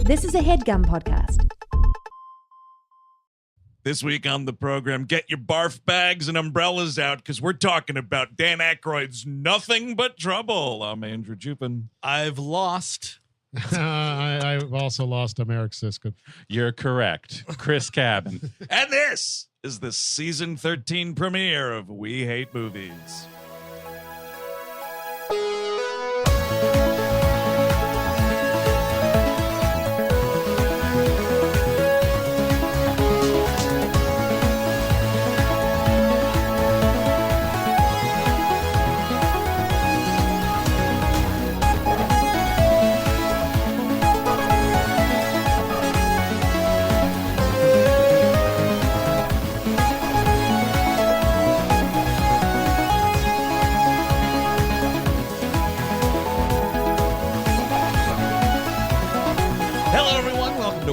This is a HeadGum podcast. This week on the program, get your barf bags and umbrellas out because we're talking about Dan Aykroyd's Nothing But Trouble. I'm Andrew Jupin. I've lost. I've also lost. I'm Eric Siska. You're correct. Chris Cabin. And this is the season 13 premiere of We Hate Movies.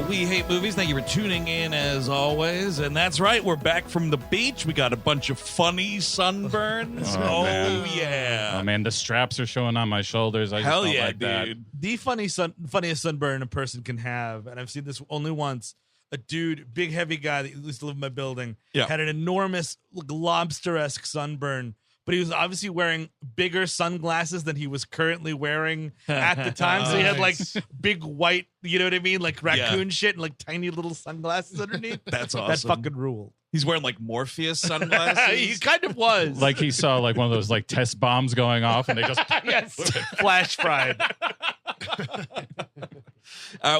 We Hate Movies. Thank you for tuning in as always. And that's right, we're back from the beach. We got a bunch of funny sunburns. Yeah. Oh, man, the straps are showing on my shoulders. I just Hell don't yeah, like dude. The funniest sunburn a person can have, and I've seen this only once. A dude, big heavy guy that used to live in my building, had an enormous lobster-esque sunburn. But he was obviously wearing bigger sunglasses than he was currently wearing at the time. So he had like big white, you know what I mean? Like raccoon shit and like tiny little sunglasses underneath. That's awesome. That fucking rule. He's wearing like Morpheus sunglasses. He kind of was. Like he saw like one of those like test bombs going off and they just yes, flash fried.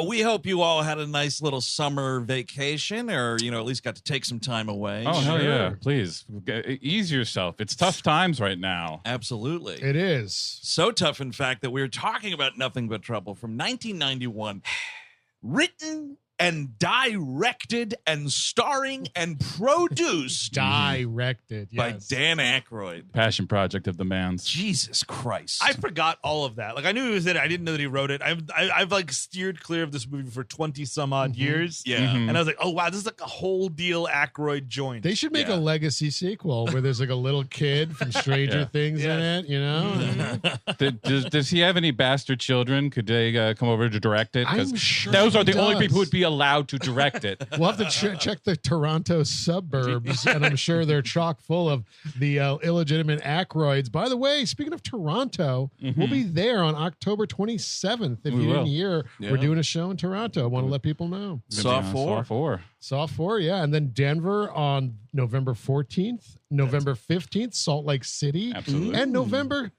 We hope you all had a nice little summer vacation or, you know, at least got to take some time away. Oh, hell yeah. Please ease yourself. It's tough times right now. Absolutely. It is. So tough, in fact, that we were talking about Nothing But Trouble from 1991. Written and directed and starring and produced Directed, by yes. Dan Aykroyd. Passion project of the man's. Jesus Christ. I forgot all of that. Like I knew he was in it. I didn't know that he wrote it. I've like steered clear of this movie for 20 some odd years. Yeah. Mhm. And I was like, oh wow, this is like a whole deal Aykroyd joint. They should make a legacy sequel where there's like a little kid from Stranger Things in it, you know? Does he have any bastard children? Could they come over to direct it? I'm sure those he are the only does. people who would be allowed to direct it. We'll have to check the Toronto suburbs, and I'm sure they're chock full of the illegitimate Aykroyds. By the way, speaking of Toronto, we'll be there on October 27th. If you didn't hear, we're doing a show in Toronto. I want to let people know. Saw 4. Saw 4, yeah. And then Denver on November 14th, November 15th, Salt Lake City, Absolutely. and November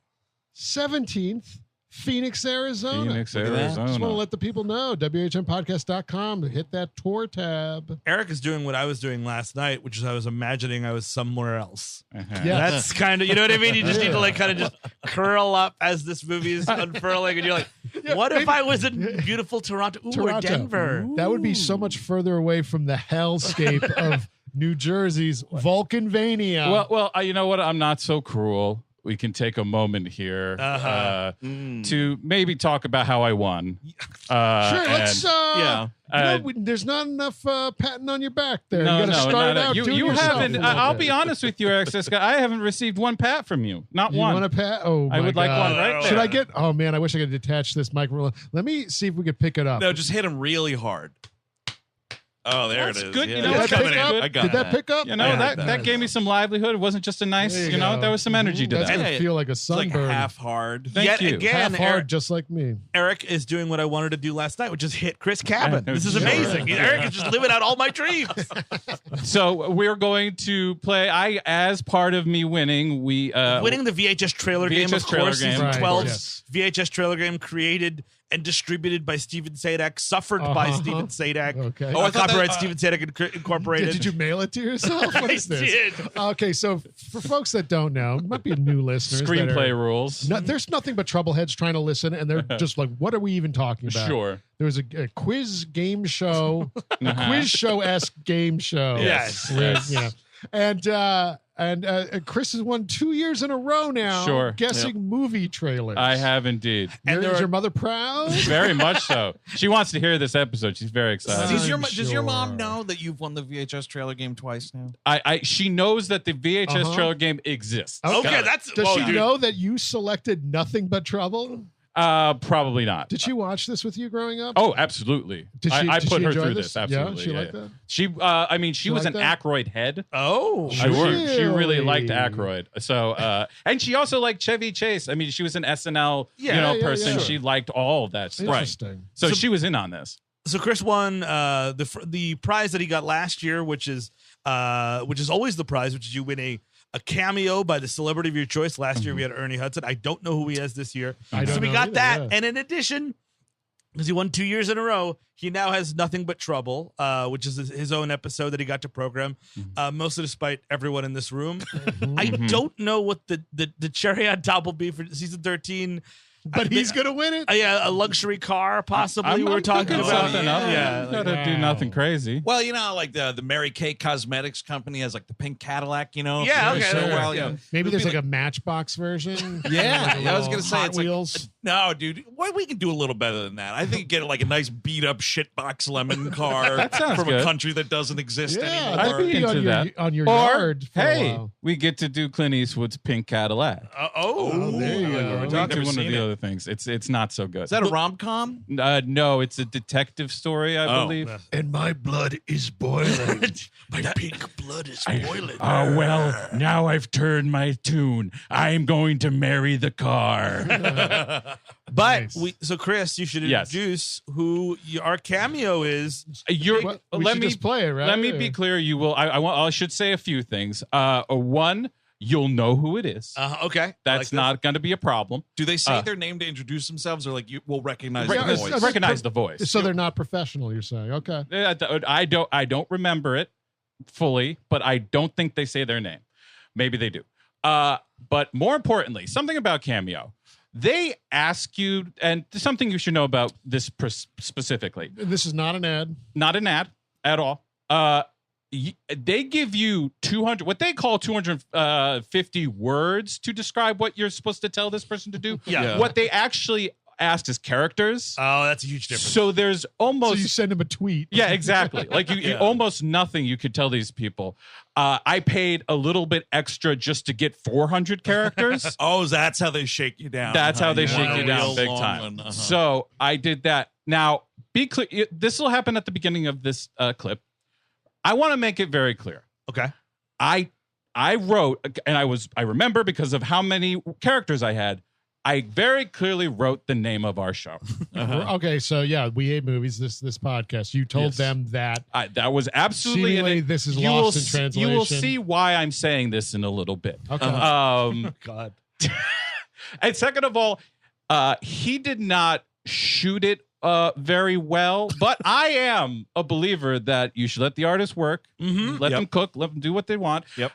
17th, Phoenix, Arizona. Phoenix, Just want to Arizona. let the people know, WHMPodcast.com, hit that tour tab. Eric is doing what I was doing last night, which is I was imagining I was somewhere else. Uh-huh. Yeah. That's kind of, you know what I mean? You just need to like kind of just curl up as this movie is unfurling and you're like, what if I was in beautiful Toronto? Ooh, or Denver. That would be so much further away from the hellscape of New Jersey's Valkenvania. Well, you know what? I'm not so cruel. We can take a moment here to maybe talk about how I won. Sure, let's. There's not enough patting on your back there. No, you got to start out. You doing yourself haven't. a little I'll bit. be honest with you, Eric Siska. I haven't received one pat from you. Not You one. want a pat? Oh, I my would like God. one right there. Should I get? Oh man, I wish I could detach this microphone. Let me see if we could pick it up. No, just hit him really hard. Oh, there That's it is. good. Yeah. You know, Did it's that coming pick in. up? I got Did that pick up? You know, that gave me some livelihood. It wasn't just a nice, There you know, go. there was some energy to That's that. gonna feel like a It's like sunburn. half hard. Thank Yet you. again, Half hard, Eric, just like me. Eric is doing what I wanted to do last night, which is hit Chris Cabin. Yeah, This is sure. amazing. Eric is just living out all my dreams. So we're going to play. As part of me winning, we Winning the VHS trailer game, of VHS trailer course, game. season Right, 12's yes. VHS trailer game created and distributed by Steven Sadak, suffered by Steven Sadak. Okay. Oh, I thought Copyright that, Steven Sadak Incorporated. Did you mail it to yourself? What is this? did. Okay, so for folks that don't know, might be new listeners. that screenplay are- rules. No, there's nothing but troubleheads trying to listen, and they're just like, "What are we even talking about?" Sure. There was a quiz game show, a quiz show-esque game show. Yes. Where, Yes. you know, and Chris has won 2 years in a row now. Sure. Guessing movie trailers. I have indeed. And there Is are- your mother proud? Very much so. She wants to hear this episode. She's very excited. Does your sure. mom know that you've won the VHS trailer game twice now? She knows that the VHS trailer game exists. Okay, that's Does whoa, she dude. know that you selected Nothing But Trouble? Probably not. Did she watch this with you growing up? Oh, absolutely. I put her through this. Absolutely. Yeah, she liked that? She was an Aykroyd head. Oh, Sure. She really liked Aykroyd. So, and she also liked Chevy Chase. I mean, she was an SNL, person. Sure. She liked all of that stuff. Interesting. So she was in on this. So Chris won the prize that he got last year, which is always the prize, which is you win a cameo by the celebrity of your choice. Last year we had Ernie Hudson. I don't know who he has this year. So we got that. Yeah. And in addition, because he won 2 years in a row, he now has Nothing But Trouble, which is his own episode that he got to program, mostly despite everyone in this room. I don't know what the cherry on top will be for season 13. But he's going to win it? Yeah, a luxury car, possibly. We're talking about something else. Gotta do nothing crazy. Well, like the Mary Kay Cosmetics company has like the pink Cadillac, Yeah, okay. So well, Maybe there's like a Matchbox version. Yeah, I was going to say Hot it's Wheels. like, no, dude, we can do a little better than that. I think get like a nice beat up shitbox lemon car That sounds from good. a country that doesn't exist anymore. I'd be into that. On your Or, yard for a hey, while. we get to do Clint Eastwood's pink Cadillac. there you go. We Never do one of seen the it. other things. It's not so good. Is that a rom-com? No, it's a detective story, I believe. And my blood is boiling. My pink blood is boiling. Oh, well, now I've turned my tune. I'm going to marry the car. But Nice. so Chris, you should introduce who our cameo is. We should just play it, right? Let me be clear. You will. I should say a few things. One, you'll know who it is. Okay. That's not going to be a problem. Do they say their name to introduce themselves, or like you will recognize Rec- the voice? recognize the voice. So they're not professional, you're saying. Okay. I don't remember it fully, but I don't think they say their name. Maybe they do. But more importantly, something about Cameo. They ask you, and something you should know about this specifically. This is not an ad. Not an ad at all. They give you 200, what they call 250 words to describe what you're supposed to tell this person to do. Yeah. What they actually asked is characters. Oh, that's a huge difference. So there's almost. So you send him a tweet. Yeah, exactly. Like you almost nothing you could tell these people. I paid a little bit extra just to get 400 characters. Oh, that's how they shake you down. That's how they You shake want a you down real big long time. one. Uh-huh. So I did that. Now, be clear. This will happen at the beginning of this clip. I want to make it very clear. Okay. I wrote, and I remember because of how many characters I had, I very clearly wrote the name of our show. Okay, so yeah, We Hate Movies, this podcast. You told them that. That was absolutely Seemingly this is you lost will in translation. You will see why I'm saying this in a little bit. Okay. God. And second of all, he did not shoot it very well, but I am a believer that you should let the artist work, let them cook, let them do what they want. Yep.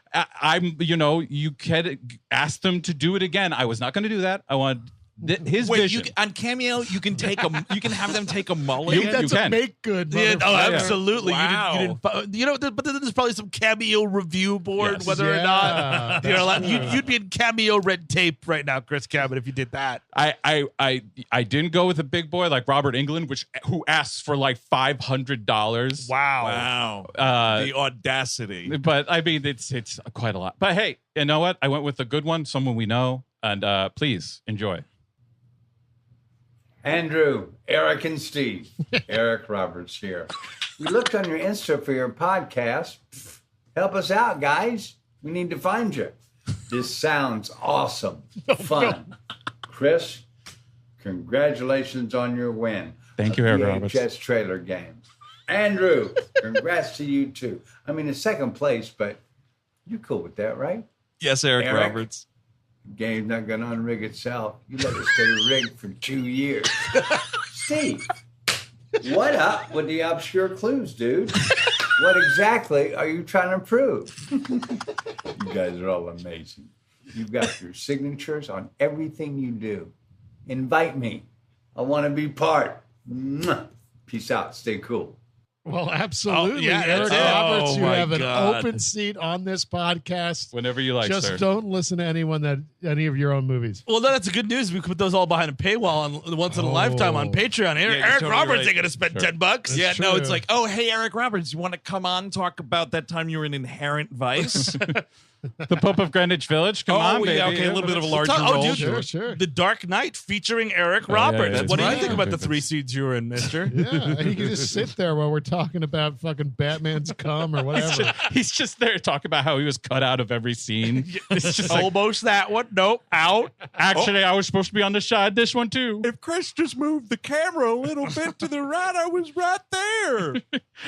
You can ask them to do it again. I was not going to do that. I want his vision. On Cameo, you can have them take a mullet. That's you a can. make good. Yeah, motherfucker. absolutely. Wow. You didn't, but then there's probably some Cameo review board, Yes. whether or Yeah. not you're allowed. You'd be in Cameo red tape right now, Chris Cabot, if you did that. I didn't go with a big boy like Robert Englund, who asks for like $500. Wow. The audacity. But I mean, it's quite a lot. But hey, you know what? I went with a good one, someone we know, and please enjoy. Andrew, Eric, and Steve. Eric Roberts here. We looked on your Insta for your podcast. Help us out, guys. We need to find you. This sounds awesome. Fun. Chris, congratulations on your win. Thank you, Eric Roberts. VHS trailer game. Andrew, congrats to you too. I mean, in second place, but you're cool with that, right? Yes, Eric Roberts. Game's not going to unrig itself. You let it stay rigged for 2 years. Steve, what up with the obscure clues, dude? What exactly are you trying to prove? You guys are all amazing. You've got your signatures on everything you do. Invite me. I want to be part. Mwah. Peace out. Stay cool. Well, absolutely. yeah, Eric that's it. Roberts, Oh, you my have an God. open seat on this podcast. Whenever you like, Just sir. don't listen to any of your own movies. Well, no, that's a good news. We can put those all behind a paywall on once in a lifetime on Patreon. you're Eric totally Roberts right. ain't gonna spend $10. That's Yeah, no, true. it's like, oh, hey, Eric Roberts, you want to come on talk about that time you were in Inherent Vice? The Pope of Greenwich Village. Come on, baby. Yeah, okay, a little bit of a larger Oh, role. dude, Sure. The Dark Knight featuring Eric Roberts. yeah, What do you right. think about the 3 scenes you were in, mister? Yeah, and he can just sit there while we're talking about fucking Batman's cum or whatever. He's just there talking about how he was cut out of every scene. It's just like, Almost that one. Nope. Out. actually, I was supposed to be on the side this one too. If Chris just moved the camera a little bit to the right, I was right there.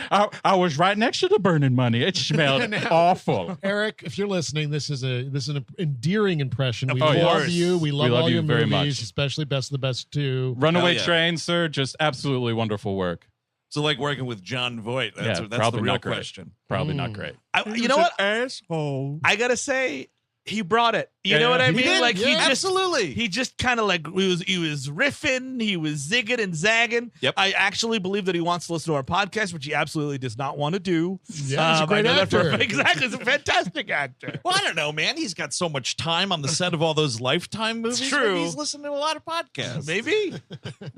I was right next to the burning money. It smelled awful. Eric, if you're listening, this is an endearing impression. We course. love you. We love all you your very movies, much. especially Best of the Best 2. Runaway Hell yeah. Train, sir. Just absolutely wonderful work. So like working with John Voight. That's Yeah, the probably real not great. question. Probably not great. You know what? Asshole. I gotta say, he brought it. You Yeah, know what yeah. I He mean? did. Like he Yeah, just absolutely. He just kind of like he was riffing, he was zigging and zagging. Yep. I actually believe that he wants to listen to our podcast, which he absolutely does not want to do. Yeah, he's a great I know that for- actor. exactly, he's a fantastic actor. Well, I don't know, man. He's got so much time on the set of all those Lifetime movies. true. Maybe he's listening to a lot of podcasts. Maybe.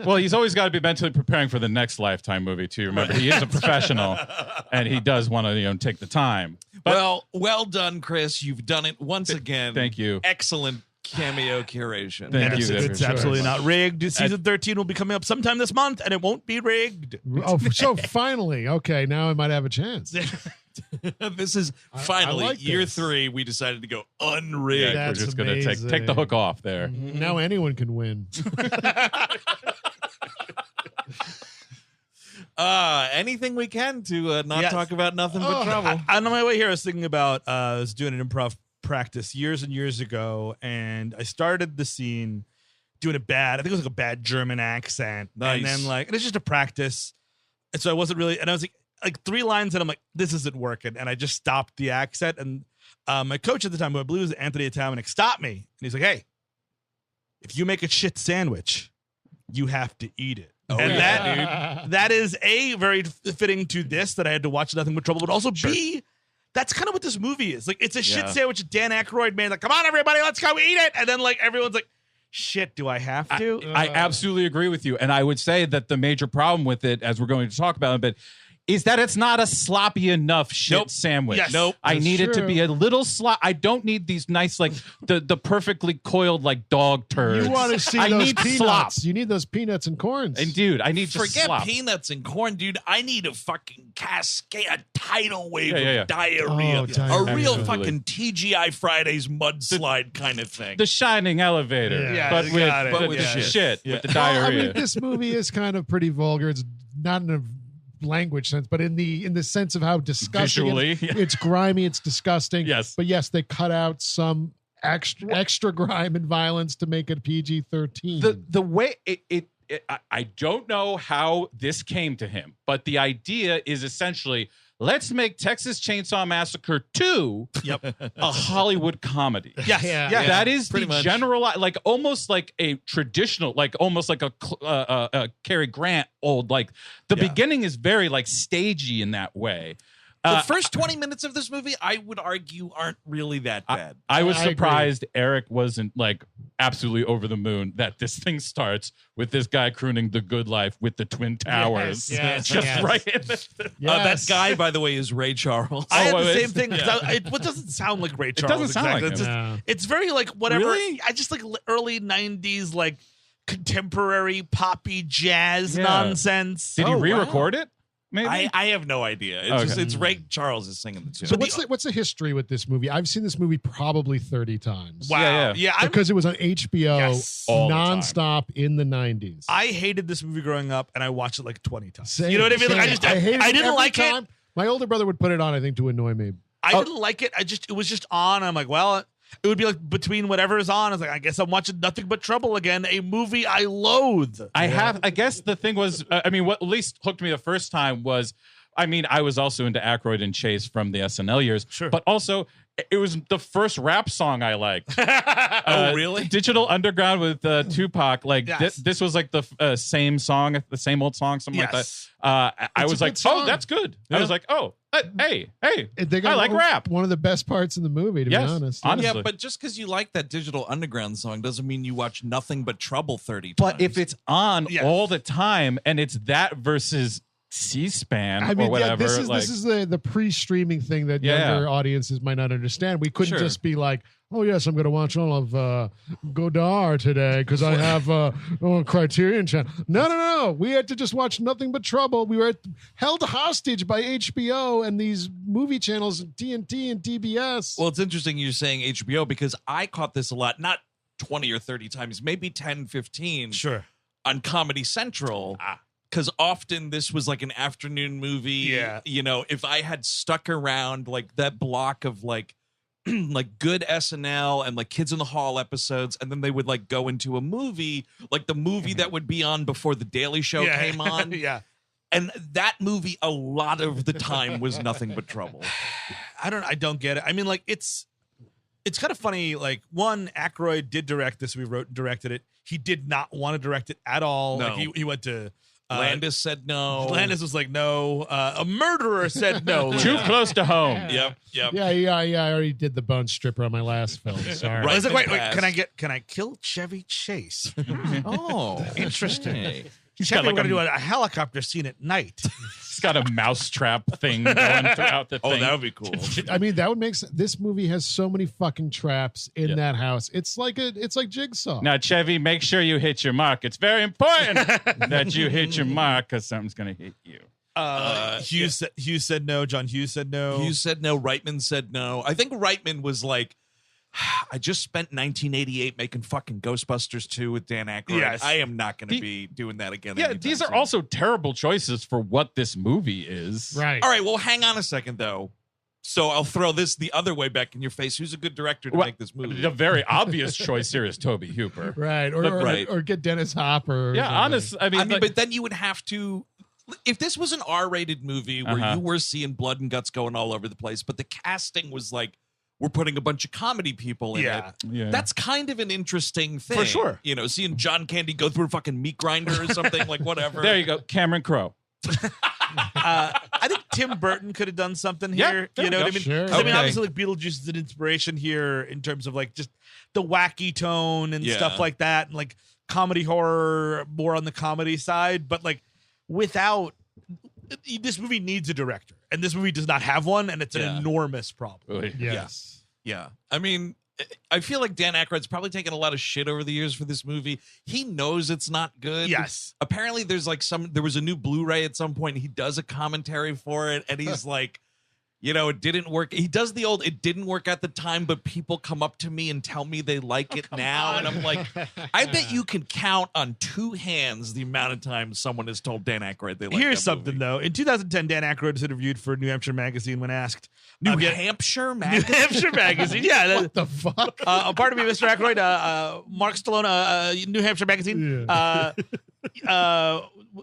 Well, he's always got to be mentally preparing for the next Lifetime movie too. Remember, he is a professional, and he does want to take the time. But Well done, Chris. You've done it once again. thank you. Excellent cameo curation. Thank And you. it's Sure. absolutely not rigged. Season 13 will be coming up sometime this month, and it won't be rigged. Oh, so finally, okay, now I might have a chance. This is finally like year this. 3. We decided to go unrigged. Yeah, we're That's just going to take the amazing. hook off there. Now anyone can win. Anything we can to not Yes. talk about nothing but trouble. On my way here, I was thinking about I was doing an improv practice years and years ago, and I started the scene doing a bad, I think it was like a bad German accent. Nice. And then and it's just a practice. And so I wasn't really, and I was like 3 lines, and I'm like, this isn't working. And I just stopped the accent. And my coach at the time, who I believe was Anthony Atamanic, stopped me. And he's like, hey, if you make a shit sandwich, you have to eat it. And that is A, very fitting to this, that I had to watch Nothing But Trouble, but also B, that's kind of what this movie is. Like, it's a shit sandwich that Dan Aykroyd made. Like, come on, everybody, let's go eat it. And then, like, everyone's like, shit, do I have to? I absolutely agree with you. And I would say that the major problem with it, as we're going to talk about in a bit, is that it's not a sloppy enough shit sandwich. Yes. Nope. I That's need it to true. be a little slop. I don't need these nice, like, the perfectly coiled, like, dog turds. You want to see I those need peanuts. slop. You need those peanuts and corns. And dude, I need just Forget slop. peanuts and corn, dude. I need a fucking cascade, a tidal wave Yeah. of diarrhea. Oh, diarrhea. A real Absolutely. fucking TGI Fridays mudslide kind of thing. The Shining elevator, Yeah. but Yeah, with, got it. with Yeah. the shit, Yeah. with the Well, I diarrhea. mean, this movie is kind of pretty vulgar. It's not in a language sense, but in the sense of how disgusting Visually, it, yeah. it's grimy, it's disgusting. Yes. But yes, they cut out some extra grime and violence to make it PG-13. the way I don't know how this came to him, but the idea is essentially, let's make Texas Chainsaw Massacre 2 a Hollywood comedy. Yes. Yeah. Yeah. That is pretty the much. general, like almost like a traditional, like almost like a Cary Grant old, like the beginning is very like stagey in that way. The first 20 minutes of this movie, I would argue, aren't really that bad. I was I agree. surprised Eric wasn't like absolutely over the moon that this thing starts with this guy crooning The Good Life with the Twin Towers. yes, Just yes. right in the That Yes. guy, by the way, is Ray Charles. I had Oh, the it same is? thing. 'Cause it doesn't sound like Ray Charles. doesn't sound like exactly. It's, him. just, it's very like whatever. Really? I just like early 90s, like contemporary poppy jazz Yeah. nonsense. Did he Oh, wow. re-record it? Maybe. I have no idea. It's Okay. just it's Ray Charles is singing the tune. So what's the history with this movie? I've seen this movie probably 30 times. Wow. Yeah. I'm- Because it was on HBO Yes. All the time. nonstop in the 90s. I hated this movie growing up, and I watched it like 20 times. Same, You know what I mean? Like, same. hated I it didn't every like it. time. My older brother would put it on, I think, to annoy me. I didn't like it. It was just on. I'm like, well, it would be like between whatever is on. I was like, I guess I'm watching Nothing But Trouble again, a movie I loathe. I guess the thing was, I mean, what at least hooked me the first time was, I mean, I was also into Aykroyd and Chase from the SNL years, Sure. but also it was the first rap song I liked. Oh, really? Digital Underground with Tupac. Like Yes. this was like the same song, the same old song, something like Yes. that. I It's was a like, good song. oh, that's good. Yeah. I was like, oh, hey, They got I like rap. one of the best parts in the movie, to Yes, be honest. honestly. Yeah, but just because you like that Digital Underground song doesn't mean you watch Nothing But Trouble 30 times. But if it's on Yes. all the time and it's that versus C-SPAN I mean, or whatever. this is the pre-streaming thing that younger audiences might not understand. We couldn't just be like, oh yes, I'm going to watch all of Godard today because I have Criterion Channel. No. We had to just watch Nothing But Trouble. We were held hostage by HBO and these movie channels, TNT and TBS. Well, it's interesting you're saying HBO because I caught this a lot, not 20 or 30 times, maybe 10, 15. Sure. On Comedy Central. Because often this was like an afternoon movie. Yeah. You know, if I had stuck around like that block of like good SNL and like Kids in the Hall episodes, and then they would like go into a movie, like the movie that would be on before The Daily Show came on. Yeah. And that movie a lot of the time was Nothing But Trouble. I don't get it. I mean, like it's kind of funny. Like, one, Aykroyd did direct this. We wrote and directed it. He did not want to direct it at all. No. Like, he went to Landis said no. Landis was like, no. A murderer said no. Too close to home. Yep. Yeah. I already did the Bone Stripper on my last film. Sorry. Right. He's like, wait, can I kill Chevy Chase? Oh, Interesting. hey. Chevy, got we're like going to do a helicopter scene at night. He's got a mousetrap thing going throughout the Oh, thing. that would be cool. I mean, that would make sense. This movie has so many fucking traps in that house. It's like Jigsaw. Now, Chevy, make sure you hit your mark. It's very important that you hit your mark because something's going to hit you. Hughes said no. John Hughes said no. Hughes said no. Reitman said no. I think Reitman was like, I just spent 1988 making fucking Ghostbusters 2 with Dan Aykroyd. Yes. I am not going to be doing that again. Yeah, anytime these are soon. also terrible choices for what this movie is. Right. All right, well, hang on a second, though. So I'll throw this the other way back in your face. Who's a good director to make this movie? The very obvious choice here is Tobe Hooper. Right. Or get Dennis Hopper. Yeah, honest. I mean, but then you would have to. If this was an R-rated movie where you were seeing blood and guts going all over the place, but the casting was like, we're putting a bunch of comedy people in it. Yeah. That's kind of an interesting thing. For sure. You know, seeing John Candy go through a fucking meat grinder or something, like whatever. There you go. Cameron Crowe. I think Tim Burton could have done something here. there You know we what I go. mean? Sure. 'Cause I mean, Okay. obviously, like Beetlejuice is an inspiration here in terms of like just the wacky tone and stuff like that, and like comedy horror more on the comedy side. But like, without this movie needs a director, and this movie does not have one, and it's an enormous problem. Yes. Yeah. I mean, I feel like Dan Aykroyd's probably taken a lot of shit over the years for this movie. He knows it's not good. Yes. Apparently there's like there was a new Blu-ray at some point. He does a commentary for it and he's like, you know, it didn't work. He does the old, it didn't work at the time, but people come up to me and tell me they like it now. And I'm like, I bet you can count on two hands the amount of times someone has told Dan Aykroyd they like Here's that something movie. though. In 2010, Dan Aykroyd was interviewed for New Hampshire Magazine when asked. New Hampshire New Magazine? Hampshire Magazine. Yeah. What the fuck? Pardon me, Mr. Aykroyd. Mark Stallone, New Hampshire Magazine.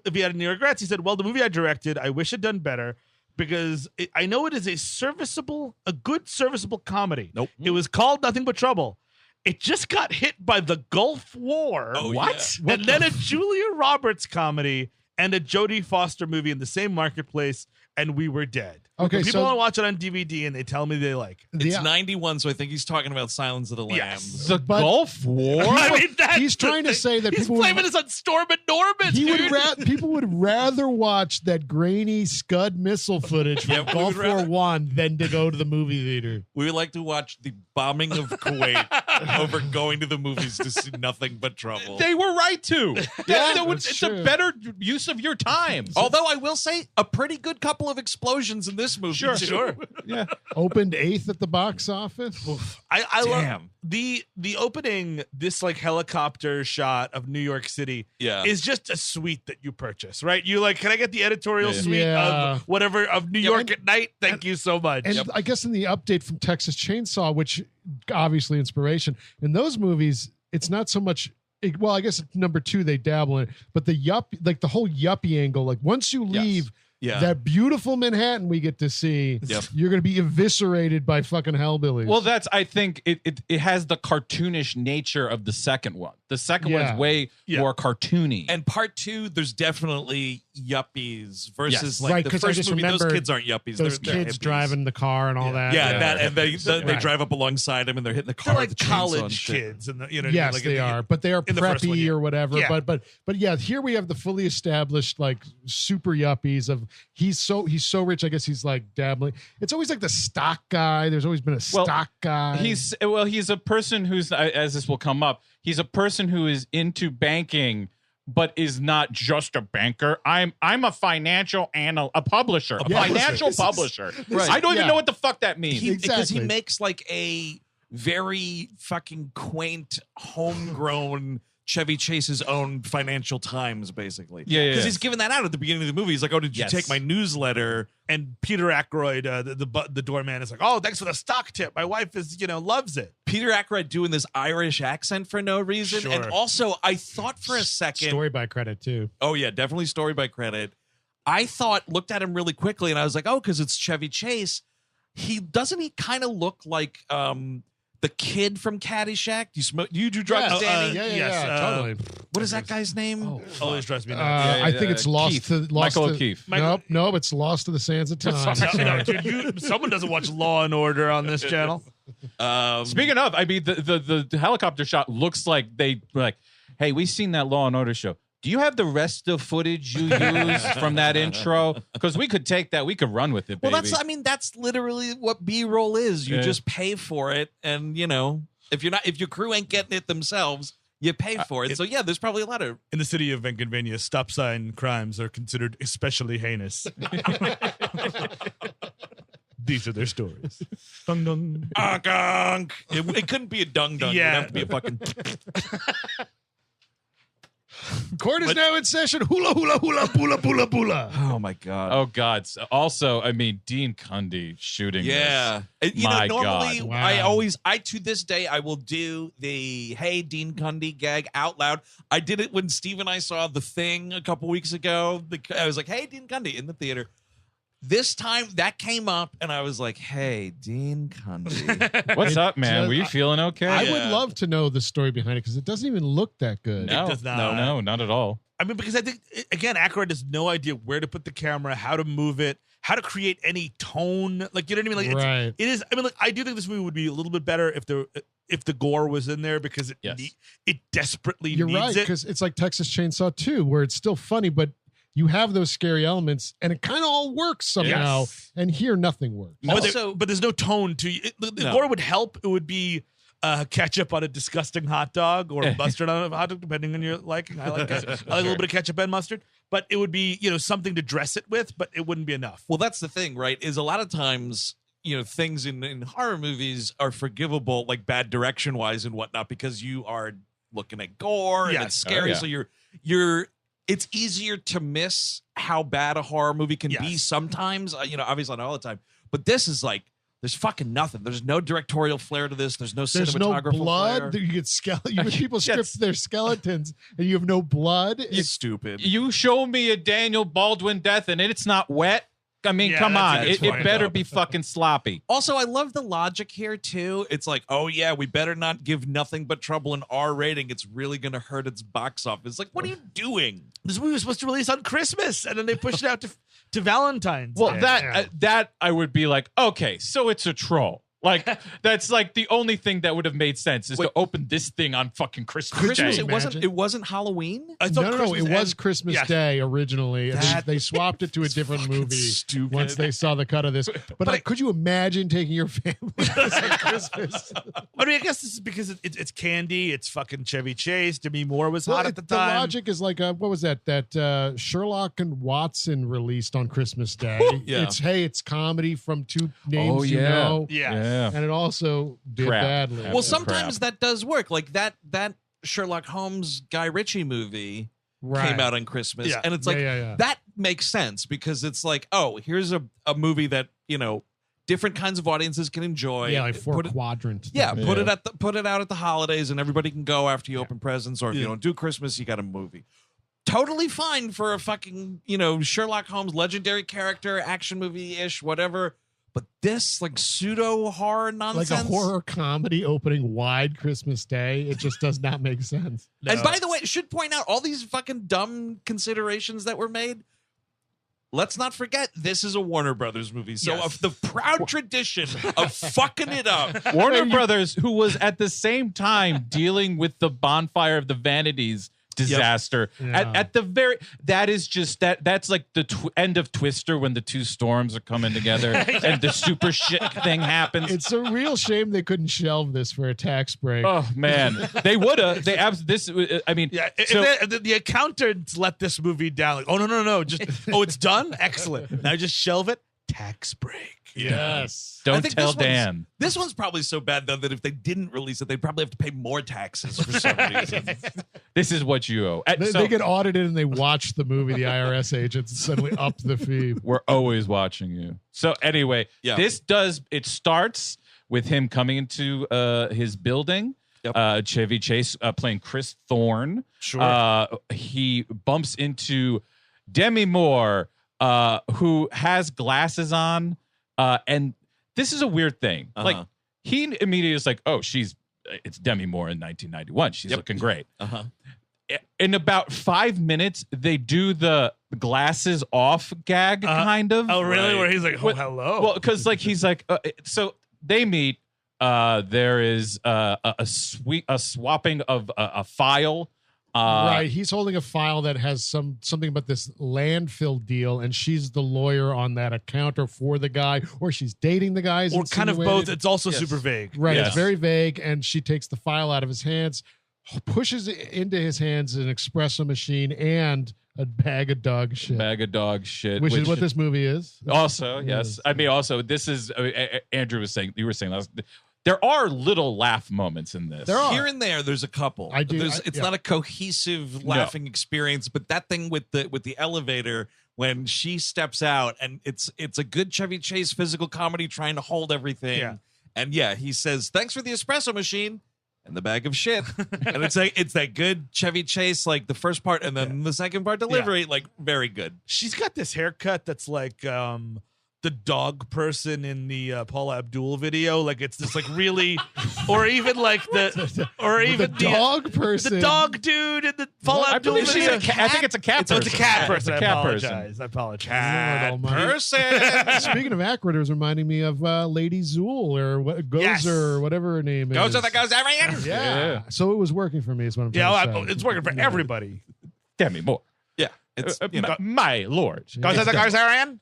If he had any regrets, he said, well, the movie I directed, I wish I'd done better because I know it is a good serviceable comedy. Nope. It was called Nothing But Trouble. It just got hit by the Gulf War. Oh, what? yeah. And then a Julia Roberts comedy and a Jodie Foster movie in the same marketplace, and we were dead. Okay, People so- want to watch it on DVD, and they tell me they like it. It's 91, so I think he's talking about Silence of the Lambs. Yes. The Gulf War? I mean, that's He's trying to say that he's people blaming would, us on Storm and Norman. he dude. would people would rather watch that grainy Scud missile footage from Yeah, we Gulf would War rather- One than to go to the movie theater. We would like to watch the bombing of Kuwait over going to the movies to see Nothing But Trouble. They were right to. that's It's true. a better use of your time. Although I will say, a pretty good couple of explosions in this movie. Sure. too. Sure. Yeah. Opened 8th at the box office. I love Damn. the opening. This like helicopter shot of New York City Yeah. is just a suite that you purchase, right? You like, can I get the editorial Yeah. suite Yeah. of whatever of New York and- at night? Thank you so much. And I guess in the update from Texas Chainsaw, which obviously inspiration in those movies, it's not so much. Well, I guess number 2 they dabble in it, but the like the whole yuppie angle. Like once you leave Yeah. that beautiful Manhattan we get to see, Yep. you're going to be eviscerated by fucking hellbillies. Well, I think it has the cartoonish nature of the second one. The second Yeah. one's way Yeah. more cartoony. And part 2, there's definitely yuppies versus Yes. like Right, the 'cause I first just movie. Those remember kids aren't yuppies. Those they're kids hippies. driving the car and all that. Yeah, Yeah. and they Right. drive up alongside him and they're hitting the car. They're like with the chainsaw and college shit. kids, and you know. Yes, like they are, but they are in the first one, preppy yeah. or whatever. Yeah. But yeah, here we have the fully established like super yuppies of he's so rich. I guess he's like dabbling. It's always like the stock guy. There's always been a stock guy. He's a person who's, as this will come up, he's a person who is into banking, but is not just a banker. I'm a financial a publisher, a Yeah, financial this is- publisher. Right. I don't even Yeah. know what the fuck that means. Because he Exactly. makes like a very fucking quaint, homegrown Chevy Chase's own Financial Times, basically. Yeah. Because he's giving that out at the beginning of the movie. He's like, "Oh, did you Yes. take my newsletter?" And Peter Aykroyd, the doorman, is like, "Oh, thanks for the stock tip. My wife is, loves it." Peter Aykroyd doing this Irish accent for no reason, Sure. and also I thought for a second, story by credit too. oh yeah, definitely story by credit. I looked at him really quickly, and I was like, "Oh, because it's Chevy Chase." He kind of look like the kid from Caddyshack? You do drugs, Danny? Yeah, totally. What is that guy's name? Always drives me nuts. I think it's lost Keith. to Michael to, O'Keefe. Nope, it's lost to the sands of time. No, dude, someone doesn't watch Law and Order on this channel. Speaking of, I mean, the helicopter shot looks like they were like, "Hey, we've seen that Law and Order show. Do you have the rest of footage you used from that intro? Because we could take that, we could run with it, baby." Well, that's literally what B-roll is. You just pay for it, and if your crew ain't getting it themselves, you pay for it. So yeah, there's probably a lot of In the city of Valkenvania, stop sign crimes are considered especially heinous. These are their stories. Dung dung. gunk. It couldn't be a dung. Yeah. It'd have to be a fucking. Court is now in session. Hula hula hula bula bula bula. Oh my god. Oh God! So also, I mean, Dean Cundy shooting. Yeah. This. And, normally God. Wow. I to this day I will do the "Hey Dean Cundy" gag out loud. I did it when Steve and I saw The Thing a couple weeks ago. I was like, "Hey Dean Cundy" in the theater. This time that came up and I was like, "Hey Dean Cundy." What's up, man? Were you feeling okay? I Yeah. would love to know the story behind it because it doesn't even look that good. no, It does not. no, not at all. I mean, because I think, again, Aykroyd has no idea where to put the camera, how to move it, how to create any tone. Like, you know what I mean? Like, Right. it is. I mean, like, I do think this movie would be a little bit better if the gore was in there because it desperately You're needs right it. because it's like Texas Chainsaw 2 where it's still funny, but you have those scary elements and it kind of all works somehow. Yes. And here nothing works. But there's no tone to it. The No. gore would help. It would be ketchup on a disgusting hot dog or mustard on a hot dog, depending on your liking. I like a little bit of ketchup and mustard, but it would be something to dress it with, but it wouldn't be enough. Well, that's the thing, right? Is a lot of times, things in horror movies are forgivable, like bad direction wise and whatnot, because you are looking at gore and Yes. it's scary. Oh, yeah. So it's easier to miss how bad a horror movie can be Yes. sometimes, obviously not all the time, but this is like, there's fucking nothing. There's no directorial flair to this. There's no There's no cinematography blood. flair. You get you people strip Yes. their skeletons and you have no blood. It's stupid. You show me a Daniel Baldwin death and it's not wet. I mean, Yeah, come on. that's It fucked better up. be fucking sloppy. Also, I love the logic here too. It's like, oh yeah, we better not give Nothing But Trouble an R rating. It's really going to hurt its box office. Like, what are you doing? This movie was supposed to release on Christmas, and then they pushed it out to Valentine's. Well, Day. that I would be like, okay, so it's a troll. Like that's like the only thing that would have made sense is to open this thing on fucking Christmas Christmas. Day. Imagine. It wasn't Halloween. I thought No, Christmas it was and- Christmas Yes. Day originally. And That they swapped it to a different fucking movie stupid. once they saw the cut of this. But could you imagine taking your family to this on Christmas? I mean, I guess this is because it's candy. It's fucking Chevy Chase. Demi Moore was hot Well, at the time. logic is like, what was that? That Sherlock and Watson released on Christmas Day. Yeah. It's comedy from two names Oh, you yeah. know. Yeah. And it also did Crap. badly. Well, Well, That's sometimes crap. that does work. Like that Sherlock Holmes Guy Ritchie movie Right. came out on Christmas, Yeah. and it's like Yeah. that makes sense because it's like, oh, here's a movie that different kinds of audiences can enjoy. Yeah, like four Put it- quadrant. Yeah, thing. put it out at the holidays, and everybody can go after you open presents, or if you don't do Christmas, you got a movie. Totally fine for a fucking Sherlock Holmes legendary character action movie ish whatever. But this like pseudo horror nonsense, Like a horror comedy opening wide Christmas Day. It just does not make sense. And by the way, I should point out all these fucking dumb considerations that were made. let's not forget, this is a Warner Brothers movie. So Yes. of the proud tradition of fucking it up. Warner Brothers, who was at the same time dealing with the Bonfire of the Vanities disaster at the very, that is just that's like the end of Twister when the two storms are coming together and the super shit thing happens. It's a real shame they couldn't shelve this for a tax break. Oh man, they would have. This. I mean, so, the accountants let this movie down. Like, oh no, just it's done. Excellent. Now just shelve it. Tax break. Yes. I don't think tell this one's- Dan. This one's probably so bad, though, that if they didn't release it, they'd probably have to pay more taxes for some reason. This is what you owe. They get audited and they watch the movie, the IRS agents suddenly up the fee. We're always watching you. So anyway, Yeah. it starts with him coming into his building. Yep. Chevy Chase playing Chris Thorne. Sure. He bumps into Demi Moore, who has glasses on. And this is a weird thing. Like, he immediately is like, oh, it's Demi Moore in 1991. She's looking great. In about 5 minutes, they do the glasses off gag, kind of. Oh, really? Right. Where he's like, oh, hello. Well, because like he's like, so they meet. There is a swapping of a file. Right, he's holding a file that has something about this landfill deal, and she's the lawyer on that account, or for the guy, or she's dating the guy. or kind of insinuated. both. It's also super vague. Right, Yes. it's very vague, and she takes the file out of his hands, pushes it into his hands an espresso machine and a bag of dog shit. Which is what this movie is. Also, yes. I mean, also, this is Andrew was saying. You were saying there are little laugh moments in this. There are. Here and there's a couple. It's not a cohesive laughing experience, but that thing with the elevator when she steps out, and it's a good Chevy Chase physical comedy trying to hold everything. Yeah. And he says, "Thanks for the espresso machine and the bag of shit." And it's that good Chevy Chase, like the first part, and then the second part delivery, like very good. She's got this haircut that's like the dog person in the Paula Abdul video. Like it's this like really, or even like the dog person. the dog dude in the Paula I Abdul believe she's video. a cat. I think it's a cat Oh, person. it's a cat person. It's a cat person. I apologize. Lord almighty. Person. Speaking of Aykroyd, it was reminding me of Lady Zool or Gozer Yes. or whatever her name is. Goes with the Gozerian. Yeah. So it was working for me is what I'm trying to say. It's working for everybody. Demi Moore. Yeah, it's My lord. Goes to the Gozerian.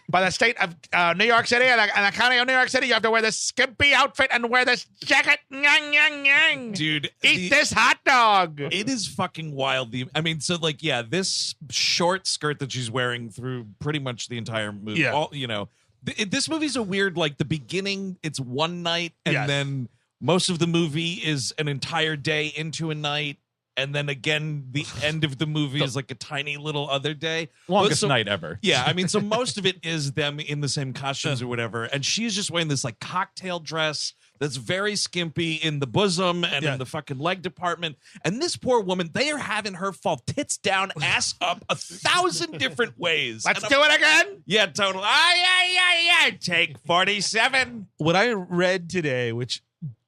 By the state of New York City and the county of New York City, you have to wear this skimpy outfit and wear this jacket. Nyang, nyang, nyang. dude. Eat this hot dog. It is fucking wild. This short skirt that she's wearing through pretty much the entire movie. Yeah. This movie's a weird, like the beginning, it's one night, and Yes. then most of the movie is an entire day into a night. And then again, the end of the movie is like a tiny little other day. Longest night ever. Yeah, I mean, so most of it is them in the same costumes or whatever. And she's just wearing this like cocktail dress that's very skimpy in the bosom and in the fucking leg department. And this poor woman, they are having her fall tits down, ass up 1,000 different ways. Let's do it again. Yeah, totally. Yeah. Take 47. What I read today, which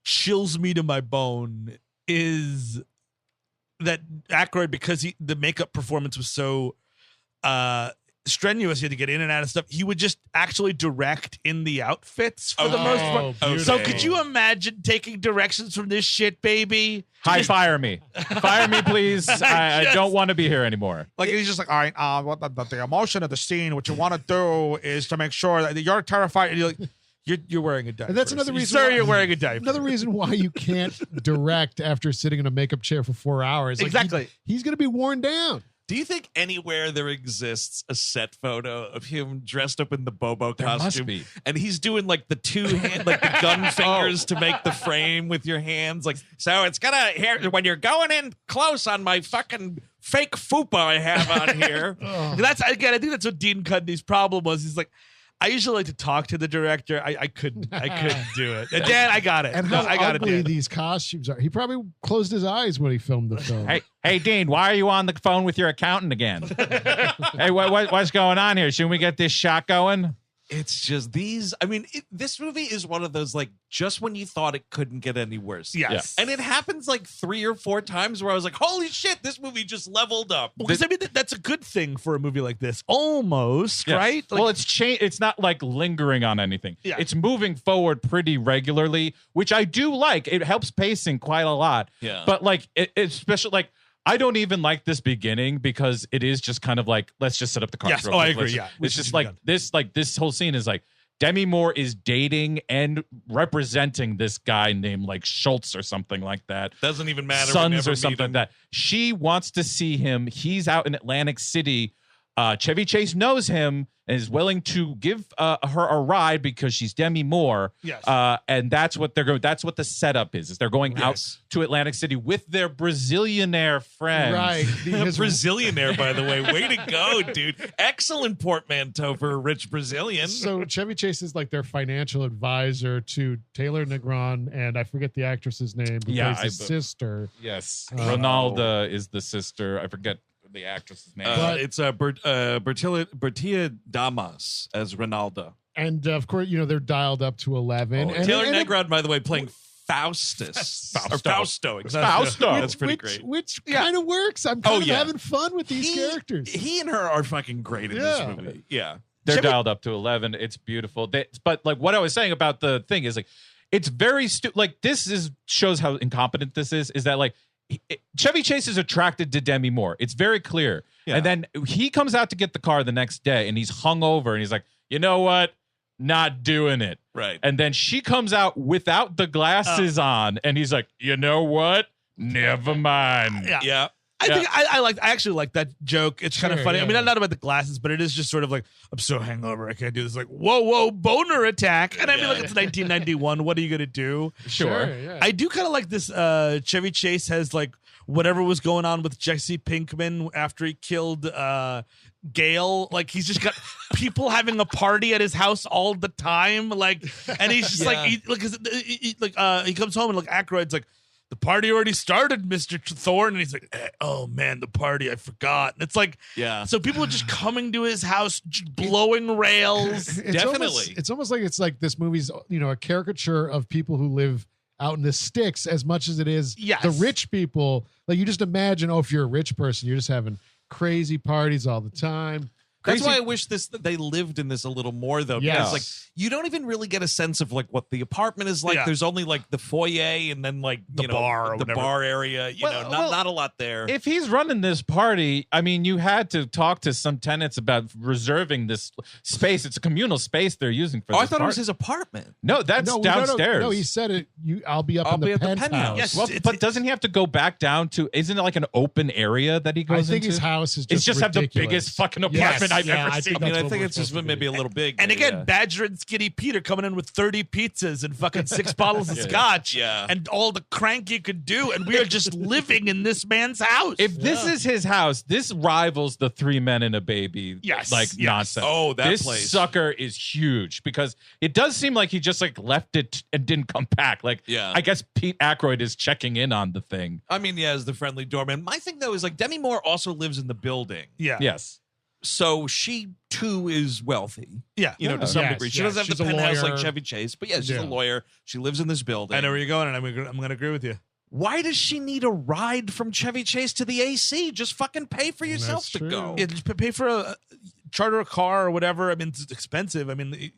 chills me to my bone, is that Aykroyd, because the makeup performance was so strenuous, he had to get in and out of stuff, he would just actually direct in the outfits for the most part. beautiful. So could you imagine taking directions from this shit, baby? Fire me. Fire me, please. I don't want to be here anymore. Like he's just like, all right, what the emotion of the scene, what you want to do is to make sure that you're terrified, and you're like, you're wearing a diaper. And that's another reason Sir, why- you're wearing a diaper. Another reason why you can't direct after sitting in a makeup chair for 4 hours. Like, Exactly. He's going to be worn down. Do you think anywhere there exists a set photo of him dressed up in the Bobo There must costume? be. And he's doing like the two hand, like the gun fingers to make the frame with your hands. Like, so it's gonna here when you're going in close on my fucking fake fupa I have on here. That's again, I think that's what Dean Cudney's problem was. He's like, I usually like to talk to the director. I couldn't do it. And Dan, I got it. And No, how I got it. ugly Dan. these costumes are. He probably closed his eyes when he filmed the film. Hey, Dean, why are you on the phone with your accountant again? Hey, what's going on here? Shouldn't we get this shot going? It's just these. I mean, this movie is one of those, like, just when you thought it couldn't get any worse. Yes. And it happens like 3 or 4 times where I was like, holy shit, this movie just leveled up. Because I mean, that's a good thing for a movie like this, almost, right? Like, well, it's not like lingering on anything. Yeah. It's moving forward pretty regularly, which I do like. It helps pacing quite a lot. Yeah. But like, it's especially like, I don't even like this beginning because it is just kind of like, let's just set up the cards. Yes. real Oh, quick. I agree. Let's- Yeah. It's just like this whole scene is like Demi Moore is dating and representing this guy named like Schultz or something like that. Doesn't even matter. We Sons never or meet something like him. that. She wants to see him. He's out in Atlantic City. Chevy Chase knows him and is willing to give her a ride because she's Demi Moore. Yes. And that's what they're going. That's what the setup is they're going out to Atlantic City with their Brazilianaire friends. Right. His Brazilianaire, by the way. Way to go, dude. Excellent portmanteau for a rich Brazilian. So Chevy Chase is like their financial advisor to Taylor Negron, and I forget the actress's name. Who plays his sister. Yes. Oh. Ronalda is the sister. I forget the actress's name. It's Bertila Damas as Ronaldo. And of course, they're dialed up to 11. and Taylor and Negron, by the way, playing Faustus. Or Fausto. Exactly. Fausto. That's pretty great. Which kind of works. I'm kind of having fun with these characters. He and her are fucking great in this movie. Yeah. They're dialed up to 11. It's beautiful. But like what I was saying about the thing is like, it's very like this shows how incompetent this is that like Chevy Chase is attracted to Demi Moore. It's very clear. Yeah. And then he comes out to get the car the next day and he's hungover and he's like, you know what? Not doing it. Right. And then she comes out without the glasses on and he's like, you know what? Never mind. Yeah. I actually like that joke. It's kind of funny. yeah. I mean, not about the glasses, but it is just sort of like, I'm so hangover, I can't do this. Like, whoa, boner attack. And I mean, like, it's 1991. What are you gonna do? Sure. Yeah. I do kind of like this. Chevy Chase has like whatever was going on with Jesse Pinkman after he killed Gail. Like he's just got people having a party at his house all the time. Like, and he's just like, he comes home and like Aykroyd's like, the party already started, Mr. Thorne. And he's like, oh man, the party, I forgot. And it's like, so people are just coming to his house, just blowing rails. Definitely. It's almost like this movie's, a caricature of people who live out in the sticks as much as it is the rich people. Like you just imagine, if you're a rich person, you're just having crazy parties all the time. That's why I wish they lived in this a little more, though. Yes. Because, like, you don't even really get a sense of, like, what the apartment is like. Yeah. There's only, like, the foyer and then, like, The bar or the whatever. bar area. Not a lot there. If he's running this party, I mean, you had to talk to some tenants about reserving this space. It's a communal space they're using for this I thought it was party. his apartment. No, that's downstairs. No, he said it. I'll be up I'll in the be at the penthouse. penthouse. Yes. Well, but doesn't he have to go back down to? Isn't it like an open area that he goes I into? think his house is just It's just have the ridiculous. biggest fucking apartment I've ever seen. I that's what think we're it's just supposed to maybe be. a little big. And there, again, yeah. Badger and Skinny Peter coming in with 30 pizzas and fucking 6 bottles of scotch. Yeah. And all the crank you could do. And we are just living in this man's house. If this is his house, this rivals the 3 Men and a Baby. Yes, like yes. nonsense. Oh, that this place. sucker is huge because it does seem like he just like left it and didn't come back. Like, Yeah. I guess Pete Aykroyd is checking in on the thing. I mean, as the friendly doorman. My thing, though, is, like, Demi Moore also lives in the building. yeah. Yes. So she, too, is wealthy. Yeah. To some Yes, degree. She yes. doesn't have She's the a penthouse lawyer. like Chevy Chase. But, yeah, she's Yeah. a lawyer. She lives in this building. I know where you're going, and I'm going to agree with you. Why does she need a ride from Chevy Chase to the AC? Just fucking pay for yourself That's to true. go. Yeah, just pay for charter a car or whatever. I mean, it's expensive. I mean,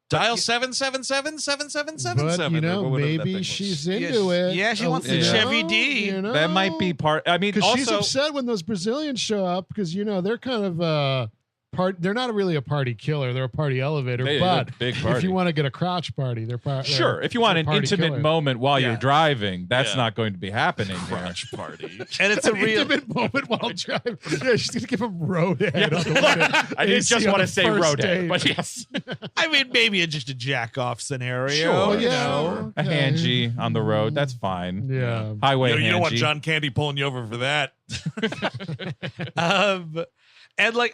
Dial 777-7777. But maybe she's into it. Yeah, she wants the You know? Chevy D. You know? That might be part. I mean, Because she's also upset when those Brazilians show up because they're kind of they're not really a party killer. They're a party elevator. They're But a big if party. you want to get a crotch party, they're sure. If you want an party intimate killer. moment while Yeah. you're driving, that's Yeah. not going to be happening here. Crotch party. And it's a real. intimate moment while driving. Yeah, she's gonna give him roadhead on the way. I didn't just want to say road roadhead, but yes, I mean, maybe it's just a jack off scenario. Sure. you Yeah. know? a hangy on the road. That's fine. Yeah. Highway You don't want hangy. John Candy pulling you over for that. And like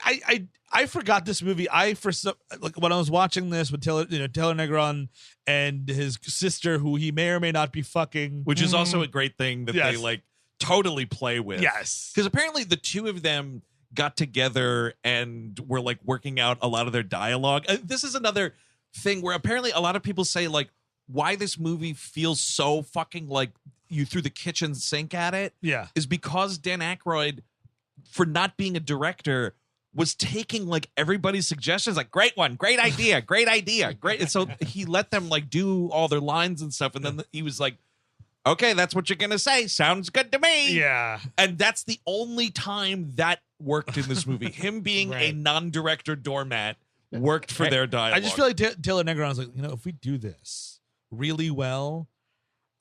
I forgot this movie. When I was watching this with Taylor Negron and his sister, who he may or may not be fucking, Which is also a great thing that Yes. they like totally play with. yes, Because apparently the two of them got together and were like working out a lot of their dialogue. This is another thing where apparently a lot of people say like why this movie feels so fucking like you threw the kitchen sink at it. Yeah. Is because Dan Aykroyd, for not being a director, was taking like everybody's suggestions, like great one, great idea, great idea, great. And so he let them like do all their lines and stuff. And then he was like, okay, that's what you're going to say. Sounds good to me. Yeah. And that's the only time that worked in this movie. Him being a non-director doormat worked for their dialogue. I just feel like Taylor Negron was like, if we do this really well,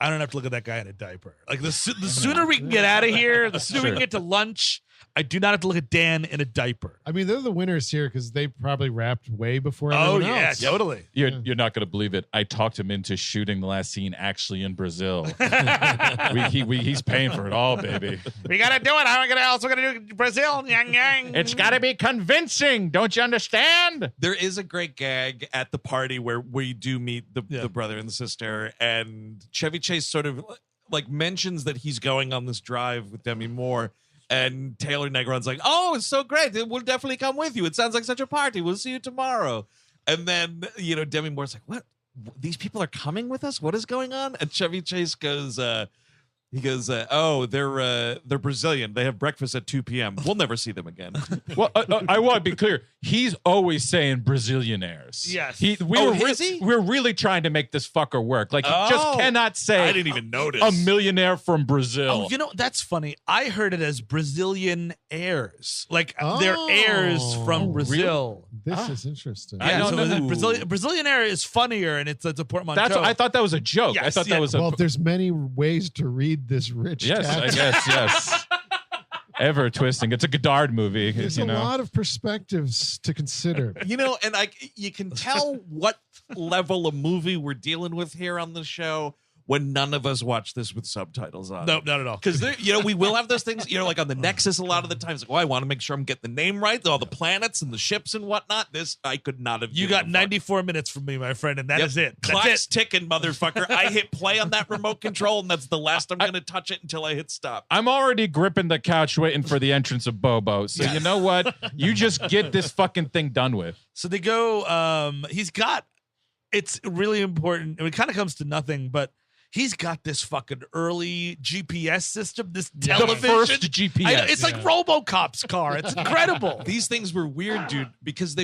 I don't have to look at that guy in a diaper. Like the sooner we can get out of here, the sooner we can get to lunch. I do not have to look at Dan in a diaper. I mean, they're the winners here because they probably wrapped way before everyone else. Totally. You're not going to believe it. I talked him into shooting the last scene actually in Brazil. He's paying for it all, baby. We got to do it. How are we also going to do Brazil? It's got to be convincing. Don't you understand? There is a great gag at the party where we do meet the brother and the sister, and Chevy Chase sort of like mentions that he's going on this drive with Demi Moore. And Taylor Negron's like, oh, it's so great. We'll definitely come with you. It sounds like such a party. We'll see you tomorrow. And then, Demi Moore's like, what? These people are coming with us? What is going on? And Chevy Chase goes, oh, they're Brazilian. They have breakfast at 2 p.m. We'll never see them again. Well, I want to be clear. He's always saying Brazilianaires. Yes. We're really trying to make this fucker work. Like, he just cannot say I didn't even notice. A millionaire from Brazil. Oh, that's funny. I heard it as Brazilian heirs. Like, they're heirs from Brazil. This is interesting. I don't know. Brazilian heir is funnier, and it's a portmanteau. I thought that was a joke. Yes, I thought that was well, there's many ways to read this rich Yes, cat. I guess, yes. Ever twisting. It's a Godard movie. There's a lot of perspectives to consider. And you can tell what level of movie we're dealing with here on the show when none of us watch this with subtitles on. No, not at all. Because we will have those things, like on the Nexus a lot of the times, like, I want to make sure I'm getting the name right, all the planets and the ships and whatnot. This I could not have. You got 94 minutes from me, my friend, and that is it. Clock's ticking, motherfucker. I hit play on that remote control, and that's the last I'm going to touch it until I hit stop. I'm already gripping the couch waiting for the entrance of Bobo. So you know what? You just get this fucking thing done with. So they go, it's really important. It kind of comes to nothing, but he's got this fucking early GPS system, this television. The first GPS. It's like RoboCop's car. It's incredible. These things were weird, dude, because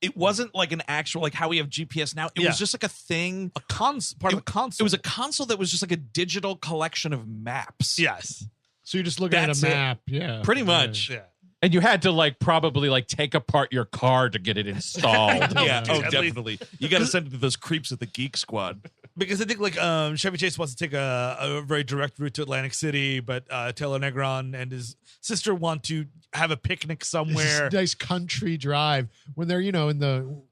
it wasn't like an actual, like how we have GPS now. It was just like a thing. Part of a console. It was a console that was just like a digital collection of maps. Yes. So you're just looking at a map. Yeah. Pretty much. Yeah. And you had to probably take apart your car to get it installed. Yeah, definitely. You got to send it to those creeps at the Geek Squad. Because I think Chevy Chase wants to take a very direct route to Atlantic City, but Taylor Negron and his sister want to have a picnic somewhere. Nice country drive when they're in the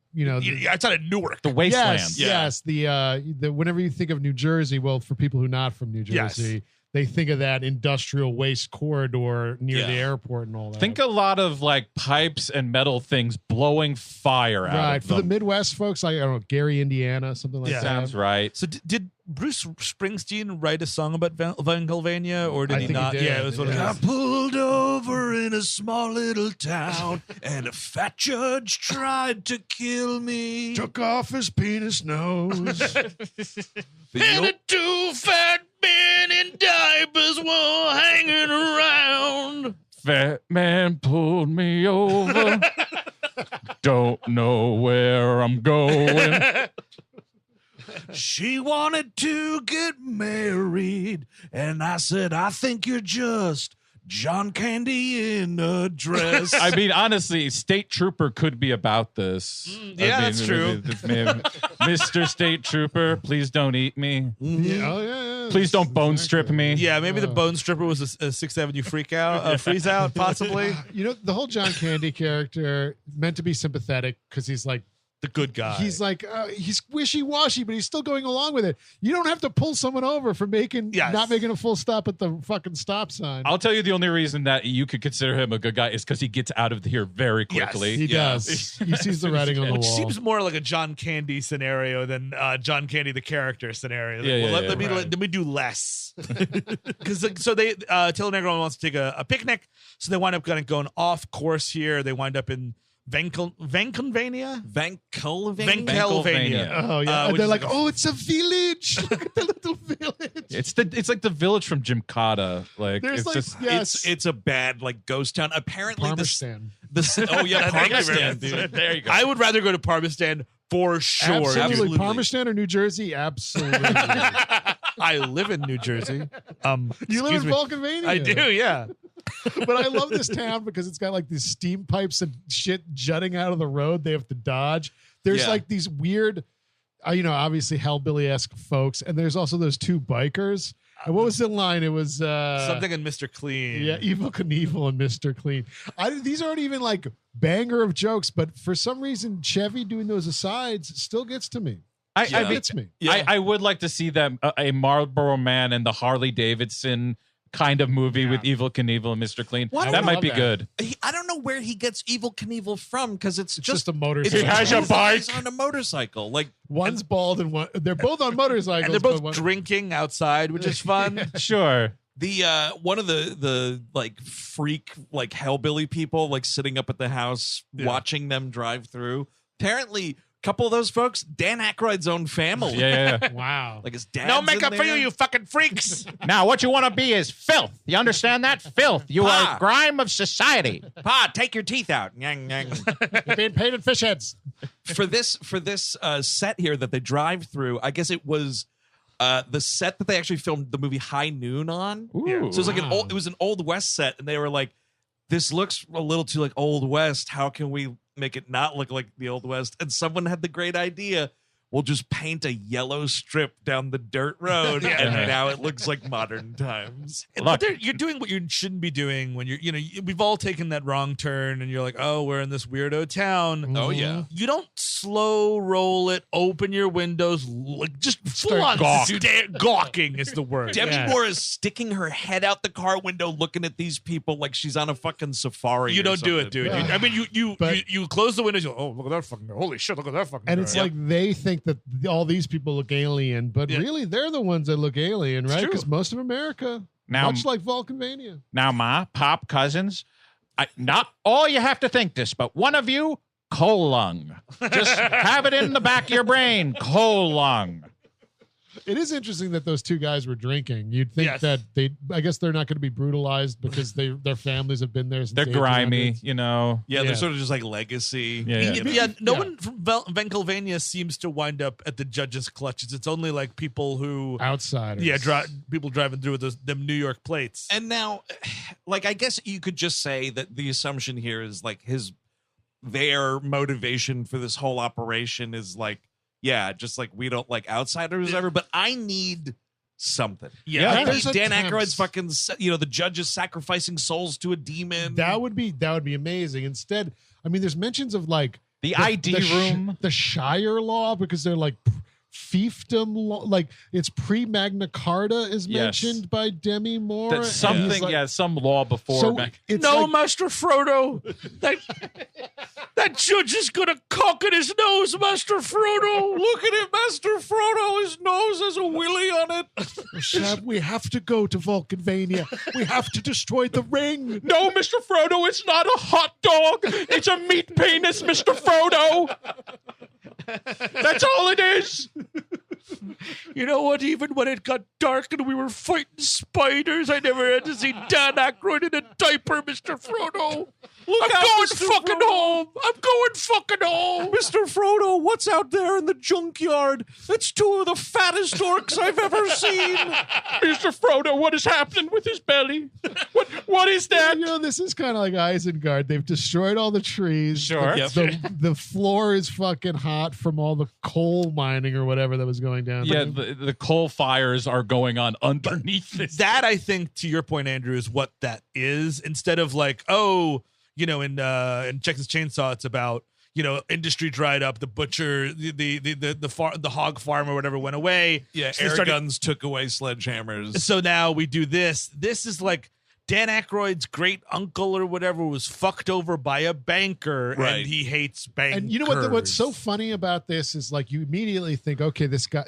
outside of Newark, the wasteland. Yes. The whenever you think of New Jersey, well, for people who are not from New Jersey. They think of that industrial waste corridor near the airport and all that. Think a lot of pipes and metal things blowing fire out. Right. Of For them. the Midwest folks, I don't know, Gary, Indiana, something like that. Sounds right. So did Bruce Springsteen write a song about Valkenvania, or did he not? He did. Yeah, it was what it I was. pulled over in a small little town, and a fat judge tried to kill me. Took off his penis nose. And the two fat men in diapers were hanging around. Fat man pulled me over. Don't know where I'm going. She wanted to get married, and I said, I think you're just John Candy in a dress. I mean, honestly, State Trooper could be about this. That's true. Mr. State Trooper, please don't eat me. Yeah. Please don't bone strip me. Yeah, maybe the Bone Stripper was a 6th Avenue freeze out, possibly. The whole John Candy character meant to be sympathetic because he's like the good guy. He's like, he's wishy-washy, but he's still going along with it. You don't have to pull someone over for not making a full stop at the fucking stop sign. I'll tell you the only reason that you could consider him a good guy is because he gets out of here very quickly. Yes, he does. He sees the writing on the Which wall. seems more like a John Candy scenario than John Candy the character scenario. Let me do less. Because so they Tilla Negron wants to take a picnic, so they wind up going off course here. They wind up in Valkenvania. Oh yeah, and they're like, "Oh, it's a village! Look at the little village." It's like the village from Gymkhana. Like There's it's like, just It's a bad like ghost town. Apparently, Parmesan. Parmesan, dude. there you go. I would rather go to Parmesan for sure. Absolutely. Parmesan or New Jersey? Absolutely. I live in New Jersey. You live in excuse me. Valkenvania. I do, yeah. But I love this town because it's got like these steam pipes and shit jutting out of the road they have to dodge. There's like these weird, obviously hellbilly-esque folks, and there's also those two bikers. And what was the line? It was something in Mr. Clean. Yeah, Evil Knievel and Mr. Clean. These aren't even like banger of jokes, but for some reason, Chevy doing those asides still gets to me. Gets me. I would like to see them a Marlboro Man and the Harley Davidson kind of movie with Evil Knievel and Mr. Clean. That might be good. I don't know where he gets Evil Knievel from because it's just a motorcycle. He has a bike. He's on a motorcycle. Like one's bald and they're both on motorcycles. And they're both drinking outside, which is fun. Sure. The one of the like freak like hellbilly people like sitting up at the house watching them drive through. Apparently, a couple of those folks, Dan Aykroyd's own family. Yeah. Wow. Like his dad. No makeup for you fucking freaks. Now, what you want to be is filth. You understand that? Filth. You are grime of society. Pa, take your teeth out. Yang, yang. You're being painted fish heads. For this set here that they drive through, I guess it was the set that they actually filmed the movie High Noon on. Ooh. So it was an Old West set, and they were like, this looks a little too like Old West. How can we make it not look like the Old West? And someone had the great idea. We'll just paint a yellow strip down the dirt road, and now it looks like modern times. But you're doing what you shouldn't be doing when we've all taken that wrong turn, and you're like, oh, we're in this weirdo town. Oh yeah. You don't slow roll it, open your windows, like just full on gawking is the word. Demi Moore is sticking her head out the car window, looking at these people like she's on a fucking safari. You don't do it, dude. Yeah. I mean, you close the windows. You go, oh, look at that fucking! Holy shit! Look at that fucking! And it's like they think that all these people look alien, but really they're the ones that look alien, right? Because most of America, much like Valkenvania. Now, Ma, Pop, cousins, not all you have to think this, but one of you, colung. Just have it in the back of your brain, colung. It is interesting that those two guys were drinking. You'd think that I guess they're not going to be brutalized because their families have been there since they're the grimy, 1800s. Yeah, they're sort of just like legacy. No one from Valkenvania seems to wind up at the judge's clutches. It's only like people who outsiders. Yeah, people driving through with them New York plates. And now, like, I guess you could just say that the assumption here is like their motivation for this whole operation is like, yeah, just like we don't like outsiders ever, but I need something. Yeah, I there's need Dan attempts. Aykroyd's fucking, the judge is sacrificing souls to a demon. That would be amazing. Instead, I mean, there's mentions of like the ID room, the Shire law, because they're like fiefdom law, like it's pre-Magna Carta is mentioned by Demi Moore. That's something, some law before. So it's like, Master Frodo, that judge is gonna cock in his nose, Master Frodo. Look at it, Master Frodo. His nose has a willy on it. we have to go to Valkenvania. We have to destroy the ring. No, Mr. Frodo, it's not a hot dog. It's a meat penis, Mr. Frodo. That's all it is. You know what? Even when it got dark and we were fighting spiders, I never had to see Dan Aykroyd in a diaper, Mr. Frodo. I'm going fucking home. Mr. Frodo, what's out there in the junkyard? That's two of the fattest orcs I've ever seen. Mr. Frodo, what is happening with his belly? What is that? This is kind of like Isengard. They've destroyed all the trees. Sure. The floor is fucking hot from all the coal mining or whatever that was going down. Yeah, the coal fires are going on underneath this. That, I think, to your point, Andrew, is what that is. Instead of like, in Texas Chainsaw, it's about, industry dried up, the butcher, the hog farm or whatever went away. Yeah, So air they started- guns took away sledgehammers. So now we do this. This is like Dan Aykroyd's great uncle or whatever was fucked over by a banker, Right. and he hates bankers. And you know what's so funny about this is like you immediately think, okay, this guy.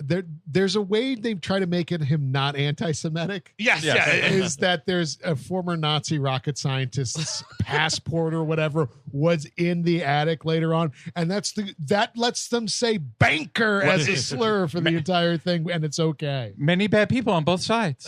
There's a way they try to make him not anti-Semitic. Yes, Yeah. yeah. Is that there's a former Nazi rocket scientist's passport or whatever was in the attic later on, and that lets them say banker as a slur for the entire thing, and it's okay. Many bad people on both sides.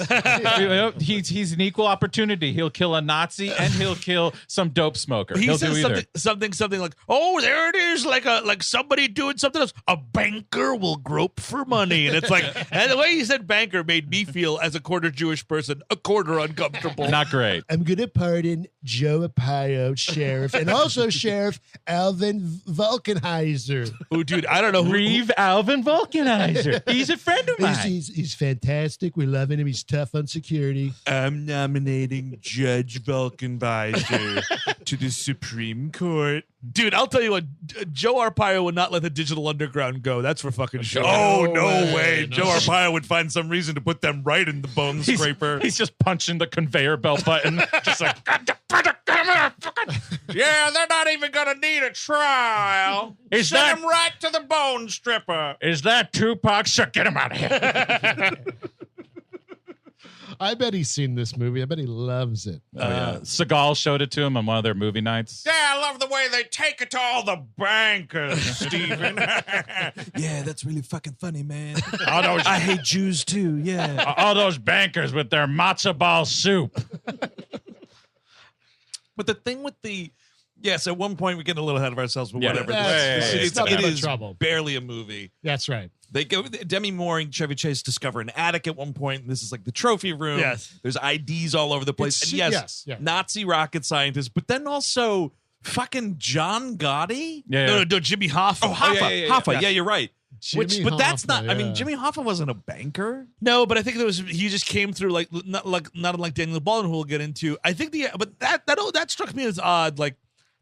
He's an equal opportunity. He'll kill a Nazi and he'll kill some dope smoker. He He'll says do either. something like, "Oh, there it is, like somebody doing something else. A banker will grope for money," and it's like, and the way he said banker made me feel, as a quarter Jewish person, a quarter uncomfortable. Not great. I'm going to pardon Joe Arpaio, sheriff, and also Sheriff Alvin Valkenheiser. Oh, dude, I don't know who. Reeve Alvin Vulcanizer. He's a friend of mine. He's fantastic. We're loving him. He's tough on security. I'm nominating Judge Valkenheiser to the Supreme Court. Dude, I'll tell you what, Joe Arpaio would not let the Digital Underground go. That's for fucking sure. Oh, no way. way. No. Joe Arpaio would find some reason to put them right in the bone scraper. He's just punching the conveyor belt button. Just like, Yeah, they're not even going to need a trial. Is Send that- them right to the bone stripper. is that Tupac? Sure, get him out of here. I bet he's seen this movie. I bet he loves it. Seagal showed it to him on one of their movie nights. Yeah, I love the way they take it to all the bankers, Stephen. Yeah, that's really fucking funny, man. All those, I hate Jews too. Yeah. all those bankers with their matzo ball soup. But the thing with yes, at one point we get a little ahead of ourselves, but Yeah. whatever. That's- It's it's not it is trouble. barely a movie. That's right. They go. Demi Moore and Chevy Chase discover an attic at one point, and this is like the trophy room. Yes. There's IDs all over the place. It's- And yes, yes, yeah. Nazi rocket scientists, but then also fucking John Gotti. Yeah. No, Jimmy Hoffa. Oh, Hoffa. yeah. Hoffa. Yeah, you're right. Jimmy But that's Hoffa, not. I mean, yeah. Jimmy Hoffa wasn't a banker. No, but I think he just came through not unlike Daniel Baldwin, who we'll get into. I think that struck me as odd. Like,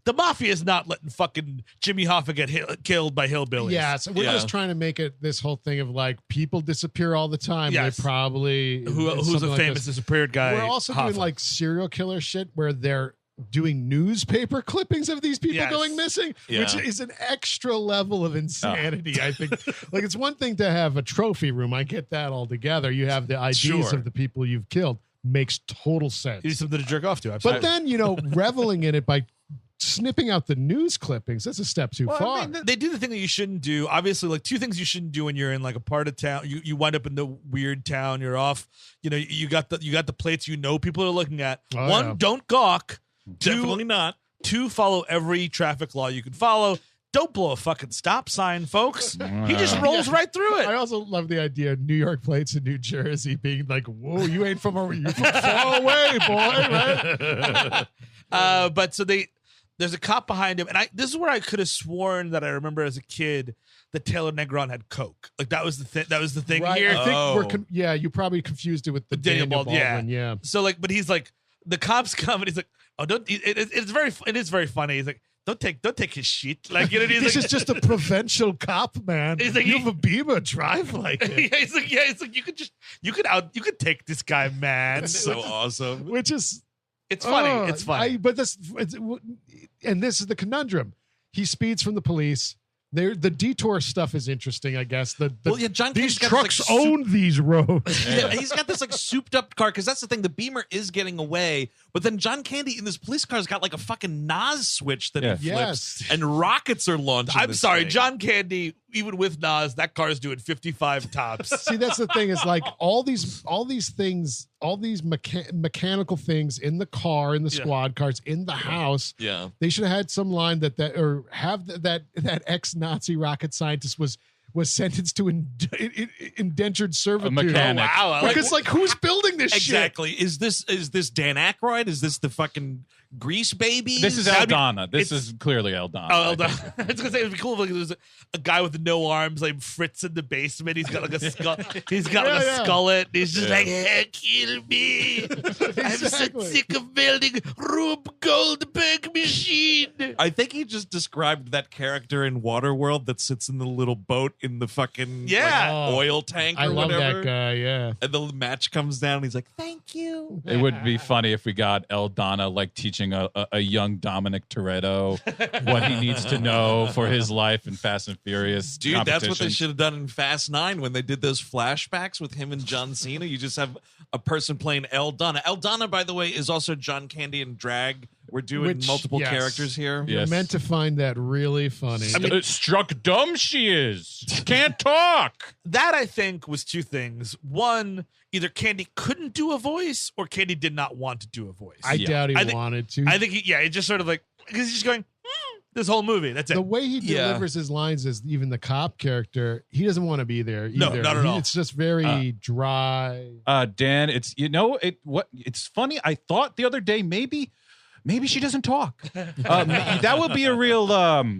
the mafia is not letting fucking Jimmy Hoffa get killed by hillbillies. Yeah, so we're Yeah. just trying to make it this whole thing of like people disappear all the time. Yes. They probably Who's something a like famous this. disappeared guy? We're also doing Hoffa. like serial killer shit where they're doing newspaper clippings of these people Yes. going missing, which Yeah. is an extra level of insanity. I think like it's one thing to have a trophy room. I get that all together. You have the IDs Sure. of the people you've killed. Makes total sense. You need something to jerk off to. But Absolutely. then, reveling in it by snipping out the news clippings, that's a step too far. They do the thing that you shouldn't do. Obviously, like two things you shouldn't do when you're in like a part of town. You wind up in the weird town. You're off. You got the plates. People are looking at. Oh, One, yeah. don't gawk. Definitely not. Two, follow every traffic law you can follow. Don't blow a fucking stop sign, folks. He just rolls right through it. I also love the idea of New York plates in New Jersey being like, whoa, you ain't from you're from far away, boy, right? But so there's a cop behind him, and this is where I could have sworn that I remember as a kid that Taylor Negron had coke. Like that was the thing. That was the thing Right. here. I think Oh. you probably confused it with the Daniel Daniel Baldwin, Baldwin. Yeah. So like, but he's like, the cops come and he's like, oh, don't. It is very funny. He's like, don't take his shit. Like, he's This like, is just a provincial cop, man. He's like, you have a Beamer, drive like it. he's like, you could take this guy, man. That's so awesome. Which is It's funny. It's funny. But this is the conundrum. He speeds from the police. The detour stuff is interesting, I guess. John These Candy's got trucks this, like, own these roads. Yeah, he's got this like souped up car because that's the thing. The Beamer is getting away, but then John Candy in this police car's got like a fucking Nas switch that he flips, Yes. and rockets are launching. I'm this sorry, thing. John Candy. Even with Nas, that car's doing 55 tops. See, that's the thing. Is like all these things, all these mechanical things in the car, in the squad cars, in the house. Yeah, They should have had some line that ex-Nazi rocket scientist was sentenced to indentured servitude. A mechanic. Oh, wow. Because like who's building this shit? exactly. Is this Dan Aykroyd? Is this the fucking Grease Babies. This is Eldana. This is clearly Eldana. Oh, Eldana. I was gonna say it'd be cool if there's a guy with no arms, like Fritz in the basement. He's got like a skull. He's got like a skullet. He's just like, hey, kill me. I'm so sick of building Rube Goldberg machine. I think he just described that character in Waterworld that sits in the little boat in the fucking oil tank or I love whatever. that guy, yeah. And the match comes down and he's like, thank you. It would be funny if we got Eldana like teaching a young Dominic Toretto what he needs to know for his life in Fast and Furious. Dude, that's what they competitions. should have done in Fast 9 when they did those flashbacks with him and John Cena. You just have a person playing Eldana. Eldana, by the way, is also John Candy in drag. We're doing multiple characters here. You're meant to find that really funny. I mean, struck dumb she is. Can't talk. That, I think, was two things. One, either Candy couldn't do a voice or Candy did not want to do a voice. I doubt he wanted to. I think, it just sort of like, because he's just going, this whole movie. That's it. The way he delivers his lines as even the cop character, he doesn't want to be there either. No, not at all. It's just very dry. Dan, it's it's funny. I thought the other day maybe she doesn't talk. That would be a real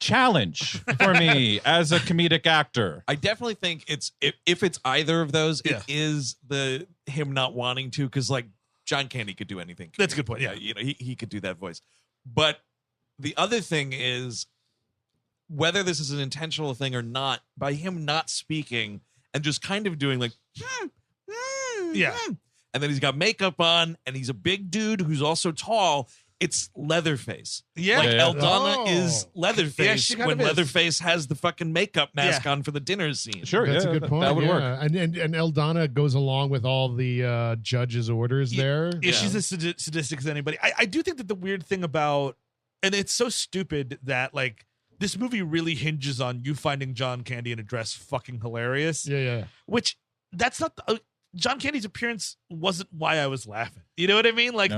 challenge for me as a comedic actor. I definitely think it's if it's either of those, it is him not wanting to, because like John Candy could do anything. That's a good point. Yeah, you know, he could do that voice. But the other thing is, whether this is an intentional thing or not, by him not speaking and just kind of doing like, and then he's got makeup on and he's a big dude who's also tall. It's Leatherface. Yeah. Like Yeah. Eldana is Leatherface she kind when of is. Leatherface has the fucking makeup mask on for the dinner scene. Sure, That's a good point. That would work. And Eldana goes along with all the judge's orders there. Yeah, she's as sadistic as anybody. I do think that the weird thing about, and it's so stupid that like this movie really hinges on you finding John Candy in a dress fucking hilarious. Yeah. Which that's not John Candy's appearance wasn't why I was laughing. You know what I mean? Like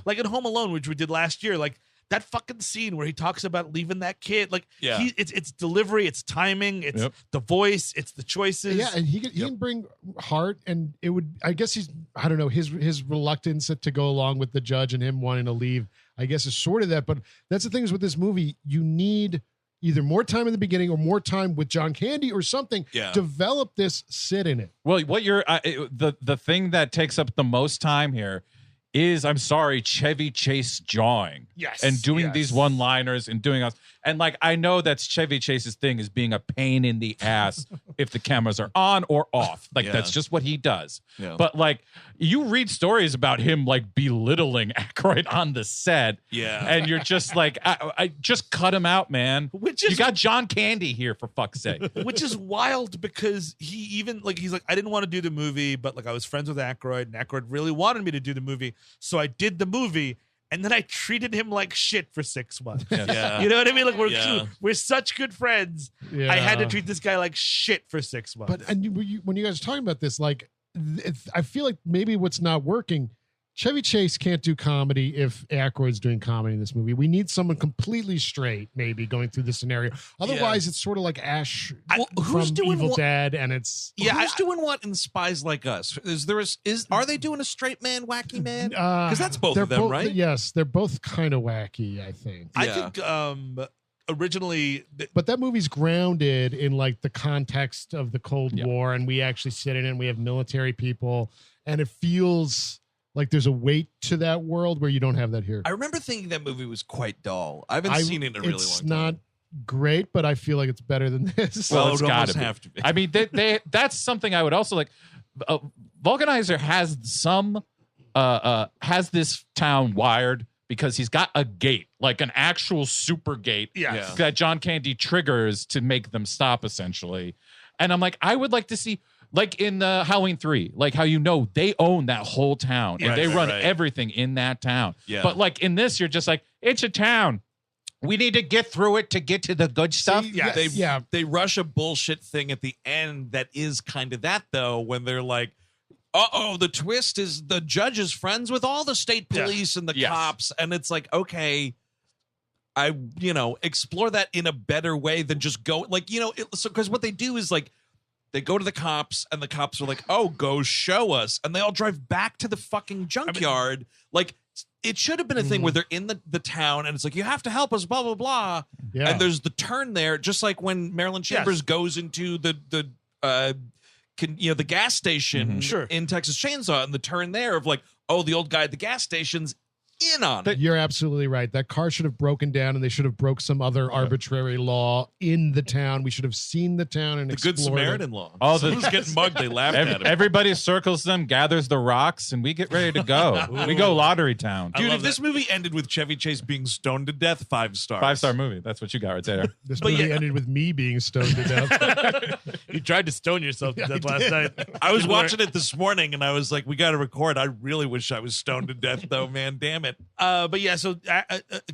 like in Home Alone, which we did last year, like that fucking scene where he talks about leaving that kid. Like it's delivery, it's timing, it's the voice, it's the choices. Yeah, and he can bring heart, and it would. I guess I don't know, his reluctance to go along with the judge and him wanting to leave, I guess, is sort of that. But that's the thing is with this movie, you need either more time in the beginning or more time with John Candy or something. Develop this, sit in it. Well, what you're the thing that takes up the most time here is, I'm sorry, Chevy Chase jawing. Yes. And doing these one-liners and doing us. And like, I know that's Chevy Chase's thing, is being a pain in the ass if the cameras are on or off. Like that's just what he does. Yeah. But like, you read stories about him like belittling Aykroyd on the set. Yeah. And you're just like, I just cut him out, man. You got John Candy here, for fuck's sake. Which is wild, because he even like, he's like, I didn't want to do the movie, but like I was friends with Aykroyd, and Aykroyd really wanted me to do the movie. So I did the movie, and then I treated him like shit for 6 months. Yeah. You know what I mean? Like we're such good friends. Yeah. I had to treat this guy like shit for 6 months. But when you guys are talking about this, like, I feel like maybe what's not working, Chevy Chase can't do comedy if Aykroyd's doing comedy in this movie. We need someone completely straight, maybe, going through the scenario. Otherwise, it's sort of like Ash from Evil Dead, and it's who's doing what in Spies Like Us? Are they doing a straight man, wacky man? Because that's both of them, right? Yes, they're both kind of wacky, I think. I think originally, but that movie's grounded in like the context of the Cold War, and we actually sit in it, and we have military people, and it feels like there's a weight to that world where you don't have that here. I remember thinking that movie was quite dull. I haven't seen it in a really long time. It's not great, but I feel like it's better than this. Well, it's got to have to be. I mean, that's something I would also like. Vulcanizer has has this town wired because he's got a gate, like an actual super gate that John Candy triggers to make them stop, essentially. And I'm like, I would like to see, like in Halloween 3, like how they own that whole town and they run everything in that town. Yeah. But like in this, you're just like, it's a town. We need to get through it to get to the good stuff. They rush a bullshit thing at the end that is kind of that, though, when they're like, the twist is the judge is friends with all the state police and the cops. And it's like, okay, explore that in a better way than just go like, because what they do is like, they go to the cops and the cops are like, oh, go show us. And they all drive back to the fucking junkyard. Like, it should have been a thing where they're in the town and it's like, you have to help us, blah, blah, blah. Yeah. And there's the turn there, just like when Marilyn Chambers goes into the gas station in Texas Chainsaw, and the turn there of like, oh, the old guy at the gas station's in on it. You're absolutely right. That car should have broken down, and they should have broke some other arbitrary law in the town. We should have seen the town and the Good Samaritan law. Oh, Someone's getting mugged. They laugh at him. Everybody circles them, gathers the rocks, and we get ready to go. We go lottery town. Dude, if this movie ended with Chevy Chase being stoned to death, 5 stars. 5-star movie. That's what you got right there. This movie ended with me being stoned to death. You tried to stone yourself to death last night. I was watching it this morning, and I was like, we got to record. I really wish I was stoned to death, though, man. Damn it. But yeah, so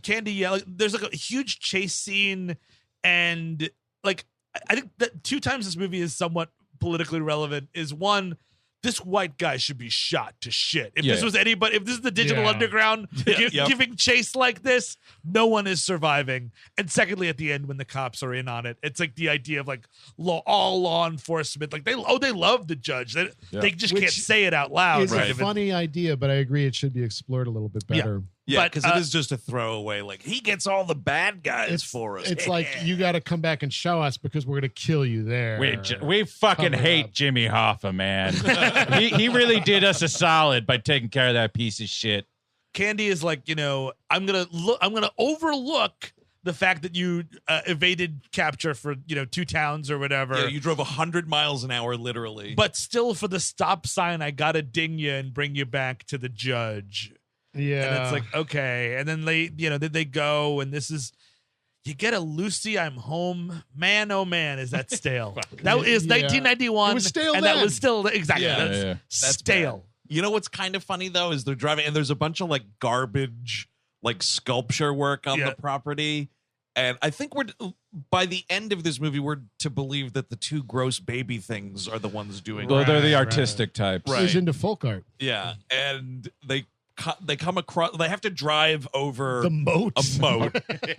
Candy, there's like a huge chase scene, and like I think that 2 times this movie is somewhat politically relevant. Is one, this white guy should be shot to shit. If this was anybody, if this is the digital underground giving chase like this, no one is surviving. And secondly, at the end, when the cops are in on it, it's like the idea of like all law enforcement, like they love the judge. They just can't say it out loud. It's a funny idea, but I agree it should be explored a little bit better. Yeah, because it is just a throwaway. Like, he gets all the bad guys for us. It's like, you got to come back and show us because we're going to kill you there. We fucking hate Jimmy Hoffa, man. he really did us a solid by taking care of that piece of shit. Candy is like, I'm gonna overlook the fact that you evaded capture for 2 towns or whatever. Yeah, you drove 100 miles an hour, literally. But still, for the stop sign, I gotta ding you and bring you back to the judge. Yeah, and it's like, okay, and then they go, and this is, you get a Lucy, I'm home. Man, oh man, is that stale? That is 1991. It was stale and then. that was still exactly Yeah. That's stale. Bad. You know what's kind of funny though is they're driving, and there's a bunch of like garbage, like sculpture work on the property, and I think by the end of this movie we're to believe that the 2 gross baby things are the ones doing. Well, they're the artistic types. Right. He's into folk art. Yeah, and they come across. They have to drive over The moat. a moat,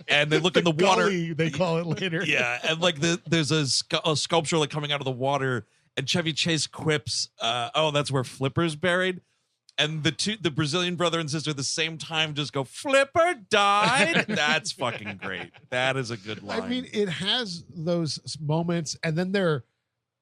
and they look in the water. Gully, they call it later. Yeah, and like there's a sculpture like coming out of the water, and Chevy Chase quips, "Oh, that's where Flipper's buried." And the Brazilian brother and sister at the same time just go, "Flipper died." That's fucking great. That is a good line. I mean, it has those moments, and then they're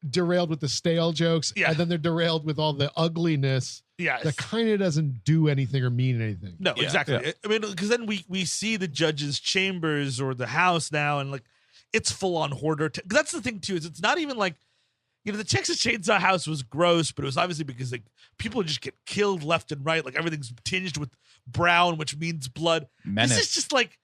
derailed with the stale jokes, and then they're derailed with all the ugliness. Yeah, that kind of doesn't do anything or mean anything. No, exactly. Yeah. I mean, because then we see the judge's chambers or the house now, and like it's full on hoarder. That's the thing too, is it's not even like, the Texas Chainsaw House was gross, but it was obviously because like people just get killed left and right. Like everything's tinged with brown, which means blood. Menace. This is just like,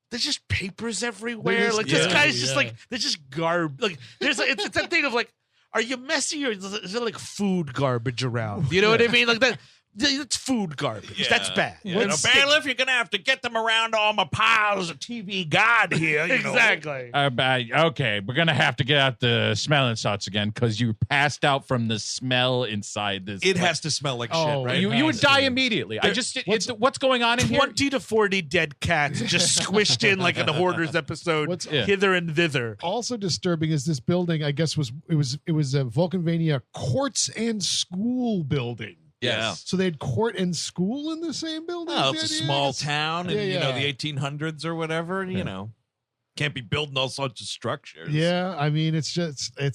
there's just papers everywhere. Like this guy's just like, there's just garbage. Like there's it's that thing of like, are you messy or is there like food garbage around? You know what I mean? Like that. It's food garbage. Yeah. That's bad. Yeah. Bailiff, you're gonna have to get them around all my piles of TV God here. Exactly. Okay, we're gonna have to get out the smelling salts again because you passed out from the smell inside this. It has to smell like shit, right? You would die immediately. What's going on in here? 20 to 40 dead cats just squished in like in the Hoarders episode, hither and thither. Also disturbing is this building. I guess was a Valkenvania courts and school building. Yeah. So they had court and school in the same building? Oh, it's a small town in, the 1800s or whatever, can't be building all sorts of structures. Yeah, I mean, it's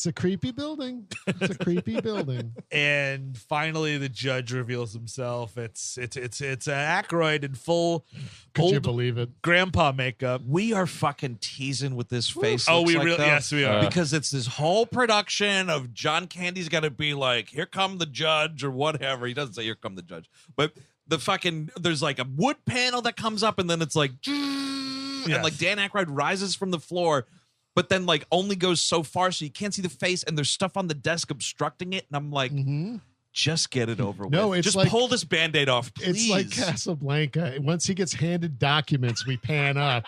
a creepy building. It's a creepy building. And finally, the judge reveals himself. It's Aykroyd in full Could you believe it? grandpa makeup. We are fucking teasing with this face. Oh, looks we like, really, though, yes, we are. because it's this whole production of John Candy's got to be like, "Here come the judge" or whatever. He doesn't say "Here come the judge," but there's like a wood panel that comes up, and then it's like. And like Dan Aykroyd rises from the floor, but then like only goes so far, so you can't see the face, and there's stuff on the desk obstructing it. And I'm like, just get it over with. No, it's just like, pull this Band-Aid off, please. It's like Casablanca. Once he gets handed documents, we pan up.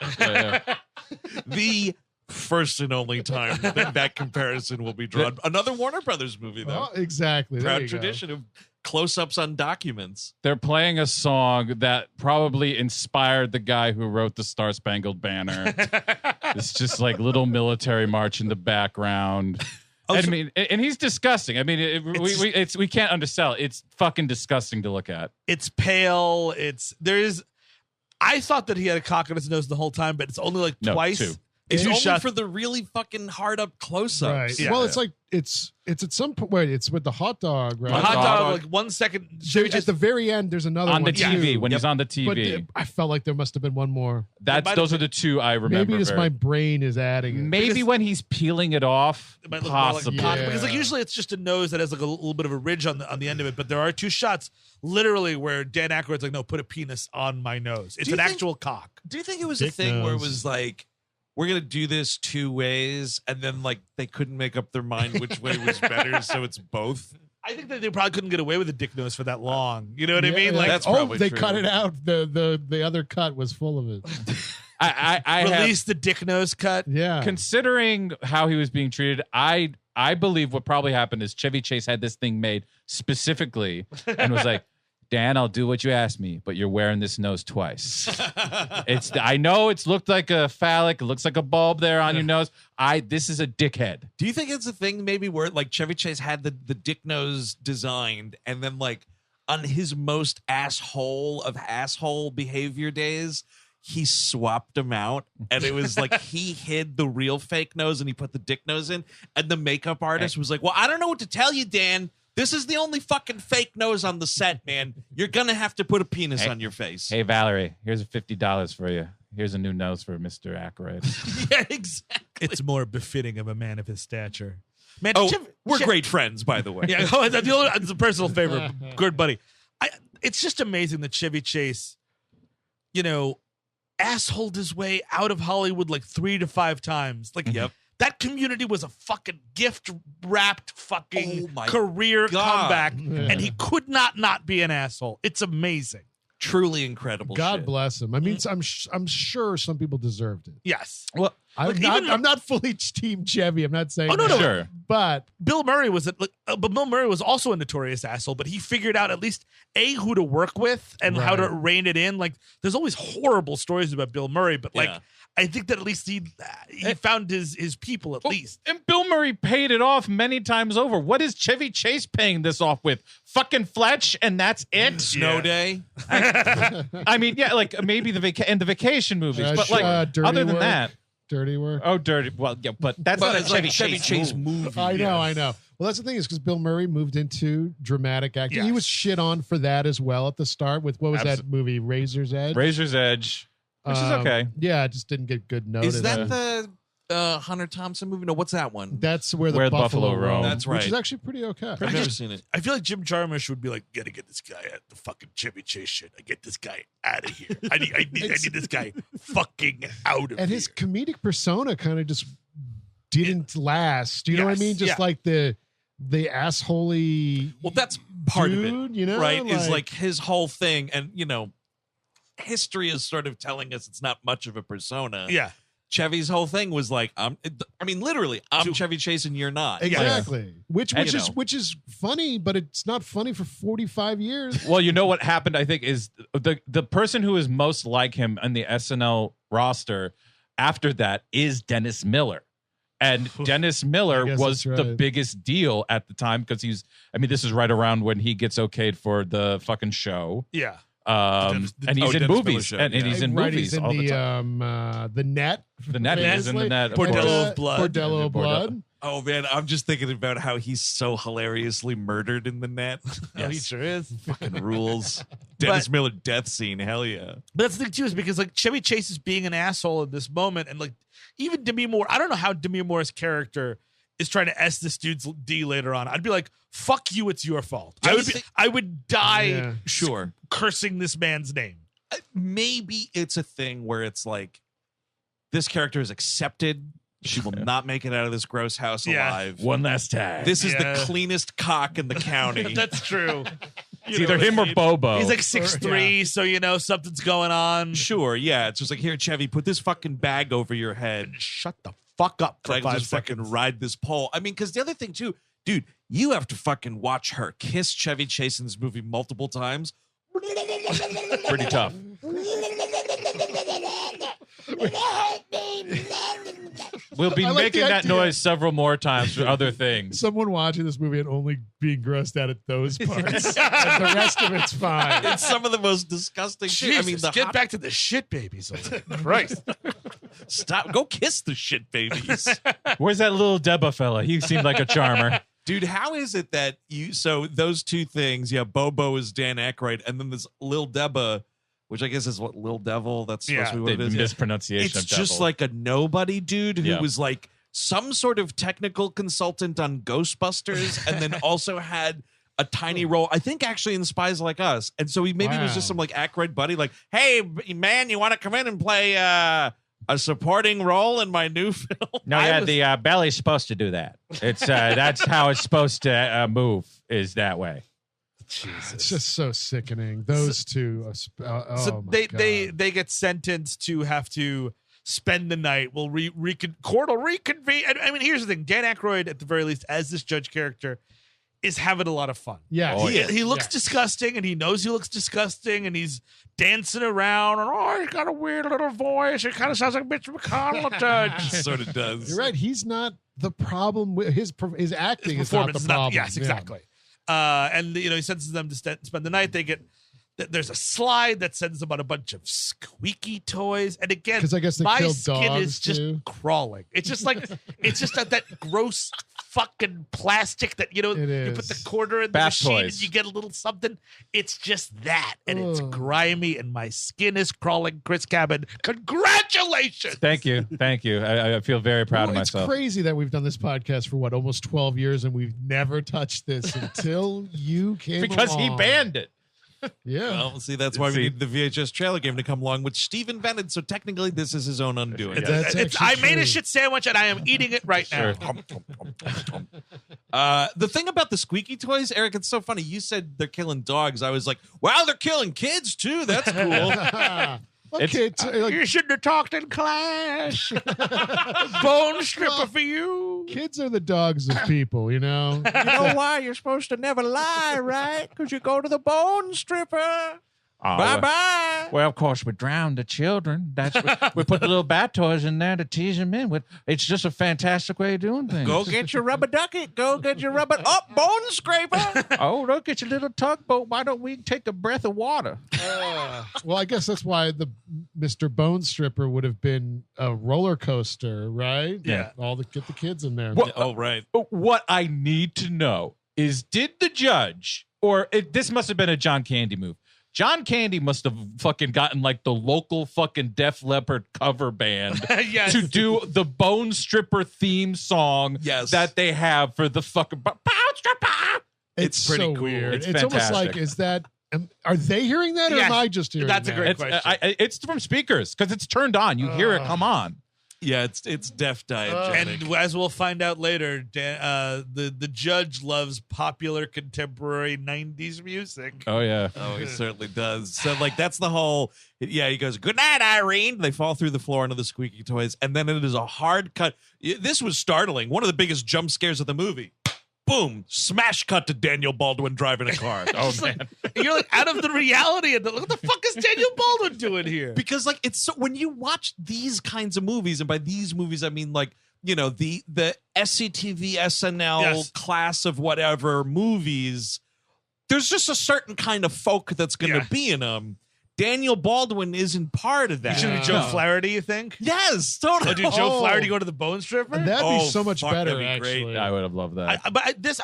The first and only time that comparison will be drawn. Another Warner Brothers movie, though. Oh, exactly. Proud tradition of close-ups on documents. They're playing a song that probably inspired the guy who wrote the Star Spangled Banner. It's just like little military march in the background. I mean, and he's disgusting. I mean, we can't undersell it. It's fucking disgusting to look at. It's pale. I thought that he had a cock on his nose the whole time, but it's only like twice. Two. It's Two only shots. for the really fucking hard up close-ups. Right. Yeah. Well, it's like it's at some point. Wait, it's with the hot dog, right? The hot dog, like 1 second. At the very end, there's another On one the TV, too. when he's on the TV. But I felt like there must have been one more. Those are the two I remember. Maybe just my brain is adding it. Maybe Because- when he's peeling it off, It might look more like possibly. a cock, Yeah. because like usually it's just a nose that has like a little bit of a ridge on the end of it, but there are two shots literally where Dan Aykroyd's like, no, put a penis on my nose. It's Do you an think- actual cock. Do you think it was a Dick thing where it nose. was like, we're going to do this two ways, and then like they couldn't make up their mind which way was better, so it's both? I think that they probably couldn't get away with a dick nose for that long. You know what I mean? Yeah, Like that's oh, probably they true. cut it out. The other cut was full of it. I have, release the dick nose cut. Yeah. considering how he was being treated, I believe what probably happened is Chevy Chase had this thing made specifically and was like, Dan, I'll do what you asked me, but you're wearing this nose twice. I know it's looked like a phallic, it looks like a bulb there on your nose. This is a dickhead. Do you think it's a thing maybe where like Chevy Chase had the dick nose designed, and then like on his most asshole behavior days, he swapped them out, and it was like he hid the real fake nose and he put the dick nose in, and the makeup artist was like, well, I don't know what to tell you, Dan. This is the only fucking fake nose on the set, man. You're gonna have to put a penis on your face. Hey, Valerie, here's $50 for you. Here's a new nose for Mr. Aykroyd. Yeah, exactly. It's more befitting of a man of his stature. Man, Oh, we're great friends, by the way. Yeah, it's a personal favorite. Good buddy. It's just amazing that Chevy Chase, assholed his way out of Hollywood like 3 to 5 times. Like, Yep. that Community was a fucking gift-wrapped fucking Oh my career God. comeback, Yeah. and he could not be an asshole. It's amazing. Truly incredible. God shit. bless him. I mean, I'm sure some people deserved it. Yes. Well, I'm not fully Team Chevy. I'm not saying. Oh, no, that. no. sure. But Bill Murray was also a notorious asshole, but he figured out at least who to work with and how to Right. rein it in. Like, there's always horrible stories about Bill Murray, but like, Yeah. I think that at least he found his people at least. And Bill Murray paid it off many times over. What is Chevy Chase paying this off with? Fucking Fletch, and that's it? Snow Yeah. Day. I mean, yeah, like maybe the vacation movies, but like Dirty other than Work. that, Dirty Work. oh, dirty. Well, yeah, but that's But not a it's like Chevy Chase movie. movie. I know. Well, that's the thing is because Bill Murray moved into dramatic acting. He was shit on for that as well at the start with what was that movie, Razor's Edge? Razor's Edge, which is okay. Yeah, it just didn't get good notice. Is that the Hunter Thompson movie? No, what's that one? That's where the Buffalo roam. That's Which right. is actually pretty okay. I've never seen it. I feel like Jim Jarmusch would be like, gotta get this guy at the fucking Chevy Chase shit. I get this guy out of here. I need this guy fucking out of And here. his comedic persona kind of just didn't last. Do you know what I Yes, mean? Just yeah. like the assholey. Well, that's part of dude, it, you know, right? Is like his whole thing, and history is sort of telling us it's not much of a persona. Yeah. Chevy's whole thing was like, literally, I'm Chevy Chase and you're not. Exactly. Which And, which is funny, but it's not funny for 45 years. Well, you know what happened, I think, is the person who is most like him on the SNL roster after that is Dennis Miller. And Dennis Miller guess was that's the right. biggest deal at the time because this is right around when he gets okayed for the fucking show. Yeah. And he's in Dennis Miller movies. show, And he's in Right, movies he's in all the time. the net. The net, he is in the net. of Bordello course. of Blood. Bordello of Blood. Oh man, I'm just thinking about how he's so hilariously murdered in the net. Oh, he sure is. Fucking rules. Dennis Miller death scene. Hell yeah. But that's the thing too, is because like Chevy Chase is being an asshole in this moment, and like even Demi Moore, I don't know how Demi Moore's character is trying to S this dude's D later on. I'd be like, fuck you, it's your fault. I would die Yeah. Sure. cursing this man's name. Maybe it's a thing where it's like this character is accepted. She will not make it out of this gross house Yeah. alive. One last time. This is Yeah. the cleanest cock in the county. That's true. it's either him or Bobo. He's like 6'3", so something's going on. Sure, yeah. It's just like, here, Chevy, put this fucking bag over your head. Shut the fuck up So for I can 5 just seconds. fucking ride this pole. I mean, because the other thing too, dude, you have to fucking watch her kiss Chevy Chase in this movie multiple times. pretty tough. We'll be I like making the that idea. noise several more times for other things. Someone watching this movie and only being grossed out at those parts. And the rest of it's fine. It's some of the most disgusting shit. I mean, the get back to the shit babies. Christ. Stop. Go kiss the shit babies. Where's that little Deba fella? He seemed like a charmer. Dude, how is it that so those two things, Bobo is Dan Aykroyd, and then this Lil Deba, which I guess is what, Lil Devil? That's supposed to be what it is. Mispronunciation It's of just devil. like a nobody dude who Yeah. was like some sort of technical consultant on Ghostbusters and then also had a tiny role, I think actually in Spies Like Us. And so he maybe was just some like Aykroyd buddy, like, hey, man, you want to come in and play a supporting role in my new film? No, the belly's supposed to do that. It's that's how it's supposed to move, is that way. Jesus. It's just so sickening. Those two. So my they God. get sentenced to have to spend the night. Court will reconvene. I mean, here's the thing: Dan Aykroyd, at the very least, as this judge character, is having a lot of fun. Yeah, He looks disgusting, and he knows he looks disgusting, and he's dancing around, and he's got a weird little voice. It kind of sounds like Mitch McConnell, Judge. Sort of does. You're right. He's not the problem. With his acting is not the Performance problem. yes, Yeah. exactly. And he sentences them to spend the night. They get there's a slide that sends them on a bunch of squeaky toys, and again, 'Cause I guess they my killed skin dogs, is just too. crawling. It's just like that gross fucking plastic that you put the quarter in the Bath machine toys. and you get a little something. It's just that, and it's Ugh. grimy, and my skin is crawling. Chris Cabin, congratulations! Thank you. I feel very proud of It's myself. crazy that we've done this podcast for almost 12 years and we've never touched this until you came Because he along. banned it. Yeah. Well, see, that's why we need the VHS trailer game to come along, which Steve invented. So technically, this is his own undoing. That's I actually made true. a shit sandwich and I am eating it right now. The thing about the squeaky toys, Eric, it's so funny. You said they're killing dogs. I was like, wow, they're killing kids too. That's cool. Okay, You shouldn't have talked in class. Bone stripper for you. kids are the dogs of people, you know? You know why you're supposed to never lie, right? Because you go to the bone stripper. Bye-bye. Well, of course, we drown the children. We put the little bat toys in there to tease them in. It's just a fantastic way of doing things. Go get your rubber ducky. Go get your rubber bone scraper. Oh, look, it's a little tugboat. Why don't we take a breath of water? Well, I guess that's why the Mr. Bone Stripper would have been a roller coaster, right? Yeah. Get the kids in there. Well, Oh, right. What I need to know is, did the judge, this must have been a John Candy move. John Candy must have fucking gotten like the local fucking Def Leppard cover band Yes. to do the Bone Stripper theme song Yes. that they have for the fucking Bone Stripper. It's pretty so cool. weird. It's It's almost fantastic. like, is that, are they hearing that or Yes. am I just hearing That's a that? great It's, question. it's from speakers because it's turned on. You hear it come on. Yeah, it's deaf diegetic. And as we'll find out later, the judge loves popular contemporary 90s music. Oh, yeah. Oh, he certainly does. So, like, that's the whole. Yeah, he goes, "Good night, Irene." They fall through the floor into the squeaky toys, and then it is a hard cut. This was startling. One of the biggest jump scares of the movie. Boom! Smash cut to Daniel Baldwin driving a car. Oh, man. You're like out of the reality of what the fuck is Daniel Baldwin doing here? Because like it's so, when you watch these kinds of movies, and by these movies I mean like the SCTV SNL Yes. class of whatever movies, there's just a certain kind of folk that's going to Yeah. be in them. Daniel Baldwin isn't part of that. You should be Joe No. Flaherty, you think? Yes, totally. Oh, dude, Joe Flaherty go to the Bone Stripper? And that'd Oh, be so much fuck, better, that'd be great. actually. I would have loved that. I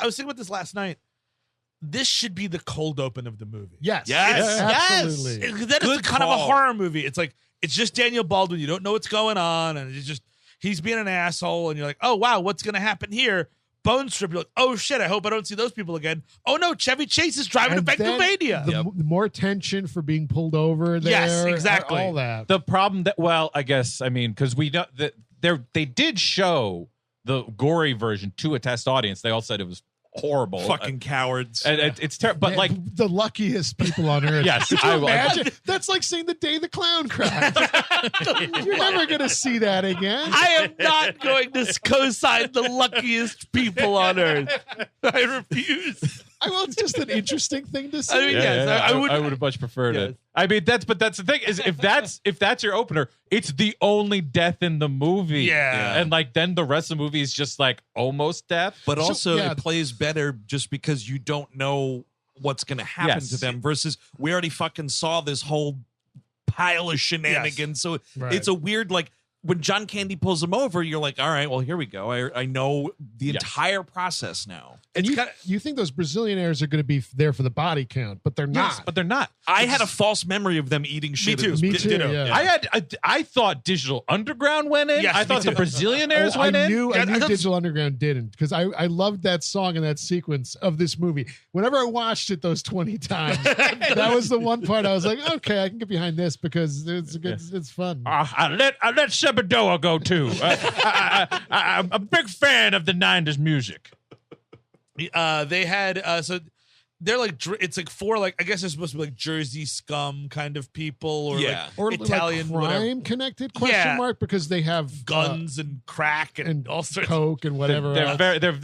was thinking about this last night. This should be the cold open of the movie. Yes. Yes. Absolutely. Then Good it's kind of a call. horror movie. It's like it's just Daniel Baldwin. You don't know what's going on, and it's just he's being an asshole, and you're like, oh wow, what's gonna happen here? Bone Strip. You're like, oh shit, I hope I don't see those people again. Oh no, Chevy Chase is driving And to then Valkenvania. The more tension for being pulled over there. Yes, exactly. All that. The problem I guess, because we know that they did show the gory version to a test audience. They all said it was horrible. Fucking cowards. And it's terrible. But Man, like, the luckiest people on earth. Yes, Could you I will. imagine? That's like seeing the day the clown cried. You're never going to see that again. I am not going to co-sign the luckiest people on earth. I refuse. Well, it's just an interesting thing to see. I mean, yes, I would- would have much preferred it. I mean, that's the thing is if that's your opener, it's the only death in the movie. Yeah. And like then the rest of the movie is just like almost death. But also yeah. it plays better just because you don't know what's going to happen Yes. to them versus we already fucking saw this whole pile of shenanigans. So Right. it's a weird, like, when John Candy pulls him over, you're like, all right, well, here we go. I know the entire process now. And you think those Brazilianaires are going to be there for the body count, but they're not. But they're not. I had a false memory of them eating shit. too. Me too. Ditto. Yeah. I thought Digital Underground went in. Yes, I me thought the too. Brazilianaires Oh, went I in. knew I thought- Digital Underground didn't because I loved that song and that sequence of this movie. Whenever I watched it those 20 times, that was the one part I was like, okay, I can get behind this because it's fun. I let Shebadoa go too. I'm a big fan of the 90s music. They had so they're like it's like four like I guess they're supposed to be like Jersey scum kind of people or Yeah. Or Italian like crime whatever. connected Yeah. mark because they have guns and crack and all sorts. coke and whatever. They're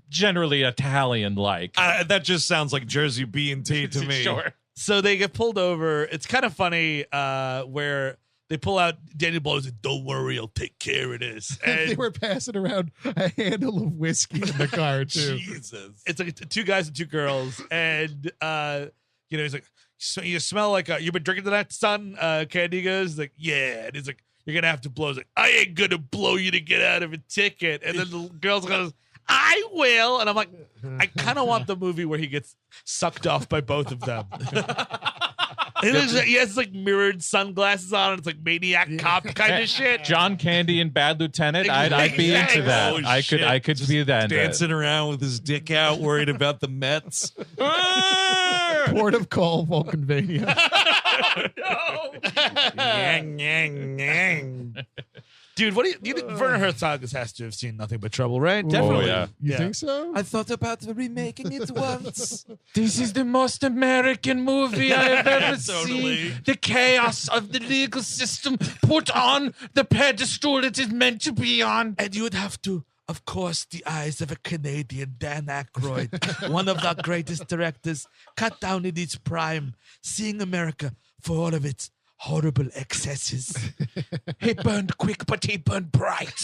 generally Italian like. That just sounds like Jersey B&T to me. Sure. So they get pulled over. It's kind of funny where they pull out Daniel Baldwin. Like, don't worry, I'll take care of this. they And were passing around a handle of whiskey in the car too. Jesus. it's like two guys and two girls, and he's like, so you smell like you've been drinking tonight, son. Candy goes like, yeah, and he's like, you're gonna have to blow. He's like, I ain't gonna blow you to get out of a ticket. And then the girls goes, I will. And I'm like, I kind of want the movie where he gets sucked off by both of them. He has like mirrored sunglasses on, and it's like maniac cop kind of shit. John Candy and Bad Lieutenant. I'd be into that. Holy I shit. could be that. Dancing around with his dick out, worried about the Mets. Port of Call, Valkenvania. Yang, yang, yang. Dude, what do you think? Werner Herzog has to have seen Nothing But Trouble, right? Definitely. Oh, yeah. You Yeah. think so? I thought about remaking it once. This is the most American movie I have ever Totally. seen. The chaos of the legal system put on the pedestal it is meant to be on. And you would have to, of course, the eyes of a Canadian, Dan Aykroyd, one of the greatest directors, cut down in its prime, seeing America for all of its horrible excesses. He burned quick, but he burned bright.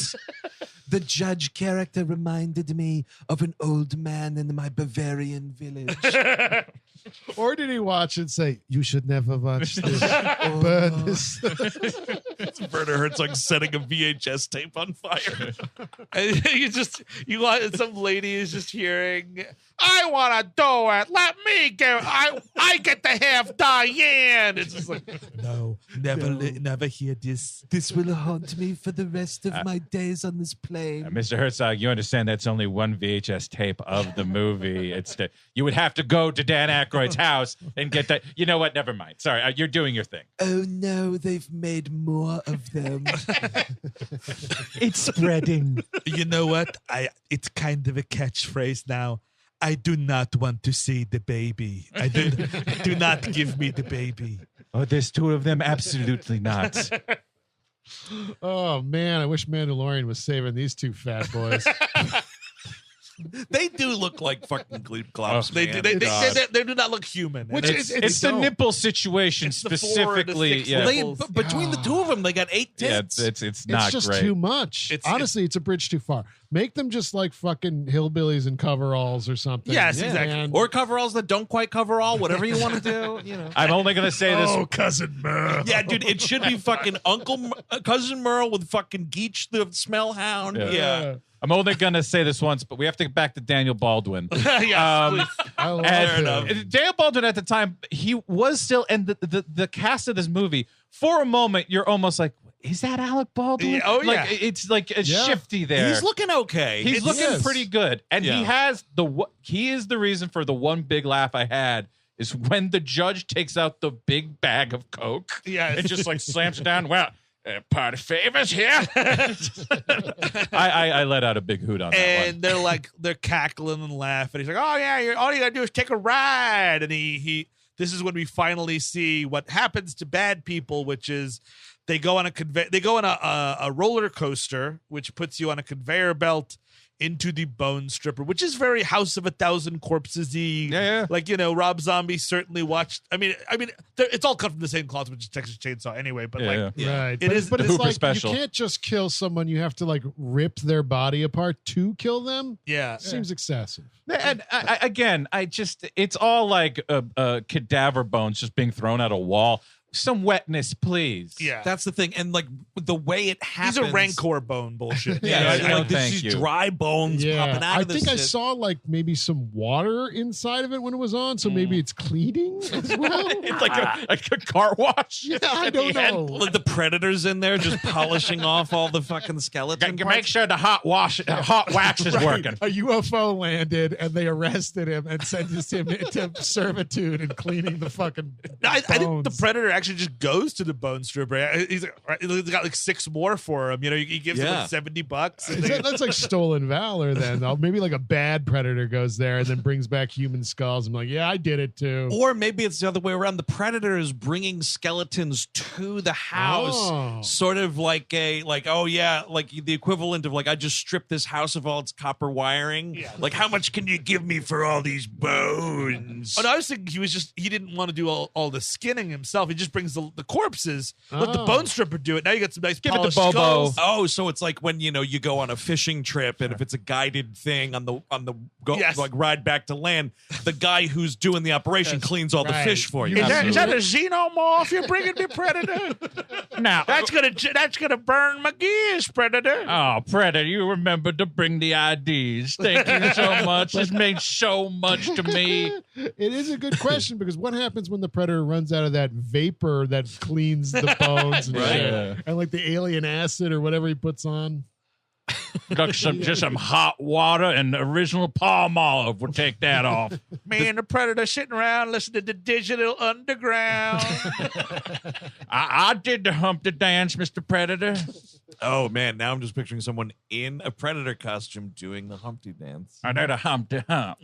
The judge character reminded me of an old man in my Bavarian village. Or did he watch and say, you should never watch this? Burn this. It's Werner Herzog setting a VHS tape on fire. And you want some lady is just hearing, I want to do it. Let me get I get the half Diane. It's just like, no, never hear this. This will haunt me for the rest of my days on this plane. Mr. Herzog, you understand that's only one VHS tape of the movie. You would have to go to Dan Aykroyd's house and get that. You know what? Never mind. Sorry, you're doing your thing. Oh no, they've made more of them. It's spreading. You know what? It's kind of a catchphrase now. I do not want to see the baby. Do not give me the baby. Oh, there's two of them. Absolutely not. Oh, man. I wish Mandalorian was saving these two fat boys. They do look like fucking Glebe Glops. They man. do not look human. Which And is- It's the nipple situation It's the 4 to specifically. 6 Yeah, They, nipples. between the two of them, they got 8 yeah, tits. it's not It's just great. too much. Honestly, it's a bridge too far. Make them just like fucking hillbillies and coveralls or something. Yes, exactly. And- Or coveralls that don't quite cover all, whatever you want to do. You know. I'm only gonna say this. cousin Merle. Yeah, dude, it should be fucking Cousin Merle with fucking Geach the smell hound. Yeah. Yeah. I'm only gonna say this once, but we have to get back to Daniel Baldwin. yes, please. I love And him. Daniel Baldwin at the time, he was still, and the cast of this movie, for a moment, you're almost like, is that Alec Baldwin? Yeah, oh, like, yeah. it's like a Yeah. shifty there. He's looking okay. He's looking is. pretty good, and Yeah. he has he is the reason for the one big laugh I had is when the judge takes out the big bag of coke. Yes. and just like slams it down. Well, party favors here. I let out a big hoot on that one. And they're cackling and laughing. He's like, "Oh yeah, all you gotta do is take a ride." And he this is when we finally see what happens to bad people, which is they go on a roller coaster, which puts you on a conveyor belt into the bone stripper, which is very House of a Thousand Corpses-y. Yeah. Like, Rob Zombie certainly watched. I mean, it's all cut from the same cloth, which is Texas Chainsaw anyway. But right. It is, but the it's Hooper like special. you can't just kill someone. You have to like rip their body apart to kill them. Yeah. Seems excessive. And it's all like cadaver bones just being thrown at a wall. Some wetness, please. Yeah. That's the thing. And like the way it happens. These are rancor bone bullshit. Yeah, Yeah, like thank these you. dry bones popping out I of this think I shit. saw like maybe some water inside of it when it was on, so maybe it's cleaning as well. It's like a car wash. Yeah, I don't know. Like the predators in there just polishing off all the fucking skeleton Make parts. sure the hot wax is working. A UFO landed and they arrested him and sentenced him into servitude and cleaning the fucking I think the bones. Predator actually just goes to the bone stripper. He's got like 6 more for him. He gives him like $70. That's like stolen valor then. Though. Maybe like a bad predator goes there and then brings back human skulls. I'm like, yeah, I did it too. Or maybe it's the other way around. The predator is bringing skeletons to the house, sort of like the equivalent of like, I just stripped this house of all its copper wiring. Yeah. Like, how much can you give me for all these bones? But I was thinking he didn't want to do all the skinning himself. He just brings the corpses. Let the bone stripper do it. Now you got some nice Give it to polished Bobo. skulls. Oh, so it's like when you go on a fishing trip, and if it's a guided thing on the Yes. like ride back to land, the guy who's doing the operation cleans all the Right. fish for you. Is that a xenomorph you're bringing me, Predator? Now, That's gonna burn my gears, Predator. oh, Predator, you remember to bring the IDs. Thank you so much. It's meant so much to me. It is a good question because what happens when the predator runs out of that vapor that cleans the bones and Right. shit? Yeah. And like the alien acid or whatever he puts on? Got some hot water and original palm olive. We'll take that off. Me and the Predator sitting around listening to Digital Underground. I did the Humpty dance, Mr. Predator. Oh man, now I'm just picturing someone in a predator costume doing the Humpty dance. I did a Humpty Hump.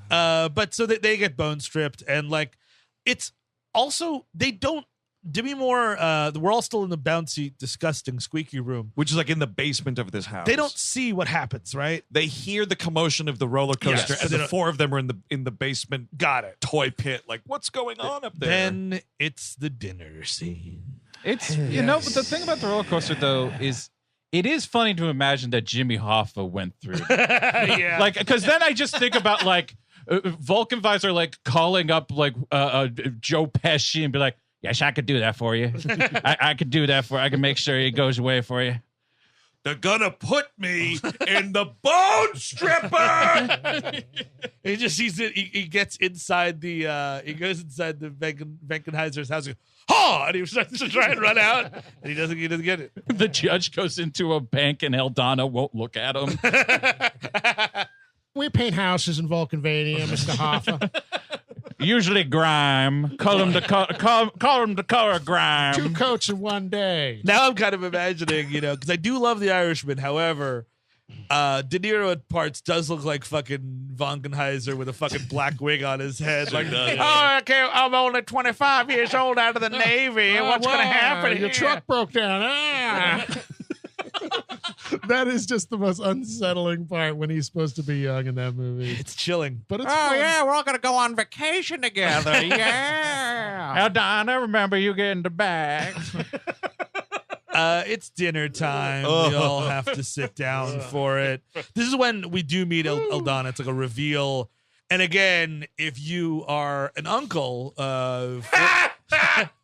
But so they get bone stripped, and like it's also they don't. Demi Moore, we're all still in the bouncy, disgusting, squeaky room. Which is like in the basement of this house. They don't see what happens, right? They hear the commotion of the roller coaster, Yes. and They the don't- 4 of them are in the basement Got it. toy pit. Like, what's going on up there? Then it's the dinner scene. It's but the thing about the roller coaster though is it is funny to imagine that Jimmy Hoffa went through. Yeah. Like, because then I just think about like Valkenvisor like calling up like Joe Pesci and be like, yes, I could do that for you. I could do that for. I can make sure it goes away for you. They're gonna put me in the bone stripper. He just sees it. He gets inside the. He goes inside the Venkenheiser's house. And goes, "Ha!" And he starts to try and run out, and he doesn't get it. The judge goes into a bank and Eldana won't look at him. We paint houses in Valkenvania, Mr. Hoffa. Usually grime. Call him the color grime. 2 coats in one day. Now I'm kind of imagining, because I do love The Irishman. However, De Niro at parts does look like fucking Vonkenheiser with a fucking black wig on his head. Like, oh, okay, I'm only 25 years old out of the Navy. What's going to happen Your here? truck broke down. Ah. That is just the most unsettling part when he's supposed to be young in that movie. It's chilling. But it's fun. we're all gonna go on vacation together. Yeah. Eldana, remember you getting the bag. It's dinner time. We all have to sit down for it. This is when we do meet Eldana. It's like a reveal. And again, if you are an uncle,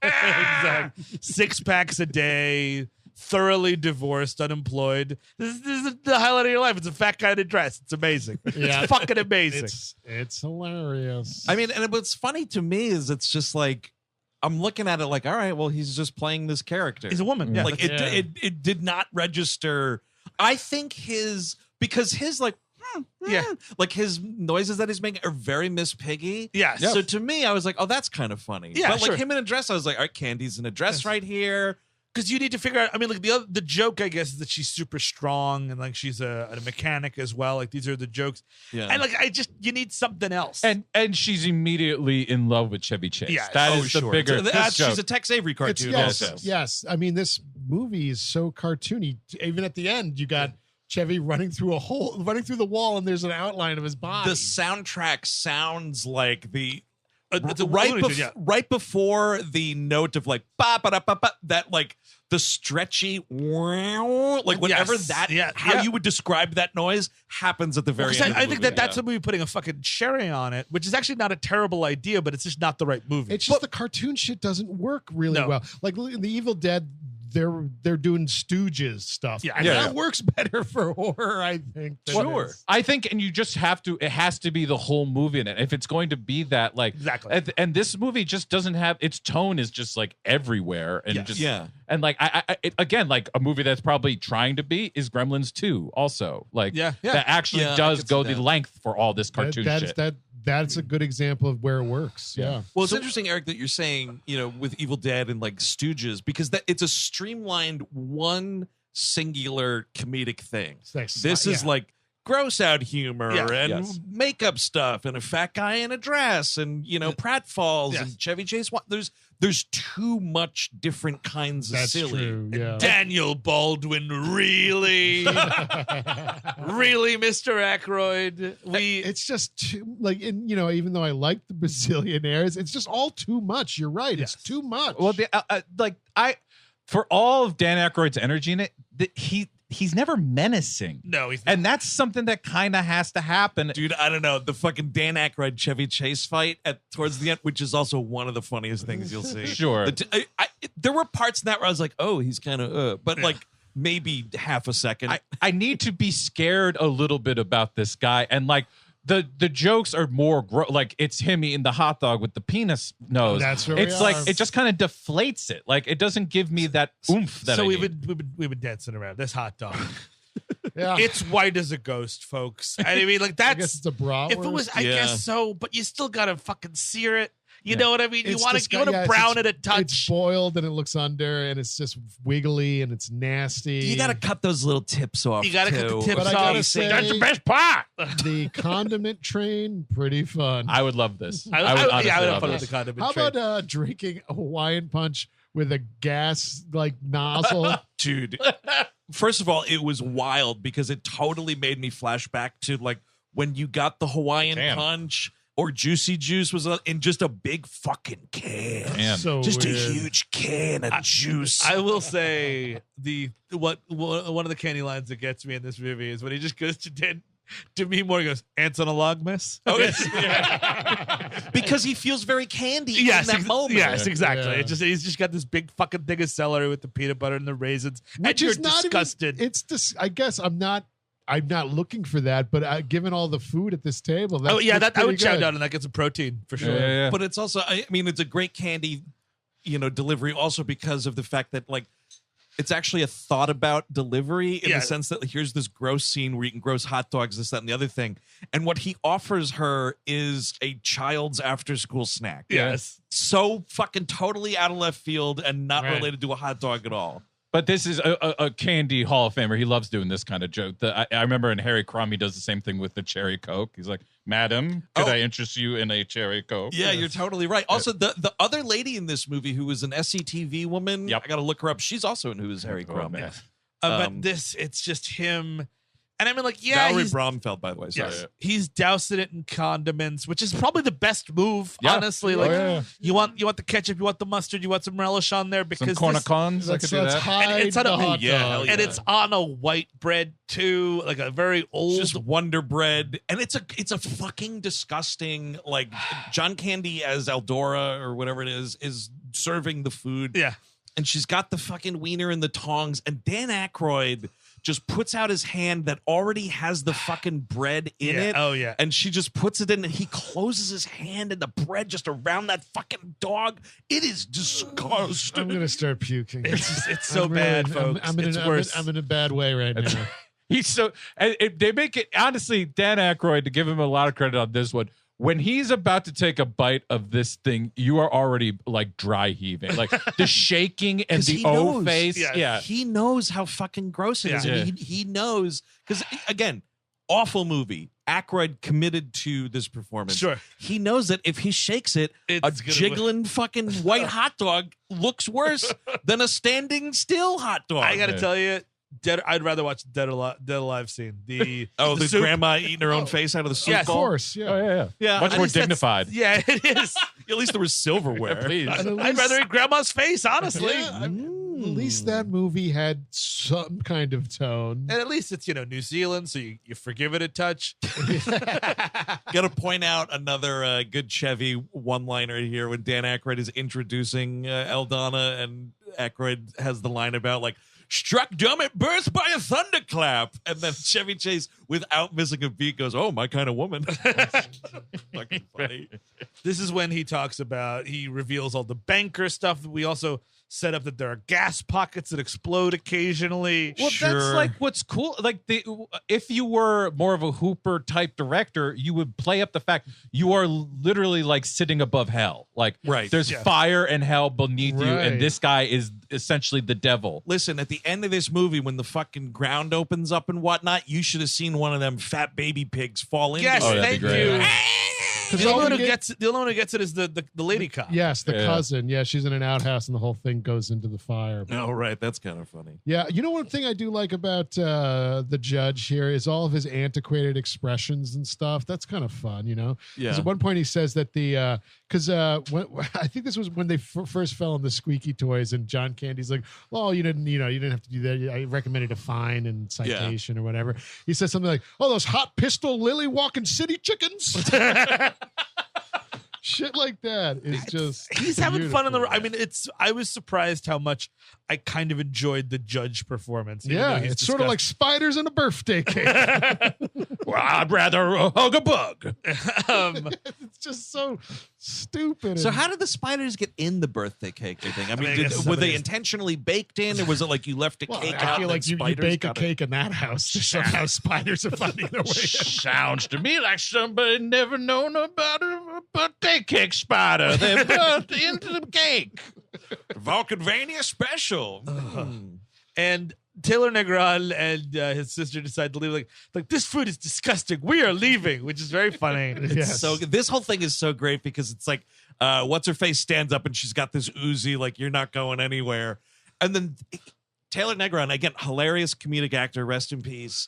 exactly, 6 packs a day, thoroughly divorced, unemployed. This is the highlight of your life. It's a fat guy in a dress. It's amazing. Yeah. It's fucking amazing. It's hilarious. I mean, and what's funny to me is it's just like I'm looking at it like, all right, well, he's just playing this character. He's a woman. Yeah. Like Yeah. it did not register. I think because his like. Yeah. Like his noises that he's making are very Miss Piggy. Yes. So to me, I was like, oh, that's kind of funny. Yeah, But like sure. him in a dress, I was like, all right, Candy's in a dress right here. Because you need to figure out. I mean, like the joke, I guess, is that she's super strong and like she's a mechanic as well. Like these are the jokes. Yeah. And like you need something else. And she's immediately in love with Chevy Chase. Yes. That Oh, is the sure. bigger. So this joke. she's a Tex Avery It's, cartoon yes, also. yes. I mean, this movie is so cartoony. Even at the end, you got Chevy running through the wall, and there's an outline of his body. The soundtrack sounds like the It's a right before the note of like ba ba da ba ba, that like the stretchy wow, like whatever how you would describe that noise happens at the very end. I think that's a movie putting a fucking cherry on it, which is actually not a terrible idea, but it's just not the right movie. It's just the cartoon shit doesn't work really well. Like in The Evil Dead, they're doing Stooges stuff. Yeah, and that works better for horror, I think. Sure. I think, and you just have to, it has to be the whole movie in it. If it's going to be that, like, exactly. And this movie just doesn't have, its tone is just like everywhere. And and like, again, like a movie that's probably trying to be is Gremlins 2 also. Like, that actually does go the length for all this cartoon shit. That's a good example of where it works. Yeah. Well, it's interesting, Eric, that you're saying, with Evil Dead and like Stooges, because it's a streamlined one singular comedic thing. This is like gross out humor and makeup stuff and a fat guy in a dress and pratfalls and Chevy Chase. There's too much different kinds of silly. True, yeah. Daniel Baldwin, really, really, Mr. Aykroyd. It's just too, like, even though I like the bazillionaires, it's just all too much. You're right. It's too much. Well, for all of Dan Aykroyd's energy in it, he's never menacing. No, he's not. And that's something that kind of has to happen. Dude, I don't know. The fucking Dan Aykroyd Chevy Chase fight towards the end, which is also one of the funniest things you'll see. Sure. There were parts in that where I was like, oh, he's kind of, but like maybe half a second. I need to be scared a little bit about this guy. And like, the jokes are more like it's him eating the hot dog with the penis nose. That's where it's we like are. it just kind of deflates it. Like it doesn't give me that oomph that so I we've need. been dancing around this hot dog. Yeah. It's white as a ghost, folks. I mean, like that's. I guess it's a bratwurst. If it was, I guess so, but you still gotta fucking sear it. You know what I mean? You want to brown it a touch. It's boiled and it looks under and it's just wiggly and it's nasty. You got to cut those little tips off. You got to cut the tips But I off. gotta say, That's the best part. The condiment train, pretty fun. I would love this. I would have fun with the condiment How train. about drinking a Hawaiian punch with a gas nozzle? Dude, first of all, it was wild because it totally made me flash back to like when you got the Hawaiian punch. Or Juicy Juice was in just a big fucking can. So just weird. a huge can of juice. I will say one of the candy lines that gets me in this movie is when he just goes to me more. He goes, "Ants on a log, miss." Oh, because he feels very candy in that moment. Yes, exactly. Yeah. He's just got this big fucking thing of celery with the peanut butter and the raisins, Which and is you're not disgusted. I guess I'm not looking for that, but given all the food at this table, that I would chow down and that gets some protein for sure. Yeah. But it's also, I mean, it's a great candy, delivery also because of the fact that like it's actually a thought about delivery in the sense that like, here's this gross scene where you can gross hot dogs, this, that, and the other thing. And what he offers her is a child's after school snack. Yes. So fucking totally out of left field and not related to a hot dog at all. But this is a candy Hall of Famer. He loves doing this kind of joke. I remember in Harry Crumb, he does the same thing with the cherry Coke. He's like, "Madam, could I interest you in a cherry Coke?" Yeah, you're totally right. Also, the other lady in this movie who was an SCTV woman, I got to look her up. She's also in Who is Harry Crumb. But it's just him. And I mean, like, Valri Bromfield, by the way. Sorry. Yes. He's dousing it in condiments, which is probably the best move, Yeah. honestly. Like, you want the ketchup, you want the mustard, you want some relish on there because Some cornicons. I could do Let's that. hide it's on the a hot dog. and it's on a white bread too, like a very old. Just Wonder Bread, and it's a fucking disgusting. Like John Candy as Eldora or whatever it is serving the food. Yeah, and she's got the fucking wiener and the tongs, and Dan Aykroyd just puts out his hand that already has the fucking bread in it. Oh, yeah. And she just puts it in and he closes his hand and the bread just around that fucking dog. It is disgusting. I'm gonna start puking. It's so bad, folks. It's worse. I'm in a bad way right now. He's so they make it honestly. Dan Aykroyd, to give him a lot of credit on this one, when he's about to take a bite of this thing, you are already like dry heaving, like the shaking and the O face. Yeah. He knows how fucking gross it is. Yeah. And he knows because again, awful movie. Aykroyd committed to this performance. Sure. He knows that if he shakes it, It's a gonna jiggling fucking white hot dog looks worse than a standing still hot dog. I got to tell you, I'd rather watch Dead Alive scene. The the grandma eating her own face out of the soup Yes. Of bowl. course, yeah. Oh yeah. Yeah, Much at more least that's- dignified. Yeah, it is. At least there was silverware. Please. I'd rather eat grandma's face, honestly. Yeah, At least that movie had some kind of tone. And at least it's New Zealand, so you forgive it a touch. Got to point out another good Chevy one-liner here when Dan Aykroyd is introducing Eldana, and Aykroyd has the line about like, struck dumb at birth by a thunderclap. And then Chevy Chase, without missing a beat, goes, oh, my kind of woman. Fucking funny. This is when he reveals all the banker stuff. We also set up that there are gas pockets that explode occasionally. Well, that's like what's cool. Like if you were more of a Hooper type director, you would play up the fact you are literally like sitting above hell. Like there's fire and hell beneath you, and this guy is essentially the devil. Listen, at the end of this movie, when the fucking ground opens up and whatnot, you should have seen one of them fat baby pigs fall into Yes, it. thank you. The only one who gets it is the lady cop. Yes, the cousin. Yeah, she's in an outhouse and the whole thing goes into the fire. Oh, right. That's kind of funny. Yeah, one thing I do like about the judge here is all of his antiquated expressions and stuff. That's kind of fun, Yeah. Because at one point he says that because I think this was when they first fell on the squeaky toys, and John Candy's like, "Well, you didn't have to do that. I recommended a fine and citation or whatever." He says something like, "Oh, those hot pistol lily walking city chickens." Shit like that is just he's having fun on the. beautiful. I mean, I was surprised how much I kind of enjoyed the judge performance. even Yeah, though he's it's sort of like spiders in a birthday cake. Well, I'd rather hug a bug. It's just so stupid. So and- how did the spiders get in the birthday cake, do you think? I mean, I guess were somebody they has- intentionally baked in, or was it like you left a Well, cake I out feel and like you spiders bake a got it? cake in that house. Somehow spiders are finding their way in. Sounds to me like somebody never known about a birthday cake spider. They put into the cake. Valkenvania special. And Taylor Negron and his sister decide to leave. Like this food is disgusting. We are leaving, which is very funny. Yes. So this whole thing is so great because it's like, what's her face stands up and she's got this Uzi, like you're not going anywhere. And then Taylor Negron, again, hilarious comedic actor, rest in peace.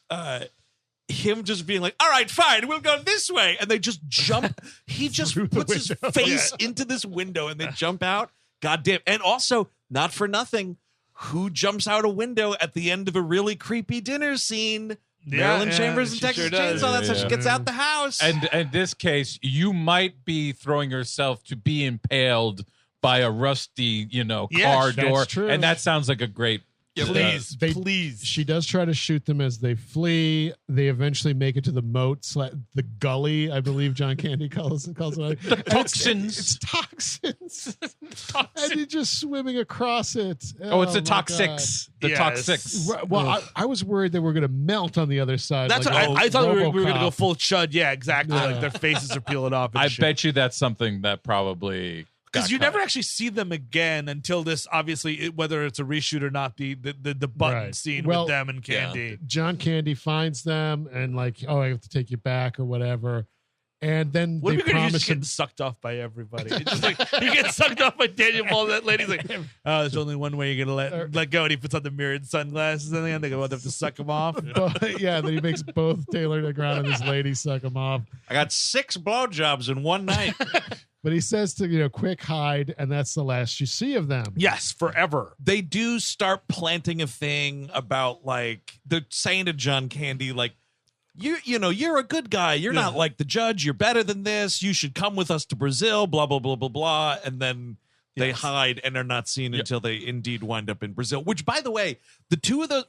Him just being like, all right, fine, we'll go this way. And they just jump. He just Through the puts his window. face into this window and they jump out. God damn. And also, not for nothing, who jumps out a window at the end of a really creepy dinner scene? Marilyn Chambers and she Texas sure does. Chainsaw. That's how she Yeah. gets out the house. And in this case, you might be throwing yourself to be impaled by a rusty, Yes, car that's door. true. And that sounds like a great. Please, They- please. She does try to shoot them as they flee. They eventually make it to the moat, the gully, I believe John Candy calls it. The toxins. It's toxins. And you're just swimming across it. Oh, it's the my toxics. The Yes. toxics. God. Well, I was worried they were going to melt on the other side. That's like what I thought we were going to RoboCop. go full chud. Yeah, exactly. Yeah. Like their faces are peeling off. And I shit. bet you that's something that probably. Because got you cut. never actually see them again until this. Obviously, whether it's a reshoot or not, the button Right. scene Well, with them and Candy. John Candy finds them and like, oh, I have to take you back or whatever. And then What they if you're promise just him. getting sucked off by everybody? It's just like he gets sucked off by Daniel Ball. That lady's like, "Oh, there's only one way you're gonna let go." And he puts on the mirrored sunglasses, and then they go, "They have to suck him off." But, yeah, then he makes both Taylor Negron and this lady suck him off. I got 6 blowjobs in one night. But he says to, quick hide, and that's the last you see of them. Yes, forever. They do start planting a thing about like they're saying to John Candy, like, you're a good guy. You're not like the judge. You're better than this. You should come with us to Brazil, blah, blah, blah, blah, blah. And then they hide and are not seen until they indeed wind up in Brazil, which, by the way, the two of those,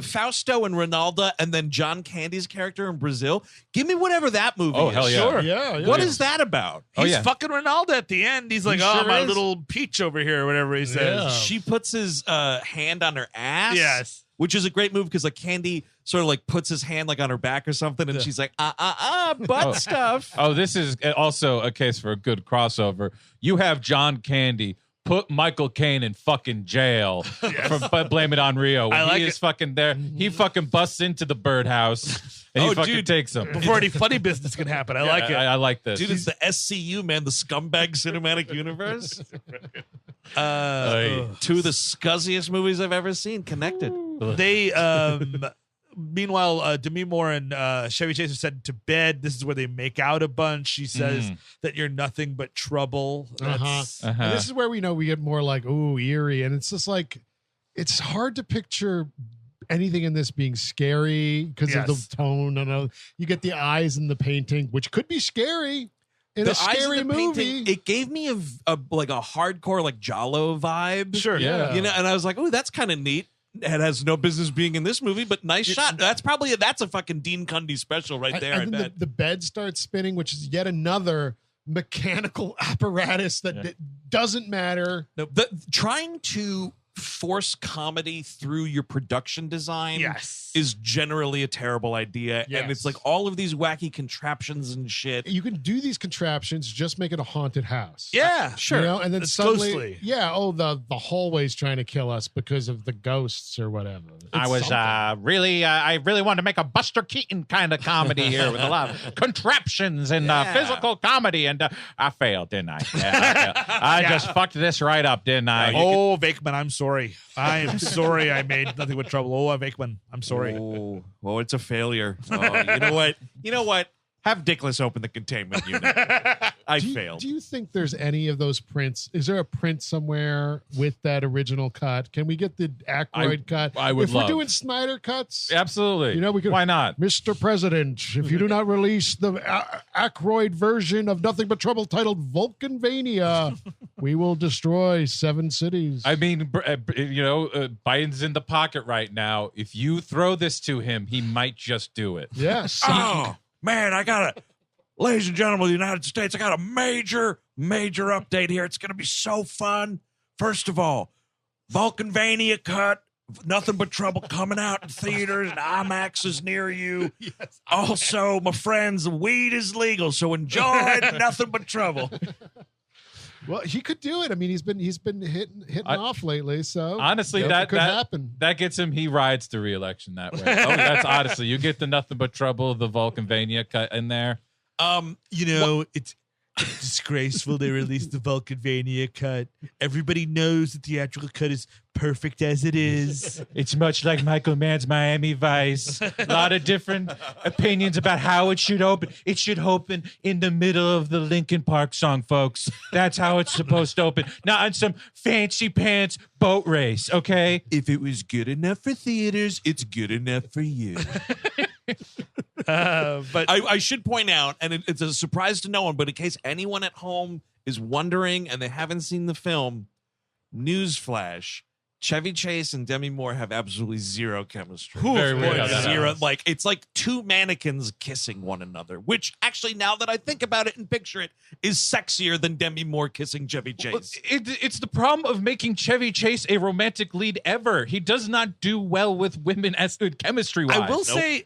Fausto and Ronaldo and then John Candy's character in Brazil, give me whatever that movie Oh, is. hell yeah. Sure. Yeah. What is that about? Oh, He's yeah. fucking Ronaldo at the end. He's like, He "Oh, sure my is. little peach over here," or whatever he says. Yeah. She puts his hand on her ass. Yes. Which is a great move because like Candy sort of like puts his hand like on her back or something, and she's like, butt stuff. Oh, this is also a case for a good crossover. You have John Candy put Michael Caine in fucking jail for blame it on Rio. When I like he is it. fucking there, he fucking busts into the birdhouse and he Oh, fucking dude. takes him. Before any funny business can happen. I like it. I like this. Dude, it's the SCU, man, the scumbag cinematic universe. Hey. 2 of the scuzziest movies I've ever seen connected. They meanwhile, Demi Moore and Chevy Chase are sent to bed. This is where they make out a bunch. She says that you're nothing but trouble. And this is where we know we get more like, ooh, eerie. And it's just like, it's hard to picture anything in this being scary because of the tone. And you get the eyes in the painting, which could be scary in a scary movie. Painting, it gave me a hardcore like Giallo vibe. Sure, yeah. You know, and I was like, oh, that's kind of neat. It has no business being in this movie, but nice shot. That's a fucking Dean Cundy special right there. And then the bed starts spinning, which is yet another mechanical apparatus that doesn't matter. No, trying to force comedy through your production design is generally a terrible idea. Yes. And it's like all of these wacky contraptions and shit. You can do these contraptions, just make it a haunted house. Yeah, sure. You know, and then It's suddenly, ghostly. the hallway's trying to kill us because of the ghosts or whatever. I was I really wanted to make a Buster Keaton kind of comedy here with a lot of contraptions and physical comedy, and I failed, didn't I? Yeah, I just fucked this right up, didn't I? Oh, Vakeman, I'm sorry. I am sorry I made nothing but trouble. Oh, Vakeman, I'm sorry. Oh, well, it's a failure. Oh, you know what? Have Dickless open the containment unit. I failed. Do you think there's any of those prints? Is there a print somewhere with that original cut? Can we get the Aykroyd cut? I would if love. we're doing Snyder cuts, Absolutely. you know, we could. Why not? Mr. President, if you do not release the Aykroyd version of Nothing But Trouble titled Valkenvania, we will destroy 7 cities. I mean, Biden's in the pocket right now. If you throw this to him, he might just do it. Yes. Oh, man, ladies and gentlemen of the United States, I got a major update here. It's going to be so fun. First of all, Valkenvania cut, Nothing But Trouble coming out in theaters and IMAX is near you. Yes. Also, my friends, weed is legal, so enjoy Nothing But Trouble. Well, he could do it. I mean, he's been hitting off lately. So honestly, that could happen. That gets him. He rides the re-election that way. That's honestly, you get the Nothing But Trouble, the Valkenvania cut in there. It's disgraceful they released the Valkenvania cut. Everybody knows the theatrical cut is perfect as it is. It's much like Michael Mann's Miami Vice. A lot of different opinions about how it should open. It should open in the middle of the Linkin Park song, folks. That's how it's supposed to open. Not on some fancy pants boat race, okay? If it was good enough for theaters, it's good enough for you. But I should point out, and it's a surprise to no one, but in case anyone at home is wondering and they haven't seen the film, newsflash: Chevy Chase and Demi Moore have absolutely zero chemistry. Very weird how that Zero. happens. Like it's like two mannequins kissing one another, which actually, now that I think about it and picture it, is sexier than Demi Moore kissing Chevy Chase. It's the problem of making Chevy Chase a romantic lead ever. He does not do well with women as chemistry-wise. I will say,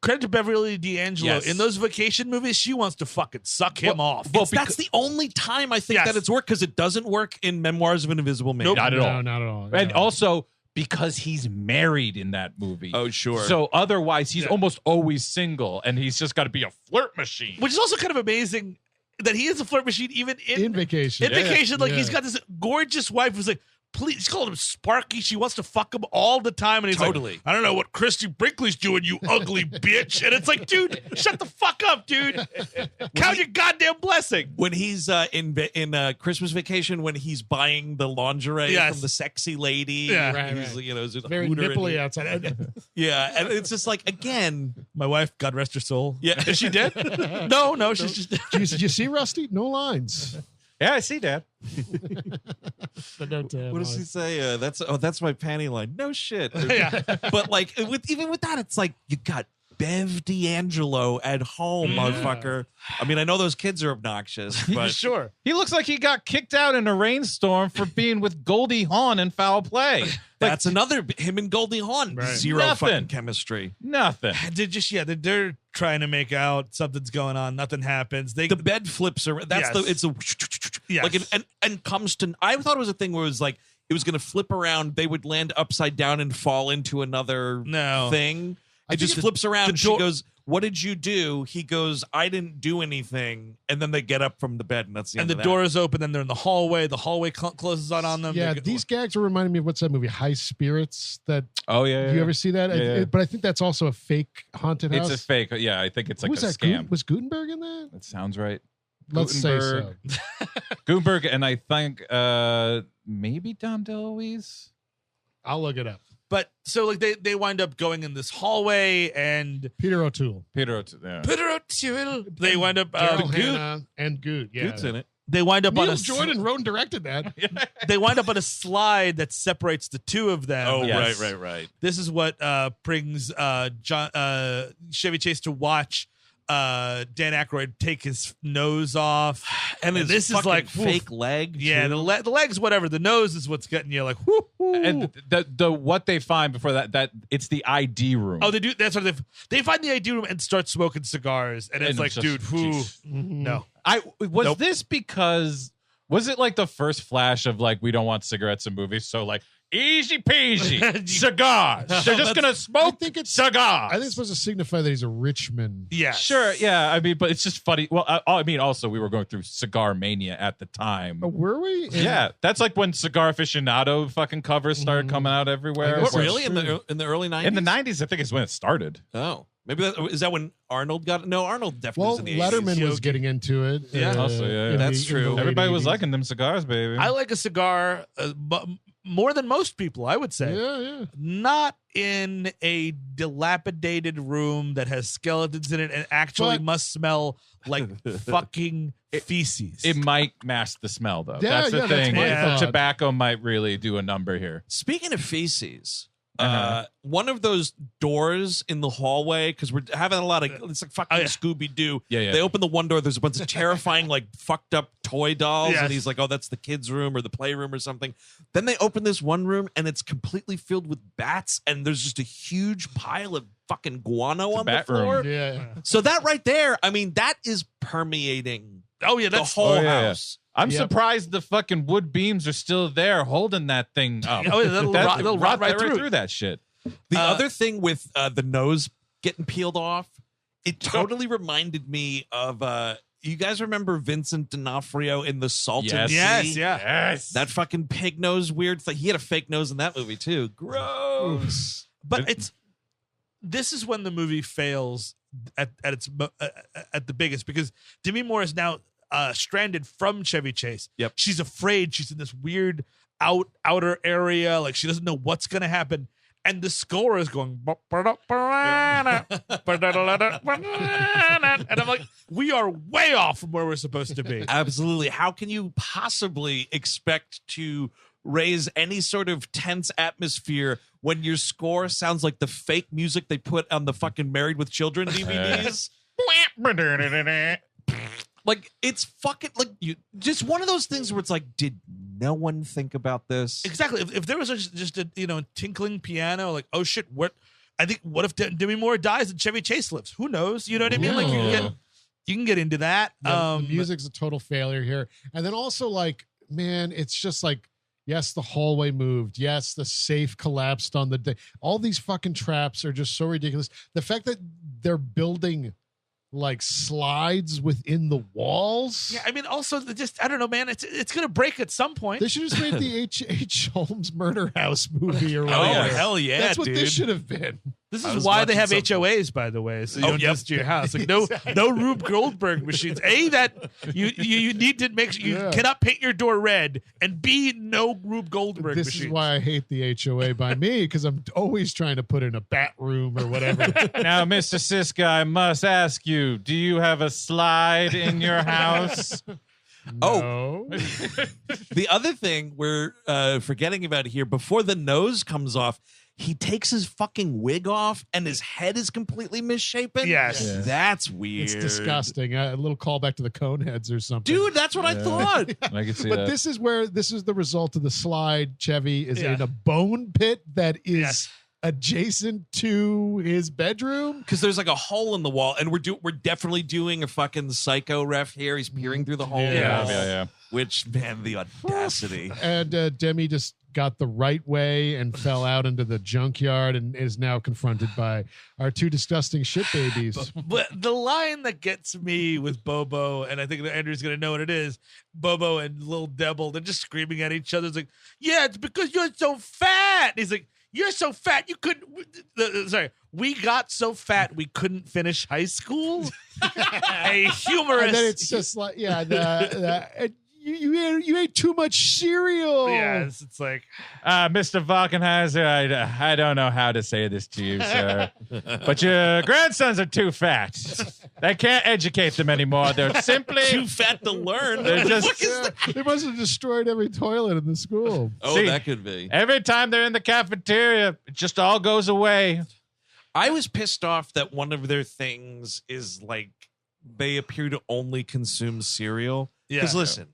credit to Beverly D'Angelo. Yes. In those vacation movies, she wants to fucking suck him off. That's the only time I think that it's worked, because it doesn't work in Memoirs of an Invisible Man. Nope. Not at all. No, not at all. And Yeah. also because he's married in that movie. Oh, sure. So otherwise, he's almost always single, and he's just got to be a flirt machine. Which is also kind of amazing that he is a flirt machine even in Vacation. In Vacation, like Yeah. he's got this gorgeous wife who's like, please, he's calling him Sparky. She wants to fuck him all the time. And he's Totally. like, I don't know what Christy Brinkley's doing, you ugly bitch. And it's like, dude, shut the fuck up, dude. Count your goddamn blessing. When he's in Christmas Vacation, when he's buying the lingerie from the sexy lady, he's, is it Very Hooter nipply and- outside. Yeah, and it's just like, again, My wife, God rest her soul. Yeah. Is she dead? No, she's just. Did you see Rusty? No lines. Yeah, I see, Dad. But no tab what does on he it. say? That's my panty line. No shit. Yeah. But like, even with that, it's like you got Bev D'Angelo at home, motherfucker. I mean, I know those kids are obnoxious, but Sure. He looks like he got kicked out in a rainstorm for being with Goldie Hawn in foul play. that's another him and Goldie Hawn. Right. Zero Nothing. fucking chemistry. Nothing. They're trying to make out. Something's going on. Nothing happens. The bed flips are that's Yes. it's a Yes. like and comes to. I thought it was a thing where it was like it was going to flip around. They would land upside down and fall into another No. thing. It just flips around. She goes, "What did you do?" He goes, "I didn't do anything." And then they get up from the bed, and that's the end and of the door is open. Then they're in the hallway. The hallway closes on them. Yeah, these gags are reminding me of what's that movie, High Spirits? That Oh yeah. you ever see that? Yeah. But I think that's also a fake haunted house. It's a fake. Yeah, I think it's like Who was a that? scam. Was Gutenberg in that? That sounds right. Let's say so. Gutenberg, and I think maybe Dom DeLuise. I'll look it up. But so like they wind up going in this hallway and Peter O'Toole. Yeah. they wind up Daryl Hannah and Goot. Yeah. Goot's in it. they wind up Neil on a Jordan wrote and directed that. they wind up on a slide that separates the two of them. Oh, Yes. right. This is what brings Chevy Chase to watch Dan Aykroyd take his nose off, And his this is fucking like fake leg. Yeah, too. the legs, whatever. The nose is what's getting you like. Whoo, whoo. And the what they find before that it's the ID room. Oh, they do. That's what they find the ID room and start smoking cigars, and it's And like, just- dude, whoo, jeez. no. Was this because was it like the first flash of like we don't want cigarettes in movies? So like easy peasy cigars. They're just gonna smoke cigars. I think it's supposed to signify that he's a rich man. Yeah, Sure, yeah. I mean, but it's just funny. Well, I mean, also we were going through cigar mania at the time. Oh, were we? Yeah, that's like when Cigar Aficionado fucking covers started coming out everywhere. I guess What, that's really? In the early 90s? In the 90s, I think is when it started. Oh. Maybe is that when Arnold got it? No, Arnold definitely Well, was in the 80s. Letterman was getting into it. Yeah. Also, yeah, in that's true. in the late Everybody was 80s. liking them cigars, baby. I like a cigar more than most people, I would say. Yeah. Not in a dilapidated room that has skeletons in it and actually But- must smell like fucking feces. It might mask the smell, though. Yeah, that's the yeah, that's thing. my The thought. tobacco might really do a number here. Speaking of feces, Uh-huh. one of those doors in the hallway, because we're having a lot of, it's like fucking Scooby-Doo. Yeah. They open the one door, there's a bunch of terrifying, like, fucked up toy dolls, Yes. and he's like, oh, that's the kids' room or the playroom or something. Then they open this one room, and it's completely filled with bats, and there's just a huge pile of fucking guano on the bat room. floor. Yeah. So that right there, I mean, that is permeating oh yeah, the that's whole Oh, yeah. house. I'm Yep. surprised the fucking wood beams are still there holding that thing up. Oh, yeah, they'll rot right through. that shit. The other thing with the nose getting peeled off, it totally reminded me of you guys remember Vincent D'Onofrio in The Salton Yes. Sea? Yes, yeah. Yes. That fucking pig nose weird thing. He had a fake nose in that movie too. Gross. But this is when the movie fails at its at the biggest, because Demi Moore is now stranded from Chevy Chase. Yep. She's afraid. She's in this weird outer area, like she doesn't know what's gonna happen. And the score is going, and I'm like, we are way off from where we're supposed to be. Absolutely. How can you possibly expect to raise any sort of tense atmosphere when your score sounds like the fake music they put on the fucking Married with Children DVDs? Like, it's fucking like you just one of those things where it's like, did no one think about this? Exactly. If there was just a tinkling piano, like, oh shit, what if Demi Moore dies and Chevy Chase lives? Who knows? You know what I mean? Like you can get into that. The music's a total failure here. And then also, like, man, it's just like, yes, the hallway moved. Yes, the safe collapsed on the day. All these fucking traps are just so ridiculous. The fact that they're building like slides within the walls. Yeah, I mean, also just I don't know, man. It's gonna break at some point. They should have just made the H. Holmes Murder House movie or whatever. Oh, hell yeah, That's what dude. this should have been. This I is was why they have watching something. HOAs, by the way, so you Oh, don't yep. just to your house. Like no Rube Goldberg machines. A, that you need to make sure you cannot paint your door red, and B, no Rube Goldberg This machines. is why I hate the HOA by me, because I'm always trying to put in a bat room or whatever. Now, Mr. Siska, I must ask you, do you have a slide in your house? Oh, No. the other thing we're forgetting about here, before the nose comes off, he takes his fucking wig off and his head is completely misshapen. Yes. Yeah. That's weird. It's disgusting. A little callback to the Coneheads or something. Dude, that's what I thought. I can see But that. this is the result of the slide. Chevy is Yeah. in a bone pit that is Yes. adjacent to his bedroom. Because there's like a hole in the wall, and we're definitely doing a fucking Psycho ref here. He's peering through the hole. in the Yeah. wall, yeah. Which, man, the audacity. And Demi just got the right way and fell out into the junkyard and is now confronted by our two disgusting shit babies. But the line that gets me with Bobo, and I think that Andrew's going to know what it is, Bobo and Little Devil, they're just screaming at each other. It's like, yeah, it's because you're so fat. And he's like, you're so fat you couldn't. We got so fat we couldn't finish high school. A humorous. And then it's just like, you ate too much cereal. Yes, it's like, Mr. Valkenheiser, I don't know how to say this to you, sir, but your grandsons are too fat. They can't educate them anymore. They're simply too fat to learn. They're just they must have destroyed every toilet in the school. Oh, See, that could be. every time they're in the cafeteria, it just all goes away. I was pissed off that one of their things is like they appear to only consume cereal. Because listen,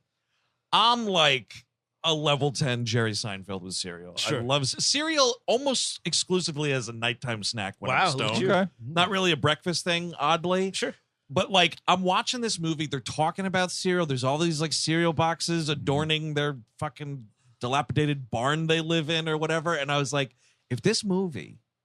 I'm like a level 10 Jerry Seinfeld with cereal. Sure. I love cereal almost exclusively as a nighttime snack when I'm look at stoned. you. Okay. Not really a breakfast thing, oddly. Sure. But like I'm watching this movie, they're talking about cereal. There's all these like cereal boxes adorning their fucking dilapidated barn they live in or whatever. And I was like, if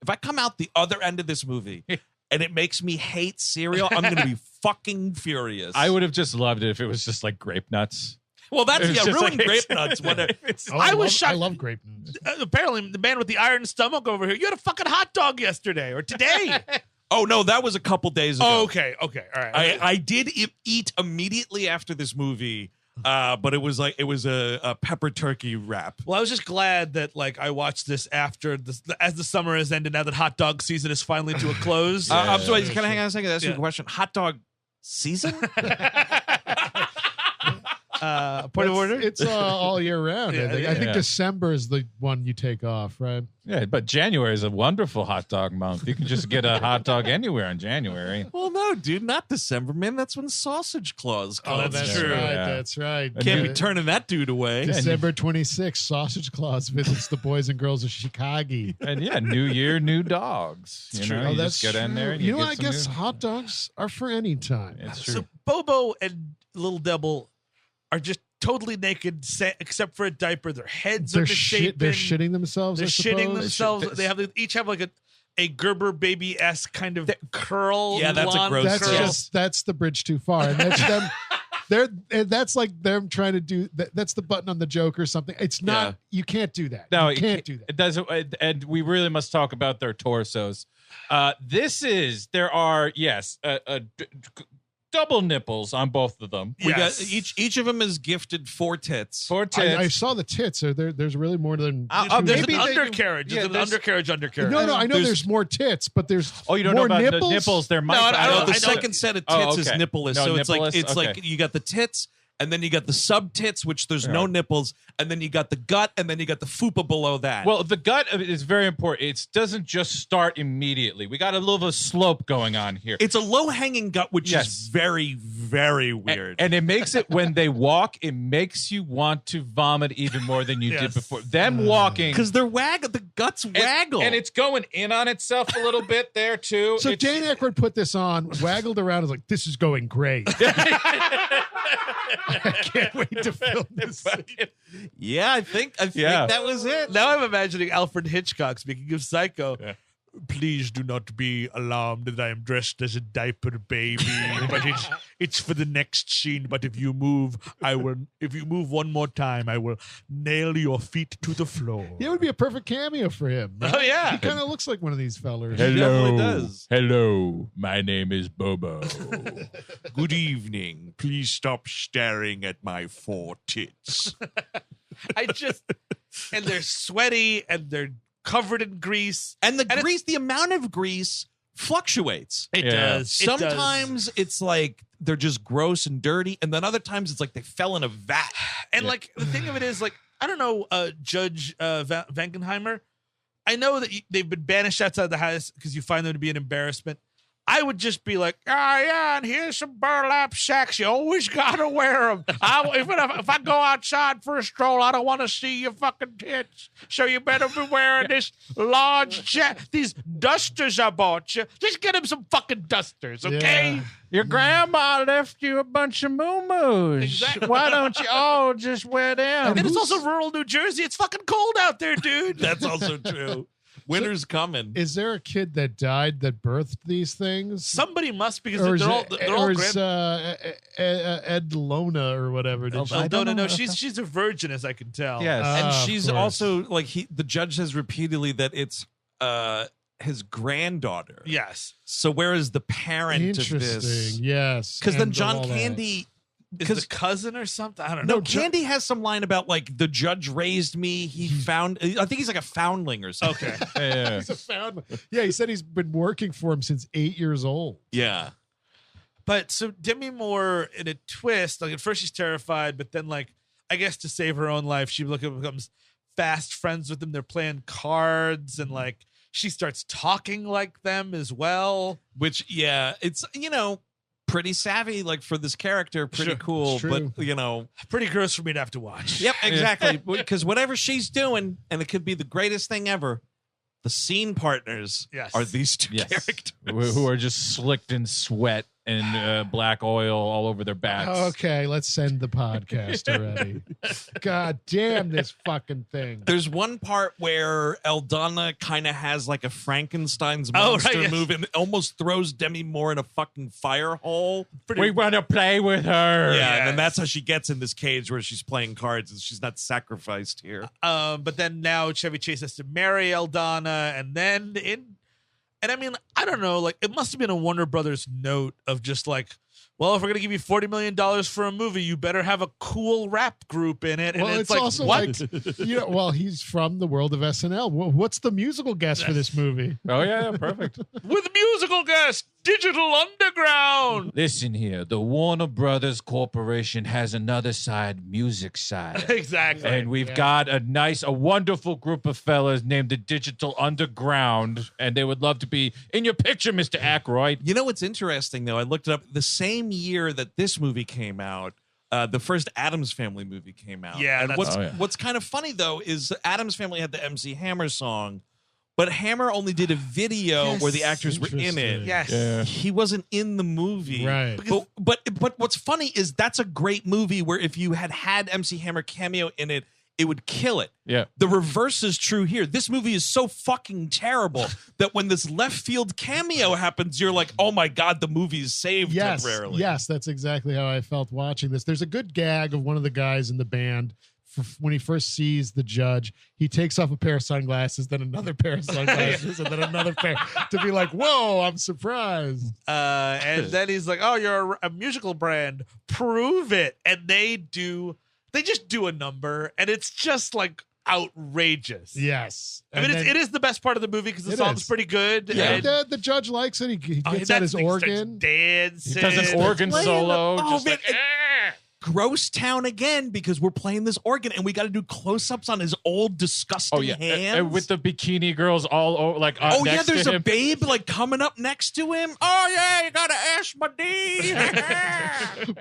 I come out the other end of this movie and it makes me hate cereal, I'm going to be fucking furious. I would have just loved it if it was just like grape nuts. Well, that's It's just ruined like- grape nuts. I was shocked. I love grape nuts. Apparently, the man with the iron stomach over here, you had a fucking hot dog yesterday or today. Oh no, that was a couple days ago. Oh, okay, all right. I did eat immediately after this movie, but it was a pepper turkey wrap. Well, I was just glad that like I watched this after as the summer has ended. Now that hot dog season is finally to a close. I'm sorry, can I hang on a second? That's Yeah. your question. Hot dog season? Point of order. It's all year round. I think, Yeah, I think yeah. December is the one you take off, right? Yeah, but January is a wonderful hot dog month. You can just get a hot dog anywhere in January. Well, no, dude, not December, man. That's when Sausage Claus Oh, comes. that's That's true. right. Yeah. That's right. Can't be Yeah. turning that dude away. December 26th, Sausage Claus visits the boys and girls of Chicago. And yeah, New Year, new dogs. You know, Oh, you that's just get in there. And You know, get I some guess new- hot dogs are for any time. It's true. So Bobo and Little Devil are just totally naked, except for a diaper. Their heads They're are misshapen. they're shitting themselves. They're I shitting suppose. themselves. They have each have like a Gerber baby esque kind of curl. Yeah, that's a blonde gross That's curl. just that's the bridge too far. And that's them. That's like them trying to do that's the button on the joke or something. It's not. Yeah. You can't do that. No, you can't do that. It doesn't, and we really must talk about their torsos. There are double nipples on both of them. We Yes. got each of them is gifted 4 tits. 4 tits. I saw the tits. So there's really more than. There's maybe an they- undercarriage. yeah, There's an there's- undercarriage. no, I know there's more tits, but there's Oh, you don't more know about nipples? the nipples? There might. No, I I know don't- the I second set of tits Oh, is okay. nippleless. No, So it's nippleless? like Okay. you got the tits, and then you got the sub tits, which there's no Right. nipples, and then you got the gut, and then you got the fupa below that. Well, the gut is very important. It doesn't just start immediately. We got a little bit of slope going on here. it's a low hanging gut, which Yes. is very, very weird. And it makes it when they walk, it makes you want to vomit even more than you did Yes. before. Them walking. Because they're the guts waggle. And it's going in on itself a little bit there, too. So It's- Dan Aykroyd put this on, waggled around, and was like, "This is going great." I can't wait to film this. yeah, I think Yeah. that was it. Now I'm imagining Alfred Hitchcock speaking of Psycho. Yeah. Please do not be alarmed that I am dressed as a diaper baby, but it's for the next scene. But if you move one more time, I will nail your feet to the floor. It would be a perfect cameo for him. right? Oh, yeah. He kind of looks like one of these fellers. He definitely does. Hello. My name is Bobo. Good evening. Please stop staring at my 4 tits. And they're sweaty and they're covered in grease. And the And grease, the amount of grease fluctuates. It Yeah. does. It does. Sometimes it's like they're just gross and dirty, and then other times it's like they fell in a vat. And like the thing of it is, like, I don't know, Judge Valkenheimer. I know that they've been banished outside the house because you find them to be an embarrassment. I would just be like, oh, yeah, and here's some burlap sacks. You always got to wear them. If I go outside for a stroll, I don't want to see your fucking tits. So you better be wearing this large these dusters I bought you. Just get him some fucking dusters, okay? Yeah. Your grandma left you a bunch of moo-moos. Exactly. Why don't you all just wear them? And it's also rural New Jersey. It's fucking cold out there, dude. That's also true. Winter's coming. Is there a kid that died that birthed these things? Somebody must, because Or is they're it- all or is, grand. Ed Lona or whatever? Did she? No, she's a virgin, as I can tell. Yes. And of she's course. also like the judge says repeatedly that it's his granddaughter. Yes. So where is the parent of this? Interesting. Yes. Because then And John all that. Candy. Is the cousin or something? I don't No, know. Candy has some line about like the judge raised me. He found. I think he's like a foundling or something. Okay. Yeah. He's a foundling. Yeah, he said he's been working for him since 8 years old. Yeah. But so Demi Moore, in a twist, like at first she's terrified, but then like I guess to save her own life, she becomes fast friends with them. They're playing cards, and like she starts talking like them as well. Which it's pretty savvy like for this character, pretty Sure. cool. It's true. But Pretty gross for me to have to watch. yep, exactly. Because whatever she's doing, and it could be the greatest thing ever. The scene partners Yes. are these two Yes. characters. Who are just slicked in sweat and black oil all over their backs. Okay, let's send the podcast already. God damn this fucking thing. There's one part where Eldana kind of has like a Frankenstein's Oh, monster right, yes. move and almost throws Demi Moore in a fucking fire hole. We want to play with her. Yeah, and then Yes. that's how she gets in this cage where she's playing cards and she's not sacrificed here. But then now Chevy Chase has to marry Eldana, and I mean, I don't know, like it must have been a Warner Brothers note of just like, well, if we're gonna give you $40 million for a movie, you better have a cool rap group in it. And Well, it's like, also what? like, well, he's from the world of SNL. What's the musical guest for this movie? Oh, yeah, perfect. With musical guest, Digital Underground. Listen here. The Warner Brothers Corporation has another side, music side. Exactly. And we've got a wonderful group of fellas named the Digital Underground, and they would love to be in your picture, Mr. Aykroyd. You know what's interesting though? I looked it up. The same year that this movie came out, the first Addams Family movie came out. Yeah, and that's- what's kind of funny though is Addams Family had the MC Hammer song, but Hammer only did a video where the actors were in it. Interesting. Yes. Yeah. He wasn't in the movie. Right. But what's funny is that's a great movie where if you had MC Hammer cameo in it, it would kill it. Yeah. The reverse is true here. This movie is so fucking terrible that when this left field cameo happens, you're like, oh my God, the movie is saved temporarily. Yes, that's exactly how I felt watching this. There's a good gag of one of the guys in the band when he first sees the judge. He takes off a pair of sunglasses, then another pair of sunglasses, and then another pair to be like, whoa, I'm surprised. And then he's like, oh, you're a musical brand. Prove it. And they just do a number, and it's just like outrageous. Yes. I mean, it is the best part of the movie because the It song's is. pretty good. Yeah, and the judge likes it. He gets he out his starts organ. dancing. He does an organ Playing solo. the- oh, just man, like, Gross town again because we're playing this organ and we got to do close-ups on his old disgusting oh, yeah. hands. With the bikini girls all over, like, oh yeah, next there's to a him. babe like coming up next to him. Oh yeah, you gotta ask my D.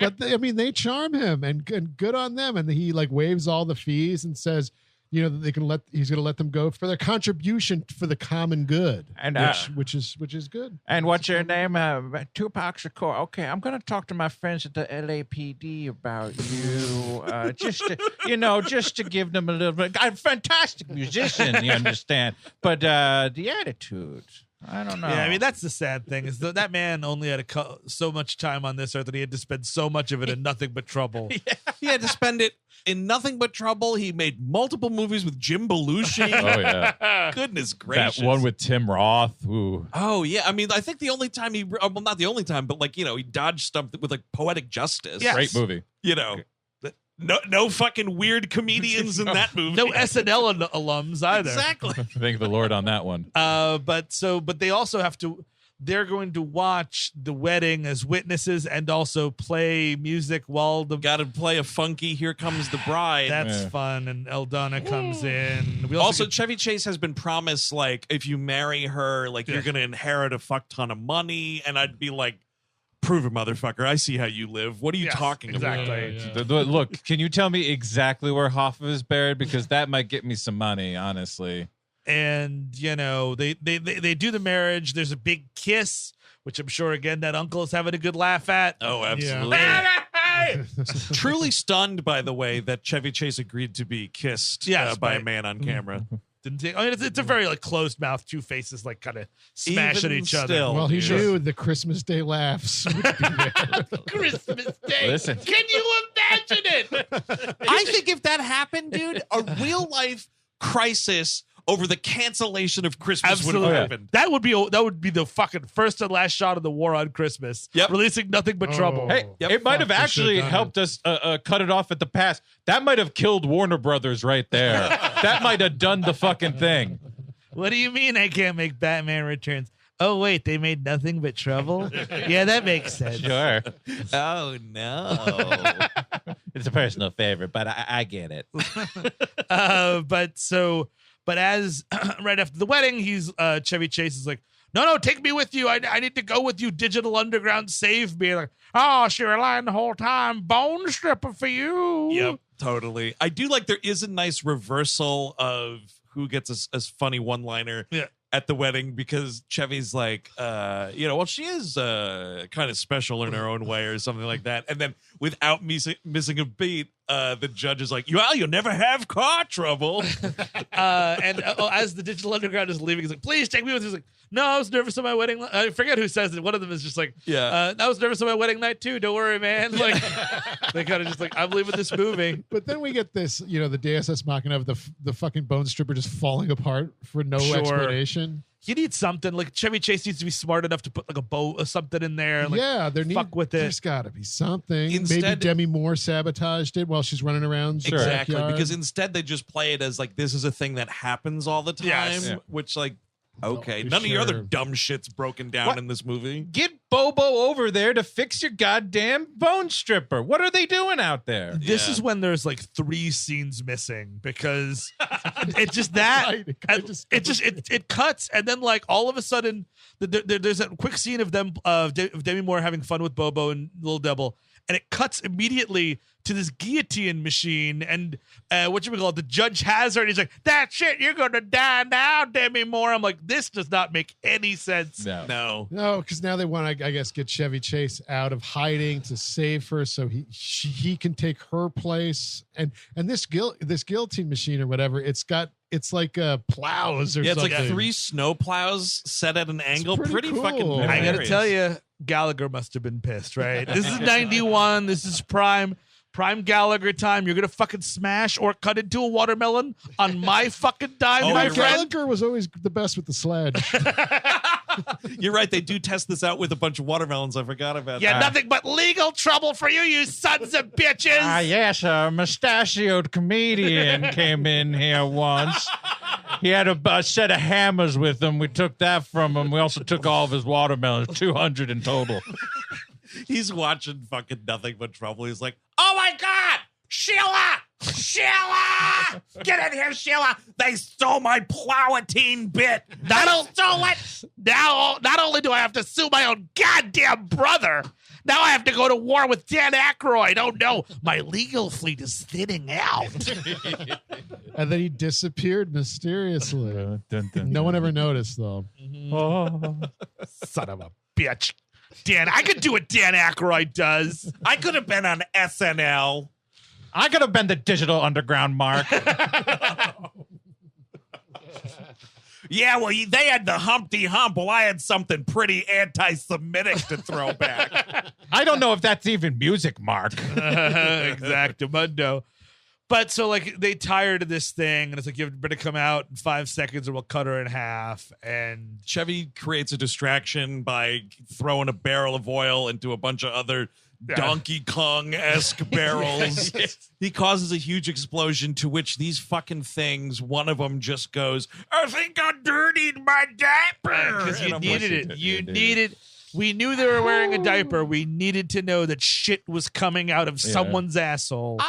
But they charm him, and good on them. And he like waives all the fees and says, that he's going to let them go for their contribution for the common good, And, which is good. And what's your name? Tupac Shakur. Okay, I'm going to talk to my friends at the LAPD about you. Just to give them a little bit. I'm a fantastic musician, you understand. But the attitude, I don't know. Yeah, I mean, that's the sad thing is that man only had so much time on this earth that he had to spend so much of it in nothing but trouble. He had to spend it in nothing but trouble. He made multiple movies with Jim Belushi. Oh, yeah. Goodness gracious. That one with Tim Roth. Ooh. Oh yeah, I mean, I think the only time not the only time, but like he dodged stuff with like Poetic Justice. Yes. Great movie. No fucking weird comedians in that movie. No SNL alums either. Exactly. Thank the Lord on that one. But they also have to. they're going to watch the wedding as witnesses and also play music while the Got to play a funky "Here Comes the Bride." that's fun. And Eldana comes in. We Also, get- Chevy Chase has been promised, like, if you marry her, like, you're going to inherit a fuck ton of money. And I'd be like, prove it, motherfucker. I see how you live. What are you talking about? exactly. Look, can you tell me exactly where Hoffa is buried? Because that might get me some money, honestly. And they do the marriage. There's a big kiss, which I'm sure again that uncle is having a good laugh at. Oh, absolutely. Truly stunned, by the way, that Chevy Chase agreed to be kissed by a man on camera. Didn't take, I mean, it's a very like closed mouth, two faces like kind of smash at Even each other. still. Well, he knew the Christmas Day laughs would be there. Christmas Day. Listen. Can you imagine it? I think if that happened, dude, a real life crisis over the cancellation of Christmas would Absolutely. have happened. That would be the fucking first and last shot of the war on Christmas. Yep. Releasing nothing but trouble. Hey, Yep. it might have Fuck, they actually should've done helped us cut it off at the pass. That might have killed Warner Brothers right there. That might have done the fucking thing. What do you mean I can't make Batman Returns? Oh wait, they made nothing but trouble. Yeah, that makes sense. Sure. Oh, no. It's a personal favorite, but I get it. But as right after the wedding, he's Chevy Chase is like, no, take me with you. I need to go with you. Digital Underground, save me. Like, oh, she was lying the whole time. Bone stripper for you. Yep, totally. I do like there is a nice reversal of who gets a funny one-liner at the wedding, because Chevy's like, well, she is kind of special in her own way or something like that. And then without missing a beat, the judge is like, well, you'll never have car trouble. As the Digital Underground is leaving, he's like, please take me with you. He's like, no, I was nervous on my wedding. I forget who says it. One of them is just like, I was nervous on my wedding night too. Don't worry, man. Like, they kind of just like, I'm leaving this movie. But then we get this, the Deus Ex Machina of the fucking bone stripper just falling apart for no explanation. You need something like Chevy Chase needs to be smart enough to put like a bow or something in there. Like, fuck with it. There's got to be something. Maybe Instead- Demi Moore sabotaged it while she's running around. Exactly, backyard. because instead they just play it as like this is a thing that happens all the time, Yes. Yeah. which like, okay, Oh, none of your other sure. dumb shit's broken down What? in this movie. Get Bobo over there to fix your goddamn bone stripper. What are they doing out there? This is when there's like 3 scenes missing because it's just that Right, it kinda just it cuts and then like all of a sudden there's a quick scene of them of Demi Moore having fun with Bobo and Little Devil, and it cuts immediately to this guillotine machine and the judge has her and he's like, that's it, you're gonna die now, Demi Moore. I'm like, this does not make any sense. No. No, because now they want to, I guess, get Chevy Chase out of hiding to save her, so he can take her place. And this guillotine machine or whatever, it's like plows or Yeah, it's something. like 3 snow plows set at an angle. pretty cool. fucking I I gotta hilarious. tell you, Gallagher must have been pissed, right? This is 91. This is prime Gallagher time. You're gonna fucking smash or cut into a watermelon on my fucking dime, my you're friend. Gallagher was always the best with the sledge. You're right. They do test this out with a bunch of watermelons. I forgot about Yeah, that. nothing but legal trouble for you, you sons of bitches. Yes, a mustachioed comedian came in here once. He had a set of hammers with him. We took that from him. We also took all of his watermelons, 200 in total. He's watching fucking Nothing But Trouble. He's like, oh my God, Sheila! Get in here, Sheila! They stole my plowatine bit! They stole it! Now, not only do I have to sue my own goddamn brother, now I have to go to war with Dan Aykroyd. Oh no, my legal fleet is thinning out. And then he disappeared mysteriously. No one ever noticed, though. Son of a bitch. Dan, I could do what Dan Aykroyd does. I could have been on SNL. I could have been the Digital Underground Mark. Yeah, well, they had the Humpty Hump. Well, I had something pretty anti-Semitic to throw back. I don't know if that's even music, Mark. Exactamundo. But so like they tired of this thing, and it's like you better come out in 5 seconds, or we'll cut her in half. And Chevy creates a distraction by throwing a barrel of oil into a bunch of other Donkey Kong-esque barrels. He causes a huge explosion to which these fucking things, one of them just goes, I think I dirtied my diaper. Because you And I'm needed like, it. You needed. We knew they were wearing a diaper. We needed to know that shit was coming out of someone's asshole.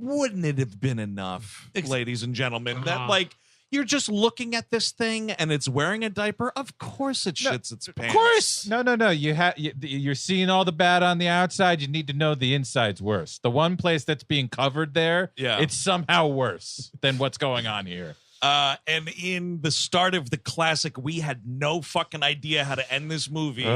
Wouldn't it have been enough, ladies and gentlemen, that like you're just looking at this thing and it's wearing a diaper? Of course it shits its pants. Of course. No. You're seeing all the bad on the outside. You need to know the inside's worse. The one place that's being covered there, it's somehow worse than what's going on here. And in the start of the classic, we had no fucking idea how to end this movie.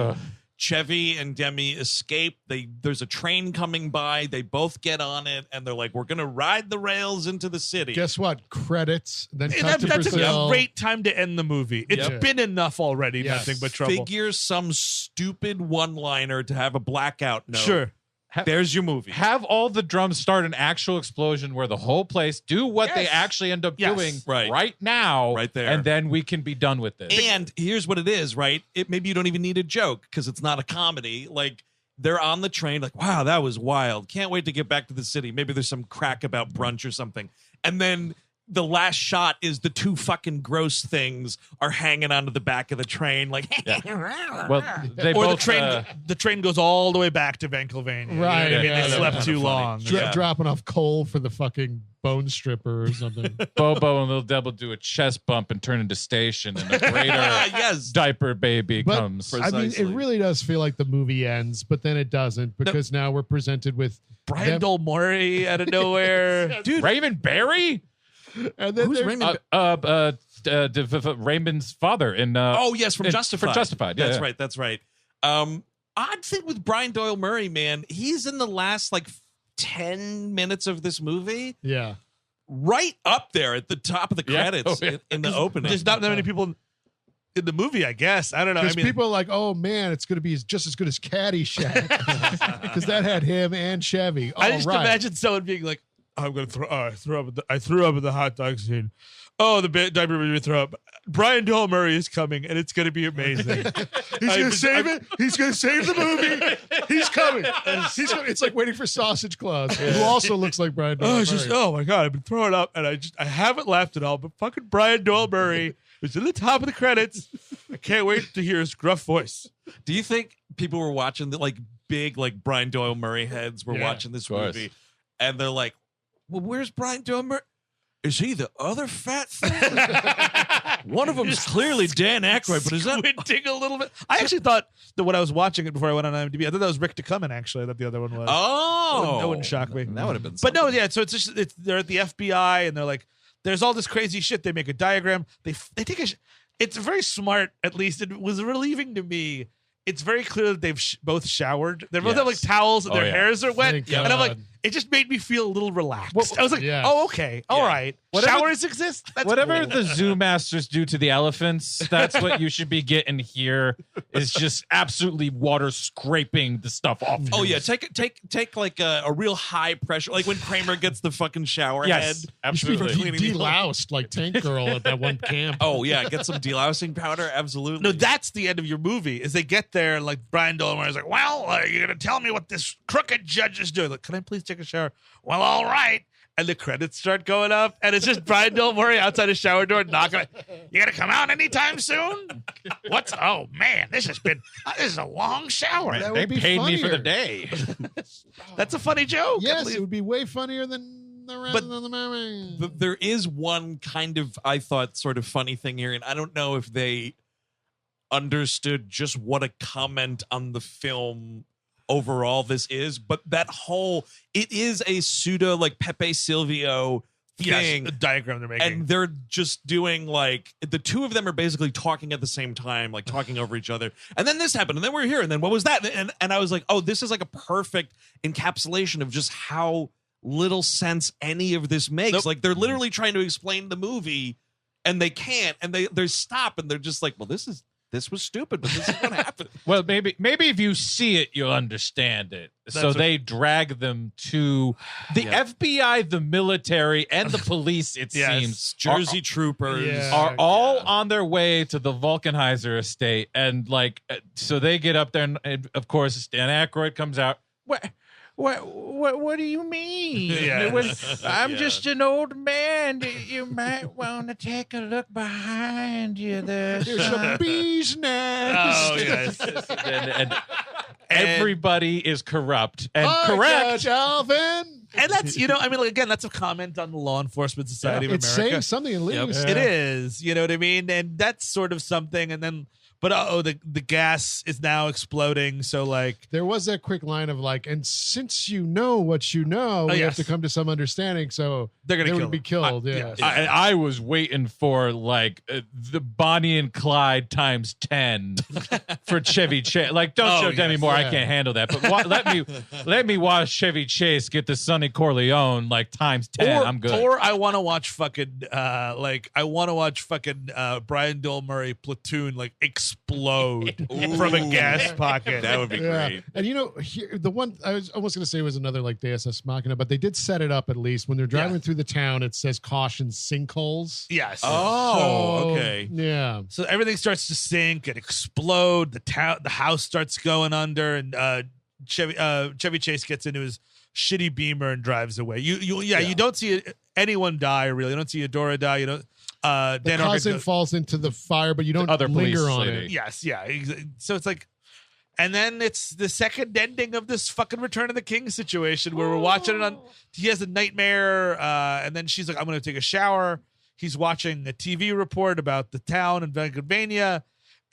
Chevy and Demi escape. There's a train coming by. They both get on it, and they're like, "We're gonna ride the rails into the city." Guess what? Credits. Then cut to That's Brazil. a great time to end the movie. It's been enough already. Yes. Nothing but trouble. Figure some stupid one-liner to have a blackout note. Sure. There's your movie. Have all the drums start an actual explosion where the whole place do what they actually end up doing right now, right there, and then we can be done with this. And here's what it is, right? Maybe you don't even need a joke because it's not a comedy. Like they're on the train, like, wow, that was wild. Can't wait to get back to the city. Maybe there's some crack about brunch or something. And then the last shot is the two fucking gross things are hanging onto the back of the train, like. Well, they Or both, the train goes all the way back to Valkenvania. Right, You know what I mean? yeah, They yeah, slept yeah. too Funny. long. Dropping off coal for the fucking bone stripper or something. Bobo and Little Devil do a chest bump and turn into station, and a greater Yes. diaper baby But, comes. I mean, it Precisely. really does feel like the movie ends, but then it doesn't because now we're presented with Brian them- Doyle-Murray out of nowhere. Dude, Raymond Barry? and then who's they're- Raymond? Raymond's father in. Oh yes, from Justified. From Justified, yeah, That's yeah. right. That's right. Odd thing with Brian Doyle-Murray, man, he's in the last like 10 minutes of this movie, Yeah. right up there at the top of the Yeah. credits Oh, yeah. in the opening. There's not that many people in the movie, I guess. I don't know. I Because mean, people are like, oh man, it's going to be just as good as Caddyshack. Because that had him and Chevy. I All just right. imagine someone being like, I'm going to throw, I threw up at the hot dog scene. Oh, the diaper made me throw up. Brian Doyle-Murray is coming, and it's going to be amazing. He's going to save it. He's going to save the movie. He's coming. It's like waiting for Sausage Claus, who also looks like Brian Doyle-Murray. Oh my God, I've been throwing up, and I haven't laughed at all, but fucking Brian Doyle-Murray is in the top of the credits. I can't wait to hear his gruff voice. Do you think people were watching the like big like Brian Doyle-Murray heads were watching this course. movie, and they're like, "Well, where's Brian Doyle-Murray? Is he the other fat thing? One of them is clearly Dan Aykroyd, but is that?" Squinting a little bit. I actually thought that when I was watching it before I went on IMDb, I thought that was Rick DeCumming, actually. I thought the other one was. Oh, That wouldn't shock me. That would have been. But no, something. yeah. So they're at the FBI, and they're like, there's all this crazy shit. They make a diagram. They take a. It's very smart. At least it was relieving to me. It's very clear that they've both showered. They both have like Yes. towels, and Oh, their yeah. hairs are wet. Thank And I'm like, God. it just made me feel a little relaxed. Well, I was like, yeah. oh, okay, all right. Whatever- Showers exist. That's Whatever cool. the zoo masters do to the elephants, that's what you should be getting here. Is just absolutely water scraping the stuff off. Oh you. yeah, take like a real high pressure, like when Kramer gets the fucking shower Yes, head. You should be absolutely. cleaning the- deloused like Tank Girl at that one camp. Oh yeah, get some delousing powder. Absolutely. No, that's the end of your movie. Is they get there, like Brian Doyle-Murray's like, well, you're gonna tell me what this crooked judge is doing. Like, can I please take a shower? Well, all right. And the credits start going up, and it's just Brian Doyle-Murray outside his shower door knocking. You gonna come out anytime soon? What's? Oh man, this is a long shower. That They would be paid me for the funnier. day. That's a funny joke. Yes, it would be way funnier than the rest But- of the movie. But there is one kind of, I thought, sort of funny thing here, and I don't know if they understood just what a comment on the film overall this is, but that whole, it is a pseudo like Pepe Silvio thing. Yes, the diagram they're making. And they're just doing like the two of them are basically talking at the same time, like talking over each other. And then this happened, and then we're here, and then what was that? And I was like, oh, this is like a perfect encapsulation of just how little sense any of this makes. Nope. Like they're literally trying to explain the movie, and they can't, and they stop, and they're just like, well, this is this was stupid, but this is what happened. Well, maybe if you see it, you'll understand it. So they drag them to the FBI, the military, and the police, it seems. Jersey troopers are all on their way to the Valkenheiser estate. And so they get up there, and of course, Dan Aykroyd comes out. What do you mean? I'm just an old man. You might want to take a look behind you. There's a bee's nest. Oh, yes. and everybody is corrupt and correct. Judge Alvin. And that's, again, that's a comment on the law enforcement society of It's America. saying something at least. It is, you know what I mean? And that's sort of something. And then, but the gas is now exploding. So there was that quick line of and since you know what you know, we have to come to some understanding. So they would be killed. I was waiting for the Bonnie and Clyde times 10 for Chevy Chase. Don't show Demi more. I can't handle that. But let me watch Chevy Chase get the Sonny Corleone times 10. I'm good. Or I want to watch fucking Brian Doyle-Murray Platoon explode from a gas pocket. That would be great. And here, the one I was almost going to say was another Deus Ex Machina, but they did set it up at least when they're driving through the town. It says caution sinkholes. Yes. Oh, okay. Yeah. So everything starts to sink and explode. The house starts going under, and Chevy Chase gets into his shitty Beamer and drives away. You don't see anyone die really. You don't see Adora die. You don't. The cousin falls into the fire, but you don't linger on it. Yes, yeah. So it's and then it's the second ending of this fucking Return of the King situation where we're watching it on. He has a nightmare, and then she's like, "I'm going to take a shower." He's watching a TV report about the town in Valkenvania,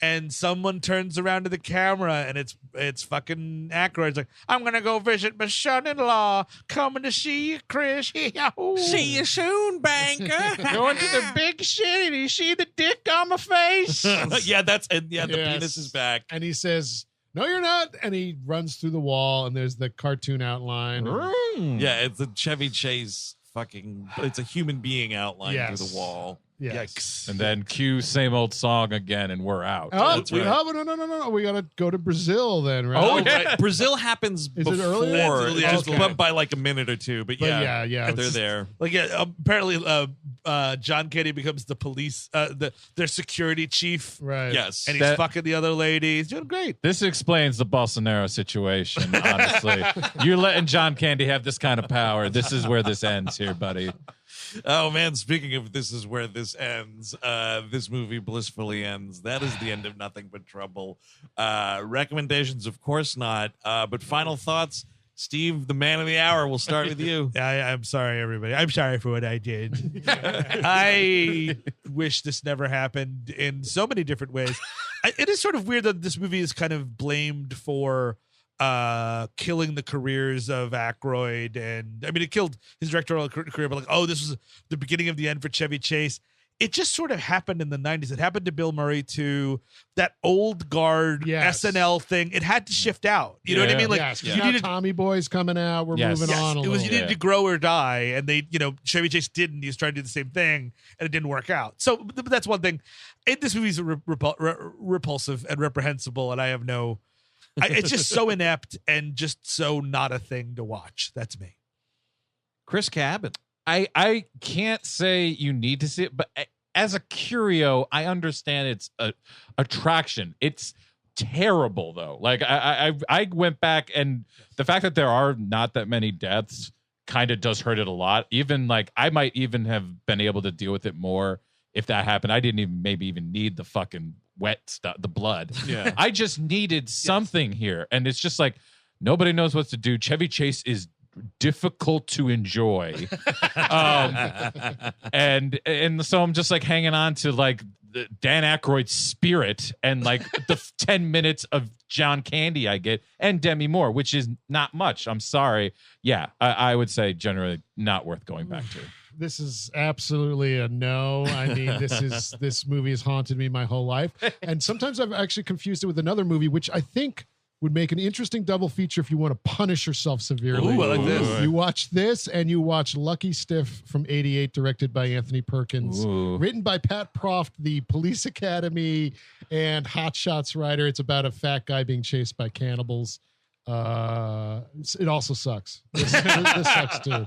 and someone turns around to the camera, and it's fucking Aykroyd. It's like, "I'm gonna go visit my son-in-law. Coming to see you, Chris. See you soon, banker." Going to the big city. Do you see the dick on my face? The penis is back, and he says, "No, you're not." And he runs through the wall, and there's the cartoon outline. Yeah, it's a Chevy Chase it's a human being outline through the wall. Yes. Yikes. And then cue same old song again, and we're out. No. We got to go to Brazil then, right? Oh, right. Brazil happens before, it earlier? but by a minute or two. But yeah, they're there. Apparently, John Candy becomes the police, their security chief. Right. Yes. And he's fucking the other lady. He's doing great. This explains the Bolsonaro situation, honestly. You're letting John Candy have this kind of power. This is where this ends here, buddy. Oh man, speaking of this is where this ends, this movie blissfully ends. That is the end of Nothing But Trouble. Recommendations, of course not, but final thoughts. Steve, the man of the hour, we'll start with you. I'm sorry, everybody. I'm sorry for what I did. I wish this never happened in so many different ways. It is sort of weird that this movie is kind of blamed for killing the careers of Aykroyd, and it killed his directorial career, but this was the beginning of the end for Chevy Chase. It just sort of happened in the 90s. It happened to Bill Murray too. That old guard SNL thing, it had to shift out. You know what I mean? You needed Tommy Boy's coming out. We're moving on a little. You needed to grow or die, and they, Chevy Chase didn't. He was trying to do the same thing, and it didn't work out. So that's one thing. This movie's repulsive and reprehensible, and I have no. It's just so inept and just so not a thing to watch. That's me. Chris Cabin. I can't say you need to see it, but as a curio, I understand its attraction. It's terrible though. I went back, and the fact that there are not that many deaths kind of does hurt it a lot. Even I might even have been able to deal with it more if that happened. I didn't even need the fucking wet stuff, the blood. Yeah. I just needed something here, and it's just nobody knows what to do. Chevy Chase is difficult to enjoy, and so I'm just hanging on to the Dan Aykroyd's spirit and the 10 minutes of John Candy I get, and Demi Moore, which is not much. I'm sorry. Yeah, I would say generally not worth going back to. This is absolutely a no. I mean, this movie has haunted me my whole life, and sometimes I've actually confused it with another movie, which I think would make an interesting double feature if you want to punish yourself severely. Ooh, I like this. You watch this and you watch Lucky Stiff from '88, directed by Anthony Perkins, written by Pat Proft, the Police Academy and Hot Shots writer. It's about a fat guy being chased by cannibals. It also sucks. This sucks too.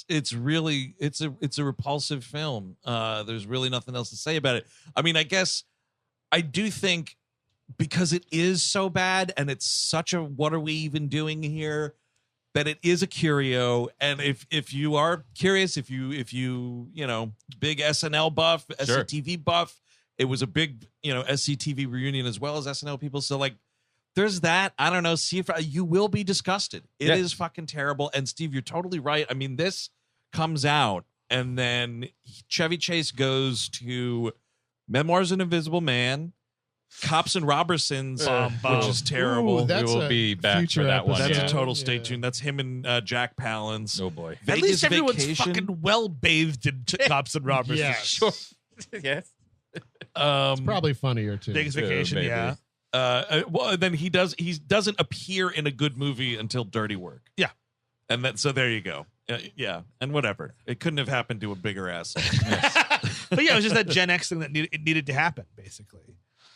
It's really a repulsive film. There's really nothing else to say about it. I mean, I guess I do think because it is so bad and it's such a what are we even doing here, that it is a curio. And if you are curious, if you big SNL buff, Sure. SCTV buff, it was a big, SCTV reunion as well as SNL people. So like, there's that. I don't know. See if you will be disgusted. It is fucking terrible. And Steve, you're totally right. I mean, this comes out and then Chevy Chase goes to Memoirs of an Invisible Man, Cops and Robertsons, which is terrible. Ooh, We that's will a be back future for that one. That's episode. a total stay tuned. That's him and Jack Palance. Oh boy. At least everyone's Vacation. fucking well bathed in Cops and Roberts. Yes. Sure. Yes. Probably funnier too. Vegas Vacation, maybe. yeah. Well, then he doesn't appear in a good movie until Dirty Work. Yeah. And so there you go. Yeah, and whatever. It couldn't have happened to a bigger asshole. But yeah, it was just that Gen X thing that needed to happen, basically.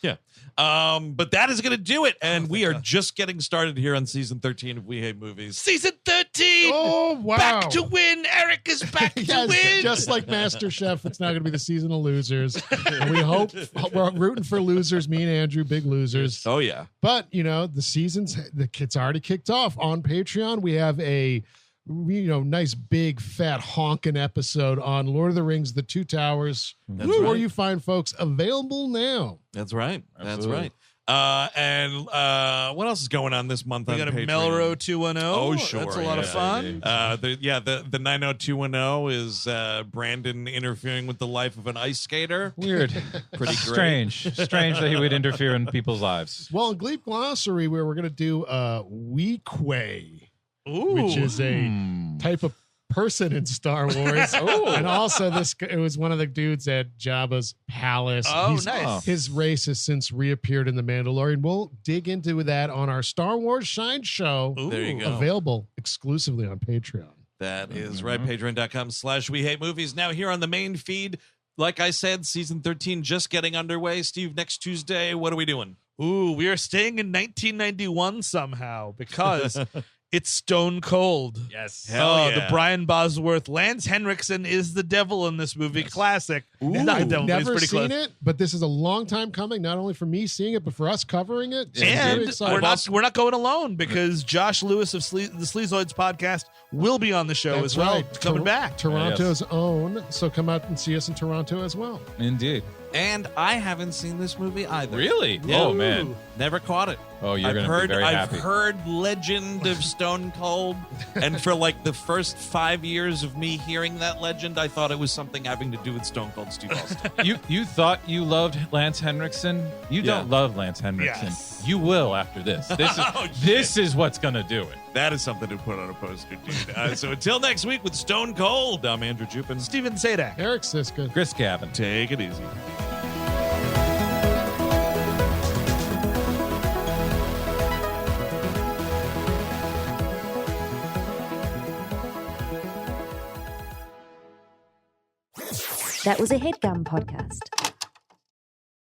Yeah. But that is going to do it. And we are just getting started here on season 13 of We Hate Movies. Season 13! Oh wow! Back to win! Eric is back to Yes, win! just like MasterChef, it's now going to be the season of losers. And we hope we're rooting for losers. Me and Andrew, big losers. Oh, yeah. But the it's already kicked off on Patreon. We have a nice big fat honking episode on Lord of the Rings: The Two Towers. That's Where right. you find folks available now. That's right. Absolutely. That's right. And what else is going on this month We on got a Patreon? Melrose 210. Oh, sure. That's a lot of Yeah, fun. The 90210 is Brandon interfering with the life of an ice skater. Weird. Pretty great. Strange that he would interfere in people's lives. Well, in Gleep Glossary, where we're going to do Weequay, Ooh. which is a type of person in Star Wars. And also it was one of the dudes at Jabba's palace. Oh, nice. His race has since reappeared in The Mandalorian. We'll dig into that on our Star Wars Shine show. Ooh. There you go. Available exclusively on Patreon. That is right. Patreon.com/We Hate Movies. Now here on the main feed, like I said, season 13 just getting underway. Steve, next Tuesday, what are we doing? Ooh, we are staying in 1991 somehow because it's Stone Cold. Yes. Hell yeah. The Brian Bosworth. Lance Henriksen is the devil in this movie. Classic. He's not the I've devil, but he's never pretty seen close. it, but this is a long time coming, not only for me seeing it, but for us covering it. So I'm very And excited. we're not going alone because Josh Lewis of the Sleazoids podcast will be on the show That's as well. right. Coming back. Toronto's own. So come out and see us in Toronto as well. Indeed. And I haven't seen this movie either. Really? Yeah. Oh, man. Never caught it. Oh, you're going to be very I've happy. heard legend of Stone Cold, and for like the first 5 years of me hearing that legend, I thought it was something having to do with Stone Cold Steve Austin. You thought you loved Lance Henriksen? You don't love Lance Henriksen. Yes. You will after this. This is what's going to do it. That is something to put on a poster, dude. So until next week with Stone Cold, I'm Andrew Jupin. Steven Sadak. Eric Siska. Chris Gavin. Take it easy. That was a HeadGum podcast.